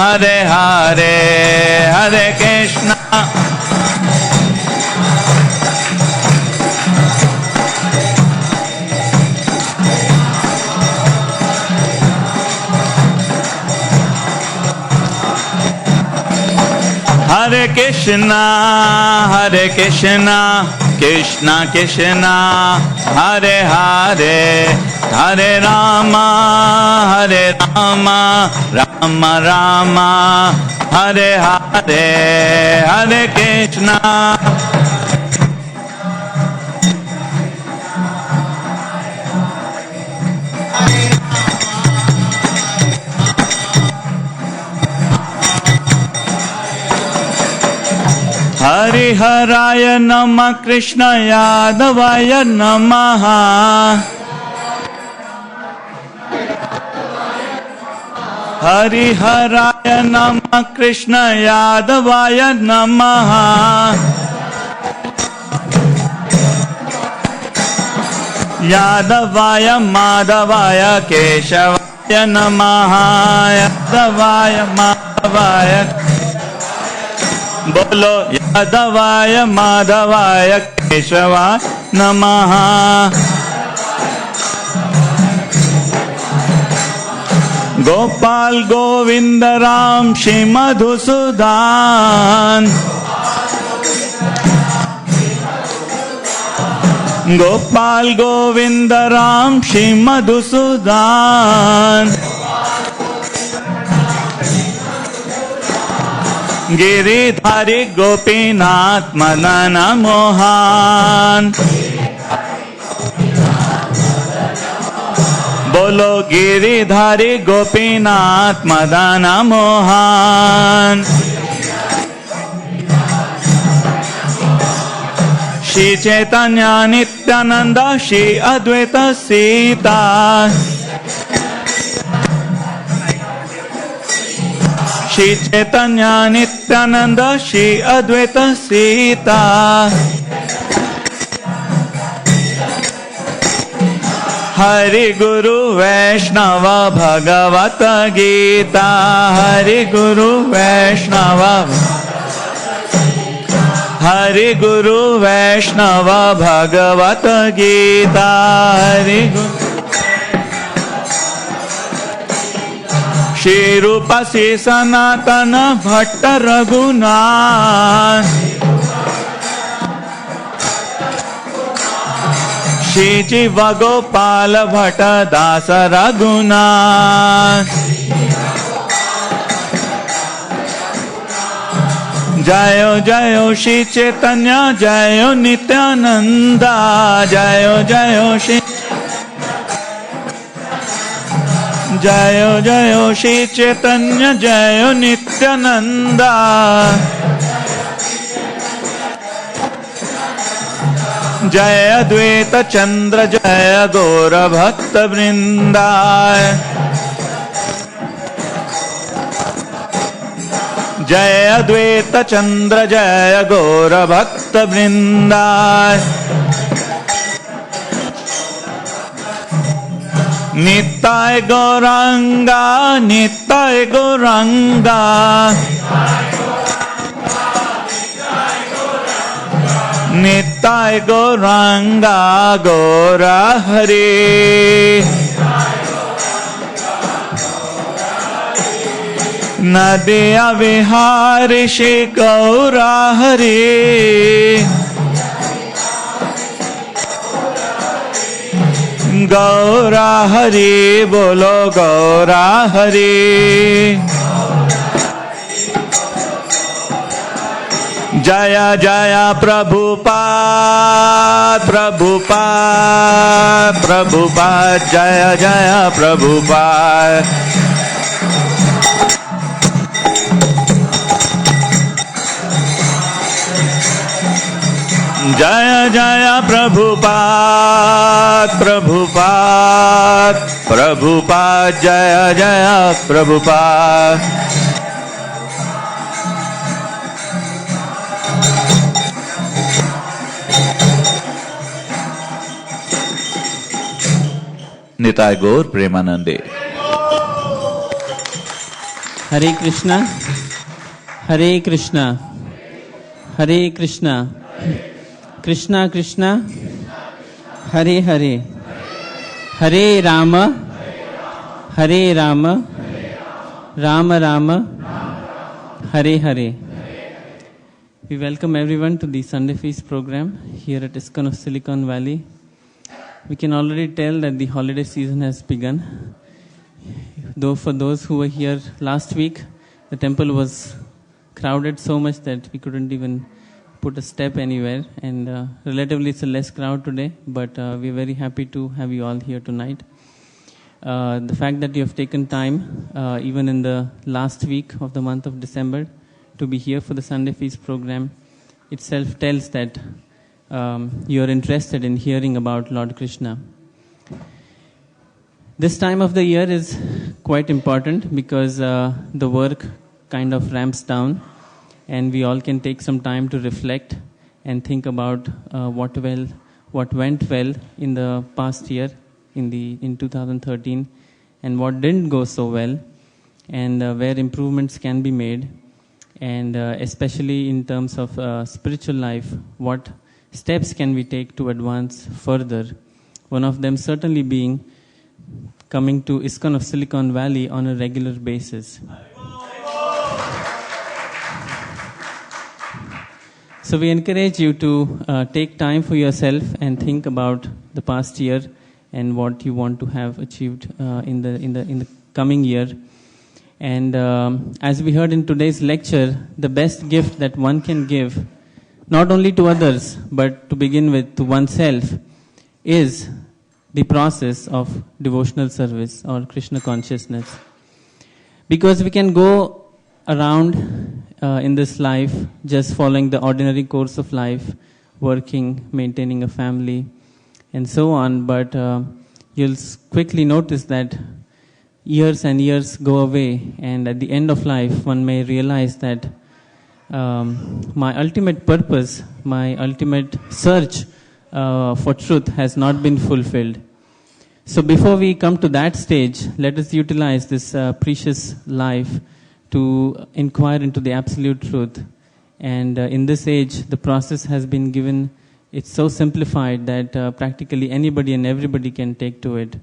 O: Hare Hare, Hare Krishna. Hare Krishna, Krishna Krishna, Hare Hare, Hare Rama, Rama Rama, Hare Hare, Hare Krishna. Hariharaya Namah Krishna Yadavaya Namaha. Hariharaya Namah Krishna Yadavaya Namaha. Yadavaya Madhavaya Keshavaya Namaha. Yadavaya Madhavaya. बोलो यादवाय माधवाय केशवाय नमः. गोपाल गोविंद राम श्री मधुसूदन. गोपाल गोविंद राम श्री मधुसूदन. गिरिधारी गोपीनाथ मदन मोहन. बोलो गिरिधारी गोपीनाथ मदन मोहन. श्री चैतन्य नित्यानंद श्री अद्वैत सीता. श्री चैतन्य नित्यानंद श्री अद्वैत सीता. हरि गुरु वैष्णव भगवत गीता. हरि गुरु वैष्णव. हरि गुरु वैष्णव भगवत गीता. हरि गुरु श्री रूप श्री सनातन भट्ट रघुनाथ. श्री जीव गोपाल भट्ट दास रघुनाथ. जयो जयो श्री चैतन्य जयो नित्यानंद. जयो जयो श्री जयो जयो श्री चैतन्य जयो नित्यानंद. जय अद्वैत चंद्र जय गौर भक्त वृंदा. जय अद्वैत चंद्र जय गौर भक्त वृंदा. Nittai Gauranga, Nittai Gauranga, Nittai Gauranga, Gaura Hari, Nadiya Vihari Shri Gaura Hari, Gaura Hari, Bolo Gaura Hari, Jaya Jaya Prabhupada, Prabhupada, Prabhupada, Jaya Jaya Prabhupada. Jaya Jaya Prabhupada, Prabhupada, Prabhupada, Jaya Jaya Prabhupada. Nitai Gaur Premanande.
P: Hare Krishna, Hare Krishna, Hare Krishna, Krishna Krishna, Hare Hare, Hare Rama, Hare Rama, Rama Rama, Hare Hare. We welcome everyone to the Sunday Feast program here at ISKCON of Silicon Valley. We can already tell that the holiday season has begun. Though for those who were here last week, the temple was crowded so much that we couldn't even put a step anywhere. And relatively it's a less crowd today, but we're very happy to have you all here tonight. The fact that you have taken time, even in the last week of the month of December, to be here for the Sunday Feast program itself tells that you are interested in hearing about Lord Krishna. This time of the year is quite important because the work kind of ramps down and we all can take some time to reflect and think about what went well in the past year, in 2013, and what didn't go so well, and where improvements can be made, and especially in terms of spiritual life, what steps can we take to advance further? One of them certainly being coming to ISKCON of Silicon Valley on a regular basis. So we encourage you to take time for yourself and think about the past year and what you want to have achieved in the coming year. And as we heard in today's lecture, the best gift that one can give, not only to others, but to begin with to oneself, is the process of devotional service or Krishna consciousness. Because we can go around in this life just following the ordinary course of life, working, maintaining a family, and so on, but you'll quickly notice that years and years go away, and at the end of life one may realize that my ultimate purpose, my ultimate search for truth has not been fulfilled. So before we come to that stage, let us utilize this precious life to inquire into the absolute truth. And in this age, the process has been given, it's so simplified that practically anybody and everybody can take to it.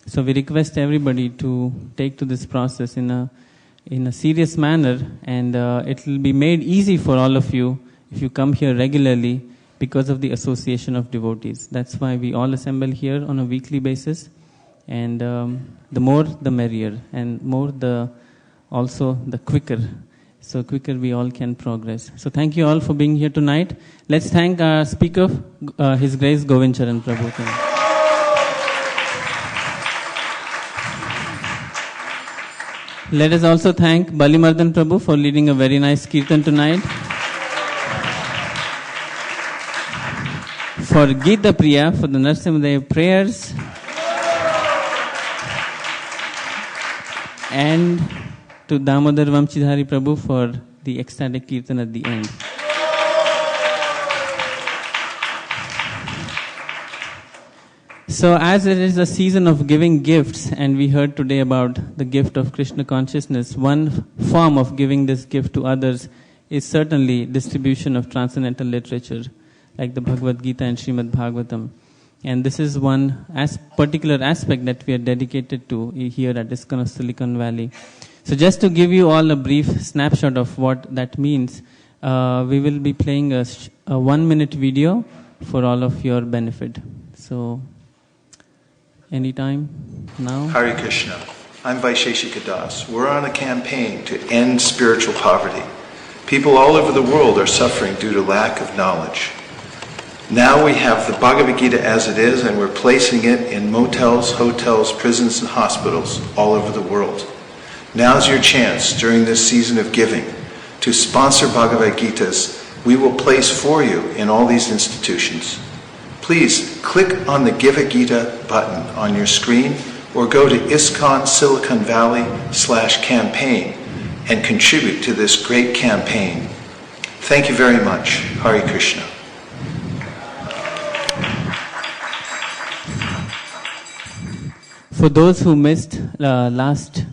P: So we request everybody to take to this process in a serious manner, and it will be made easy for all of you if you come here regularly because of the association of devotees. That's why we all assemble here on a weekly basis, and the more the merrier, and more the quicker. So quicker we all can progress. So thank you all for being here tonight. Let's thank our speaker, His Grace Govinda Caran Prabhu. Let us also thank Balimardan Prabhu for leading a very nice kirtan tonight. For Gita Priya for the Narsimhadev prayers. And to Damodar Vamchidhari Prabhu for the ecstatic kirtan at the end. So as it is a season of giving gifts, and we heard today about the gift of Krishna consciousness, one form of giving this gift to others is certainly distribution of transcendental literature, like the Bhagavad Gita and Srimad Bhagavatam. And this is one particular aspect that we are dedicated to here at ISKCON of Silicon Valley. So just to give you all a brief snapshot of what that means, we will be playing a 1-minute video for all of your benefit. So, anytime now.
Q: Hare Krishna. I'm Vaisheshika Das. We're on a campaign to end spiritual poverty. People all over the world are suffering due to lack of knowledge. Now we have the Bhagavad Gita as it is, and we're placing it in motels, hotels, prisons, and hospitals all over the world. Now's your chance during this season of giving to sponsor Bhagavad Gitas we will place for you in all these institutions. Please click on the Give a Gita button on your screen or go to ISKCON Silicon Valley/campaign and contribute to this great campaign. Thank you very much. Hare Krishna.
P: For those who missed last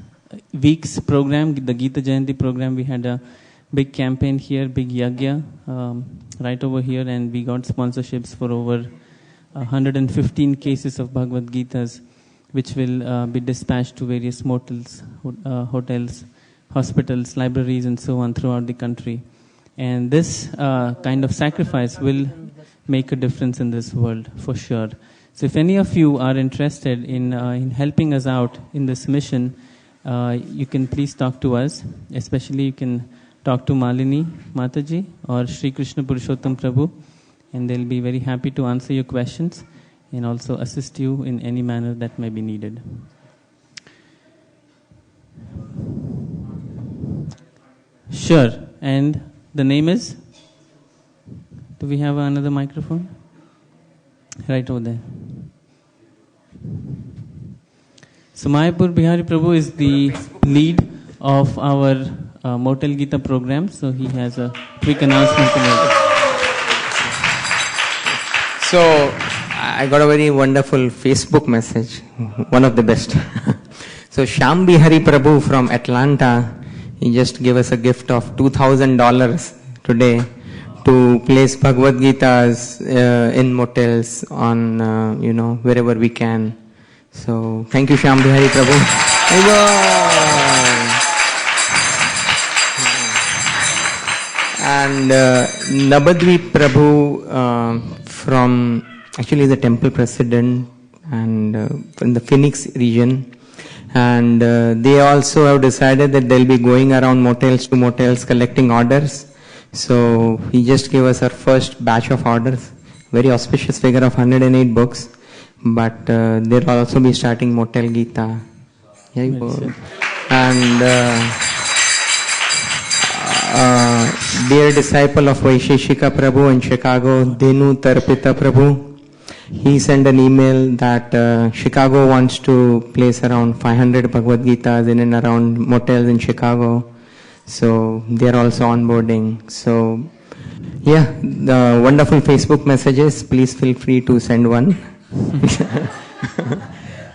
P: week's program, the Gita Jayanti program, we had a big campaign here, big yagya, right over here, and we got sponsorships for over 115 cases of Bhagavad Gitas, which will be dispatched to various motels, hotels, hospitals, libraries, and so on throughout the country. And this kind of sacrifice will make a difference in this world, for sure. So if any of you are interested in helping us out in this mission, you can please talk to us. Especially you can talk to Malini Mataji or Sri Krishna Purushottam Prabhu, and they'll be very happy to answer your questions and also assist you in any manner that may be needed. Sure. And the name is? Do we have another microphone? Right over there. So Mayapur Bihari Prabhu is the lead of our Motel Gita program, so he has a quick announcement to make.
E: So I got a very wonderful Facebook message, one of the best. So Shyam Bihari Prabhu from Atlanta, he just gave us a gift of $2,000 today to place Bhagavad Gitas in motels on, wherever we can. So thank you, Shyam Bihari Prabhu. And Nabadvip Prabhu actually is a temple president and from the Phoenix region. And they also have decided that they'll be going around motels to motels collecting orders. So he just gave us our first batch of orders. Very auspicious figure of 108 books. But they'll also be starting Motel Gita. And dear disciple of Vaisheshika Prabhu in Chicago, Denu Tarpita Prabhu, he sent an email that Chicago wants to place around 500 Bhagavad Gitas in and around motels in Chicago. So they are also onboarding. So yeah, the wonderful Facebook messages, please feel free to send one.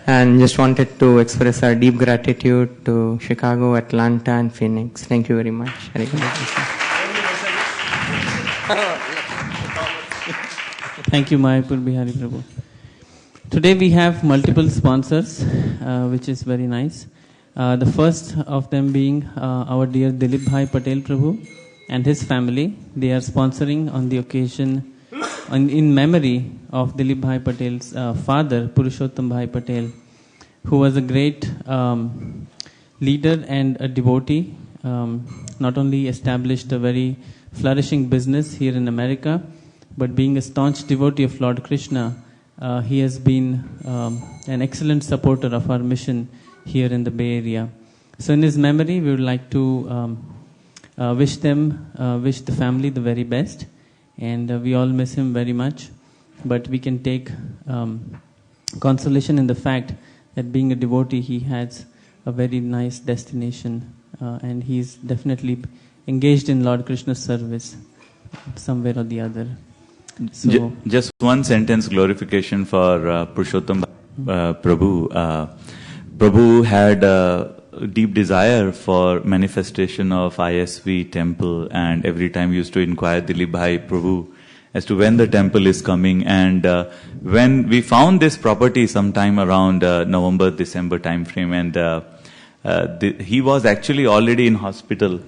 E: And just wanted to express our deep gratitude to Chicago, Atlanta, and Phoenix. Thank you very much.
P: Thank you, Mayapur Bihari Prabhu. Today we have multiple sponsors, which is very nice. The first of them being our dear Dilip Bhai Patel Prabhu and his family. They are sponsoring on the occasion in memory of Dilip Bhai Patel's father, Purushottam Bhai Patel, who was a great leader and a devotee. Not only established a very flourishing business here in America, but being a staunch devotee of Lord Krishna, he has been an excellent supporter of our mission here in the Bay Area. So in his memory, we would like to wish the family the very best. And we all miss him very much. But we can take consolation in the fact that being a devotee, he has a very nice destination. And he's definitely engaged in Lord Krishna's service somewhere or the other. So
O: just one sentence glorification for Purushottam Prabhu. Prabhu had a deep desire for manifestation of ISV temple, and every time used to inquire Dilip Bhai Prabhu as to when the temple is coming. And when we found this property sometime around November-December time frame, and he was actually already in hospital.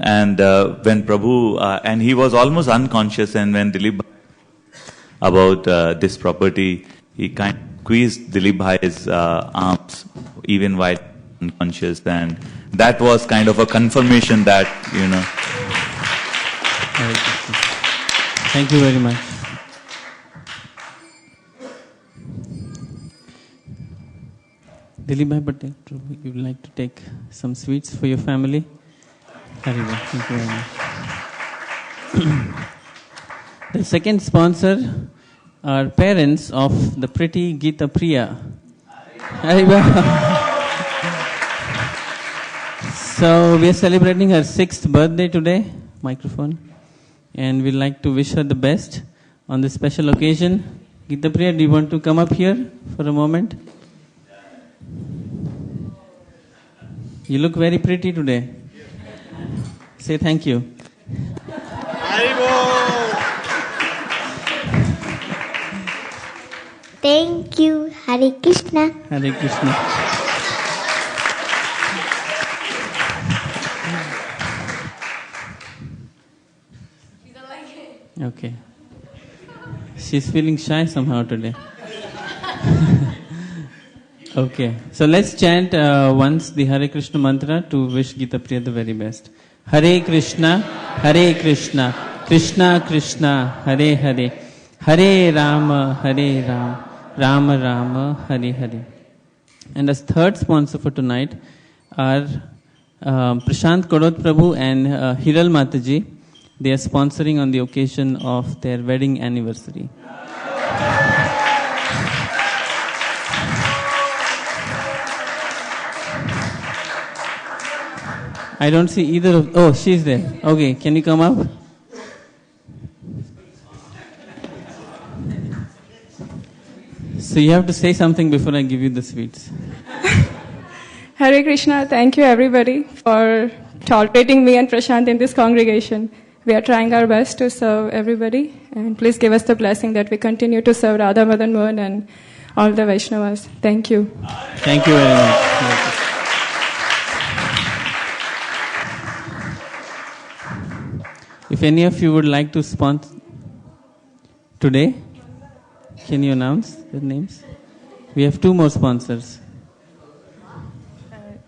O: And when Prabhu, and he was almost unconscious, and when Dilip Bhai about this property, he kind of squeezed Dilip Bhai's arms even while unconscious, and that was kind of a confirmation that, you know.
P: Thank you very much. Dilip Bhai Patel, you would like to take some sweets for your family? Haribo, thank you very much. The second sponsor are parents of the pretty Geeta Priya. Haribo. So we are celebrating her 6th birthday today. Microphone. And we'd like to wish her the best on this special occasion. Geeta Priya, do you want to come up here for a moment? You look very pretty today. Say thank you.
N: Thank you. Hare Krishna.
P: Hare Krishna. Okay. She's feeling shy somehow today. Okay. So let's chant once the Hare Krishna mantra to wish Geeta Priya the very best. Hare Krishna, Krishna Krishna, Hare Hare, Hare Rama, Rama Rama, Hare Hare. And as third sponsor for tonight are Prashant Kodot Prabhu and Hiral Mataji. They are sponsoring on the occasion of their wedding anniversary. I don't see either of... Oh, she's there. Okay, can you come up? So you have to say something before I give you the sweets.
R: Hare Krishna, thank you everybody for tolerating me and Prashant in this congregation. We are trying our best to serve everybody, and please give us the blessing that we continue to serve Radha Madan Mohan and all the Vaishnavas. Thank you.
P: Thank you very much. If any of you would like to sponsor today, can you announce the names? We have 2 more sponsors.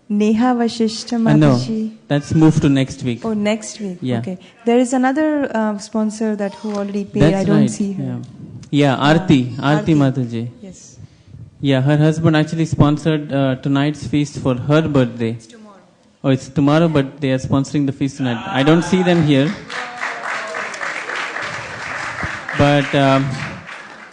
S: Neha Vashishta Mataji.
P: No, that's moved to next week.
S: Oh, next week.
P: Yeah.
S: Okay. There is another sponsor that who already paid.
P: That's
S: I don't
P: right.
S: see her.
P: Yeah, Aarti Mataji.
S: Yes.
P: Yeah, her husband actually sponsored tonight's feast for her birthday. It's tomorrow. Oh, it's tomorrow, but they are sponsoring the feast tonight. I don't see them here. But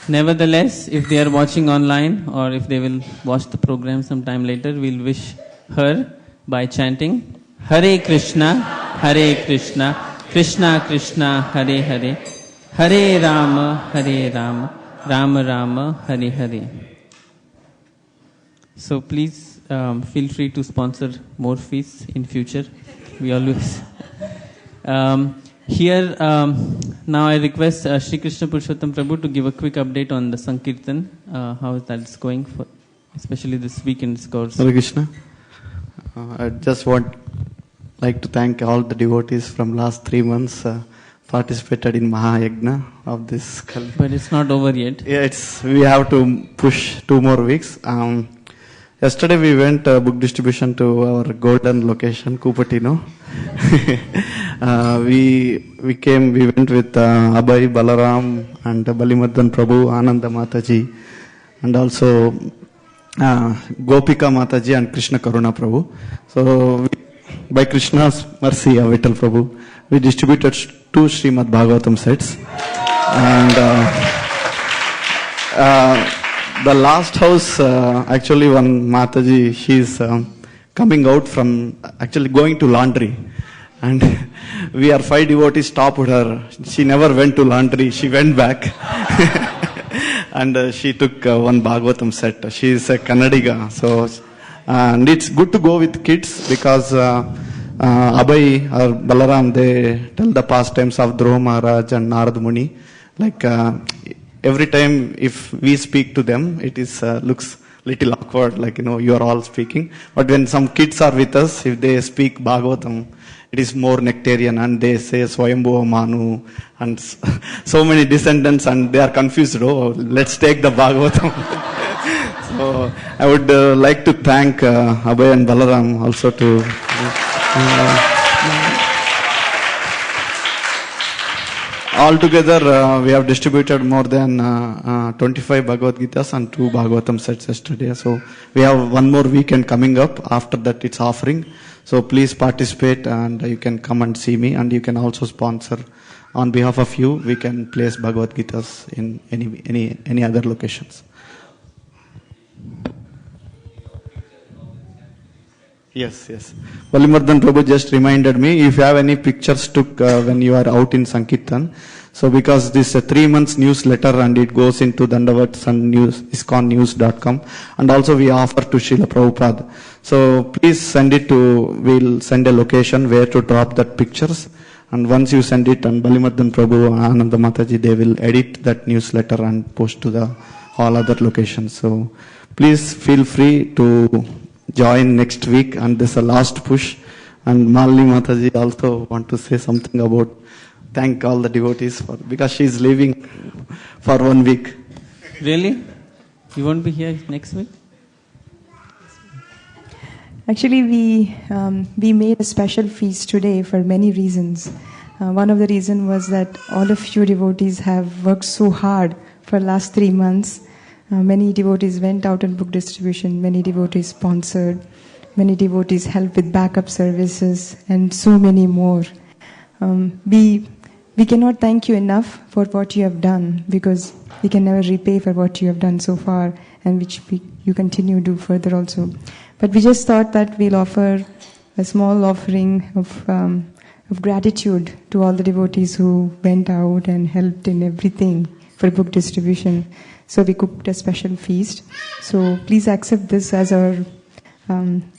P: nevertheless, if they are watching online or if they will watch the program sometime later, we'll wish her by chanting Hare Krishna, Krishna Krishna, Hare Hare, Hare Rama, Rama Rama, Hare Hare. So please feel free to sponsor more feasts in future. We always... Here, now I request Shri Krishna Purushottam Prabhu to give a quick update on the Sankirtan, how that's going, for, especially this weekend's course.
A: Hare Krishna. I just like to thank all the devotees from last 3 months participated in Mahayagna of this.
P: But it's not over yet.
A: Yeah, we have to push 2 more weeks. Yesterday we went book distribution to our golden location, Kupatino. We went with Abhay, Balaram and Balimadan Prabhu, Ananda Mataji, and also Gopika Mataji and Krishna Karuna Prabhu. So by Krishna's mercy, Vittal Prabhu, we distributed 2 Srimad Bhagavatam sets. And the last house, actually one Mataji, she's coming out from, actually going to laundry.
T: And we are 5 devotees stopped her. She never went to laundry. She went back. And she took one Bhagavatam set. She is a Kannadiga. So, and it's good to go with kids because Abhay or Balaram, they tell the pastimes of Dhruva Maharaj and Narad Muni. Like every time if we speak to them, it is looks little awkward, like, you are all speaking. But when some kids are with us, if they speak Bhagavatam, it is more nectarian, and they say Swayambhuva Manu and so many descendants, and they are confused. Oh, let's take the Bhagavatam. So I would like to thank Abhay and Balaram also to. Altogether, we have distributed more than 25 Bhagavad Gitas and 2 Bhagavatam sets yesterday. So we have one more weekend coming up. After that, it's offering. So please participate, and you can come and see me, and you can also sponsor. On behalf of you, we can place Bhagavad Gitas in any other locations. Yes. Valimardhan Prabhu just reminded me, if you have any pictures took when you are out in Sankirtan, so because this 3 months newsletter, and it goes into Dandavats and ISKCONnews.com, and also we offer to Srila Prabhupada. So please send it we'll send a location where to drop that pictures, and once you send it, and Valimardhan Prabhu and Ananda Mataji, they will edit that newsletter and post to all other locations. So please feel free to join next week, and this is a last push. And Malini Mataji also want to say something about, thank all the devotees because she is leaving for 1 week.
P: Really? You won't be here next week?
S: Actually, we made a special feast today for many reasons. One of the reasons was that all of you devotees have worked so hard for last 3 months. Many devotees went out in book distribution, many devotees sponsored, many devotees helped with backup services, and so many more. We cannot thank you enough for what you have done, because we can never repay for what you have done so far, and which you continue to do further also. But we just thought that we'll offer a small offering of gratitude to all the devotees who went out and helped in everything for book distribution. So we cooked a special feast. So please accept this as our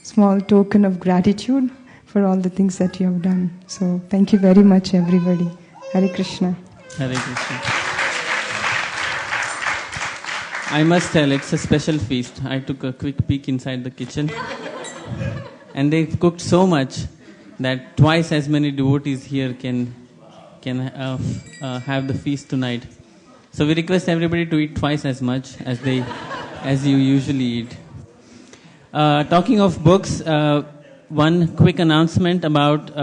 S: small token of gratitude for all the things that you have done. So thank you very much, everybody. Hare Krishna.
P: Hare Krishna. I must tell, it's a special feast. I took a quick peek inside the kitchen, and they've cooked so much that twice as many devotees here can have the feast tonight. So we request everybody to eat twice as much as you usually eat. Talking of books, one quick announcement about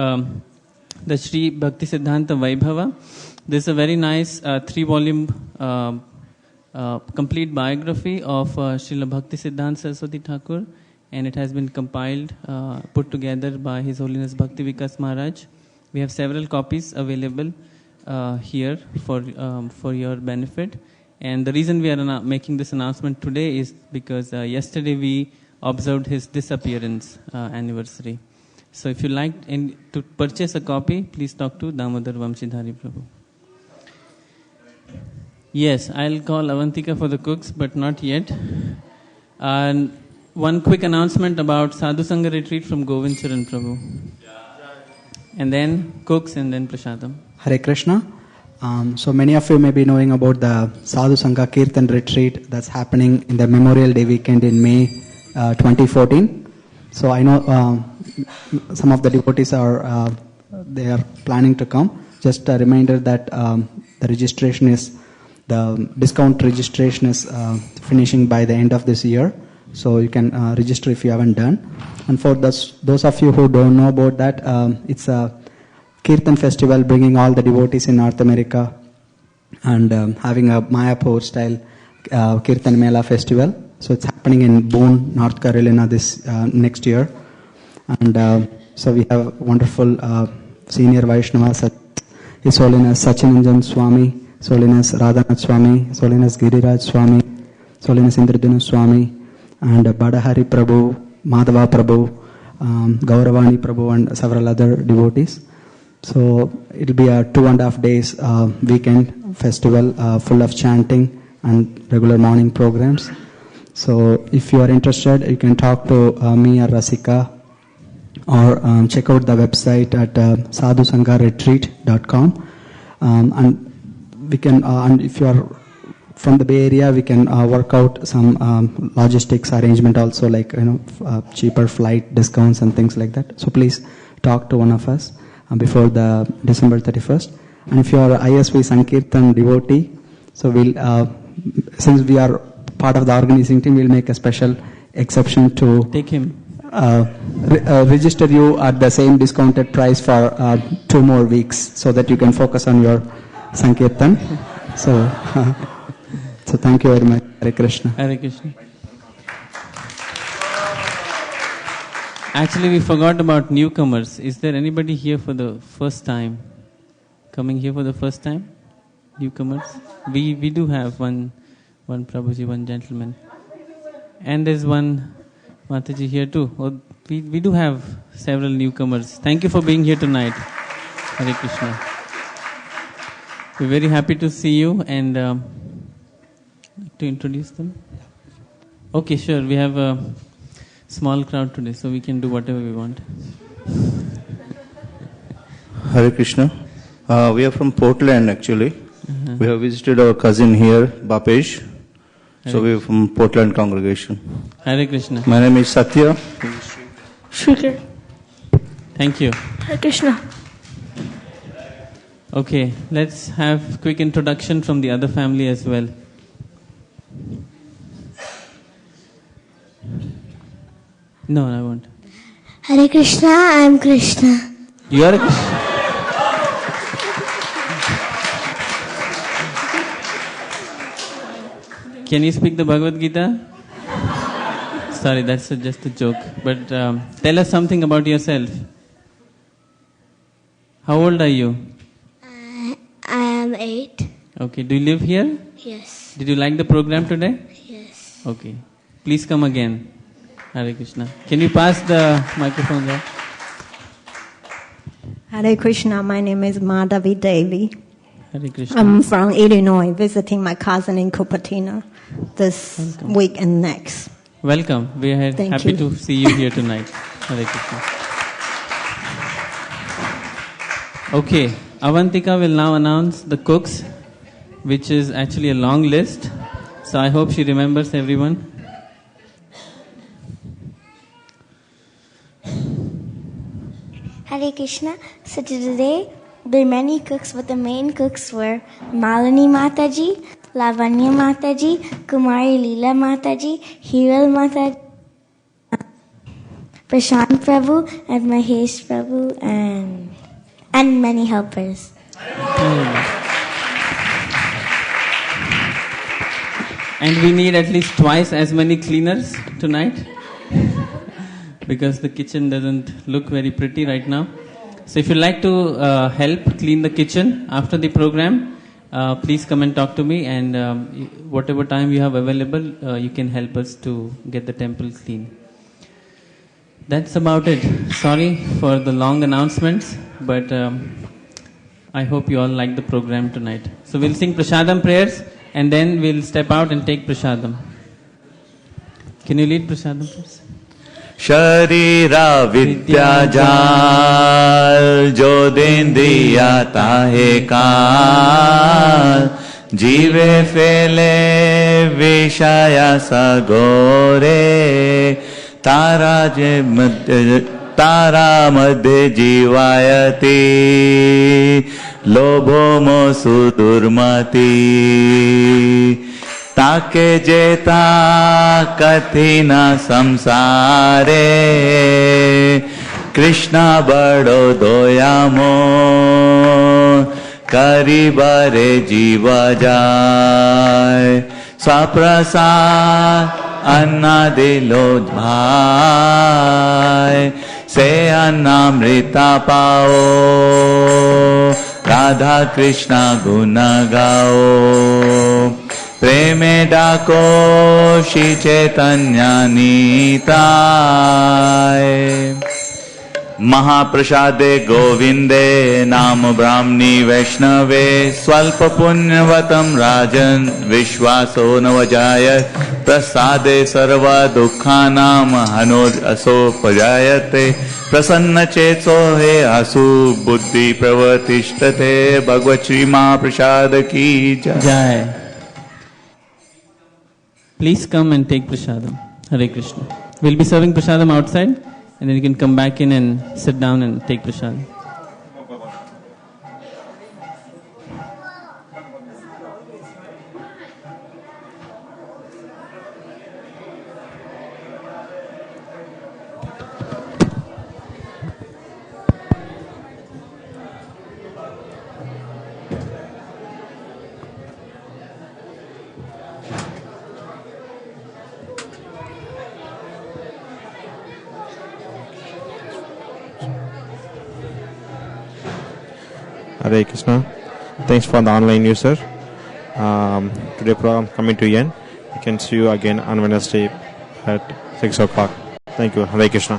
P: the Sri Bhakti Siddhanta Vaibhava. This is a very nice 3-volume complete biography of Srila Bhakti Siddhanta Saraswati Thakur, and it has been compiled, put together by His Holiness Bhakti Vikas Maharaj. We have several copies available here for your benefit. And the reason we are making this announcement today is because yesterday we observed his disappearance anniversary. So if you like to purchase a copy, please talk to Damodar Vamshidhari Prabhu. Yes, I'll call Avantika for the cooks, but not yet. And one quick announcement about Sadhu Sangha retreat from Govinda Caran Prabhu. And then cooks, and then Prashadam.
A: Hare Krishna. So many of you may be knowing about the Sadhu Sangha Kirtan retreat that's happening in the Memorial Day weekend in May 2014. So I know some of the devotees they are planning to come. Just a reminder that the discount registration is finishing by the end of this year. So you can register if you haven't done. And for those of you who don't know about that, it's a Kirtan festival bringing all the devotees in North America and having a Mayapur style Kirtan Mela festival. So it's happening in Boone, North Carolina this next year. And so we have wonderful senior Vaishnavas, His Holiness Sachinanjan Swami, His Holiness Radhanath Swami, His Holiness Giriraj Swami, His Holiness Indradhanu Swami, and Badahari Prabhu, Madhava Prabhu, Gauravani Prabhu, and several other devotees. So it'll be a 2.5 days weekend festival full of chanting and regular morning programs. So if you are interested, you can talk to me or Rasika, or check out the website at sadhusangaretreat.com. And we can, and if you are from the Bay Area, we can work out some logistics arrangement also, like cheaper flight discounts and things like that. So please talk to one of us before the December 31st. And if you are ISV Sankirtan devotee, so we'll since we are part of the organizing team, we'll make a special exception to
P: take him.
A: Register you at the same discounted price for 2 more weeks, so that you can focus on your Sankirtan. So thank you very much. Hare Krishna.
P: Hare Krishna. Actually, we forgot about newcomers. Is there anybody here for the first time? Coming here for the first time? Newcomers? We do have one Prabhuji, one gentleman. And there's one Mataji here too. Oh, we do have several newcomers. Thank you for being here tonight. Hare Krishna. We're very happy to see you, and to introduce them. Okay, sure. We have a small crowd today, so we can do whatever we want.
U: Hare Krishna. We are from Portland actually. We have visited our cousin here, Bapesh. So we are from Portland congregation.
P: Hare Krishna.
U: My name is Satya.
V: Shrikar.
P: Thank you.
V: Hare Krishna.
P: Okay, let's have quick introduction from the other family as well. No, I won't.
N: Hare Krishna, I am Krishna.
P: You are a Krishna. Can you speak the Bhagavad Gita? Sorry, that's just a joke. But tell us something about yourself. How old are you?
N: I am 8.
P: Okay, do you live here?
N: Yes.
P: Did you like the program today?
N: Yes.
P: Okay. Please come again. Hare Krishna. Can you pass the microphone there?
W: Hare Krishna, my name is Madhavi Devi.
P: Hare Krishna.
W: I'm from Illinois, visiting my cousin in Cupertino this week and next.
P: Welcome. We are happy
W: you.
P: to see you here tonight. Hare Krishna. Okay, Avantika will now announce the cooks, which is actually a long list. So I hope she remembers everyone.
N: Hare Krishna. So today, there are many cooks, but the main cooks were Malini Mataji, Lavanya Mataji, Kumari Leela Mataji, Hiral Mataji, Prashant Prabhu, and Mahesh Prabhu, and many helpers.
P: And we need at least twice as many cleaners tonight, because the kitchen doesn't look very pretty right now. So if you'd like to help clean the kitchen after the program, please come and talk to me, and whatever time you have available, you can help us to get the temple clean. That's about it. Sorry for the long announcements, but I hope you all like the program tonight. So we'll sing Prasadam prayers, and then we'll step out and take Prasadam. Can you lead Prasadam, please?
O: शरीरा विद्या जाल जो दिन दिया ताहे काल जीवे फेले विषया सगोरे तारा मध्य जीवायति लोभो मोसु दुर्मति ताके जेता कठिन संसारे कृष्णा बड़ो दोयामो करी बरे जीव जाय सप्रसाद अन्ना दिलो भाई से अन्नामृता पाओ राधा कृष्णा गुण गाओ प्रेमे डाको श्री चैतन्य नीताय महाप्रसादे गोविंदे नाम ब्राह्मणी वैष्णवे स्वल्प पुण्यवतम राजन विश्वासो नवजायत प्रसादे सर्व दुःखानां हनोरसो पजायते प्रसन्न चेतो हे असु बुद्धि प्रवर्तिष्ठते भगवत श्री महाप्रसाद की जय.
P: Please come and take prasadam. Hare Krishna. We'll be serving prasadam outside, and then you can come back in and sit down and take prasadam.
C: Hare Krishna. Thanks for the online user. Today program coming to end. You can see you again on Wednesday at 6 o'clock. Thank you. Hare Krishna.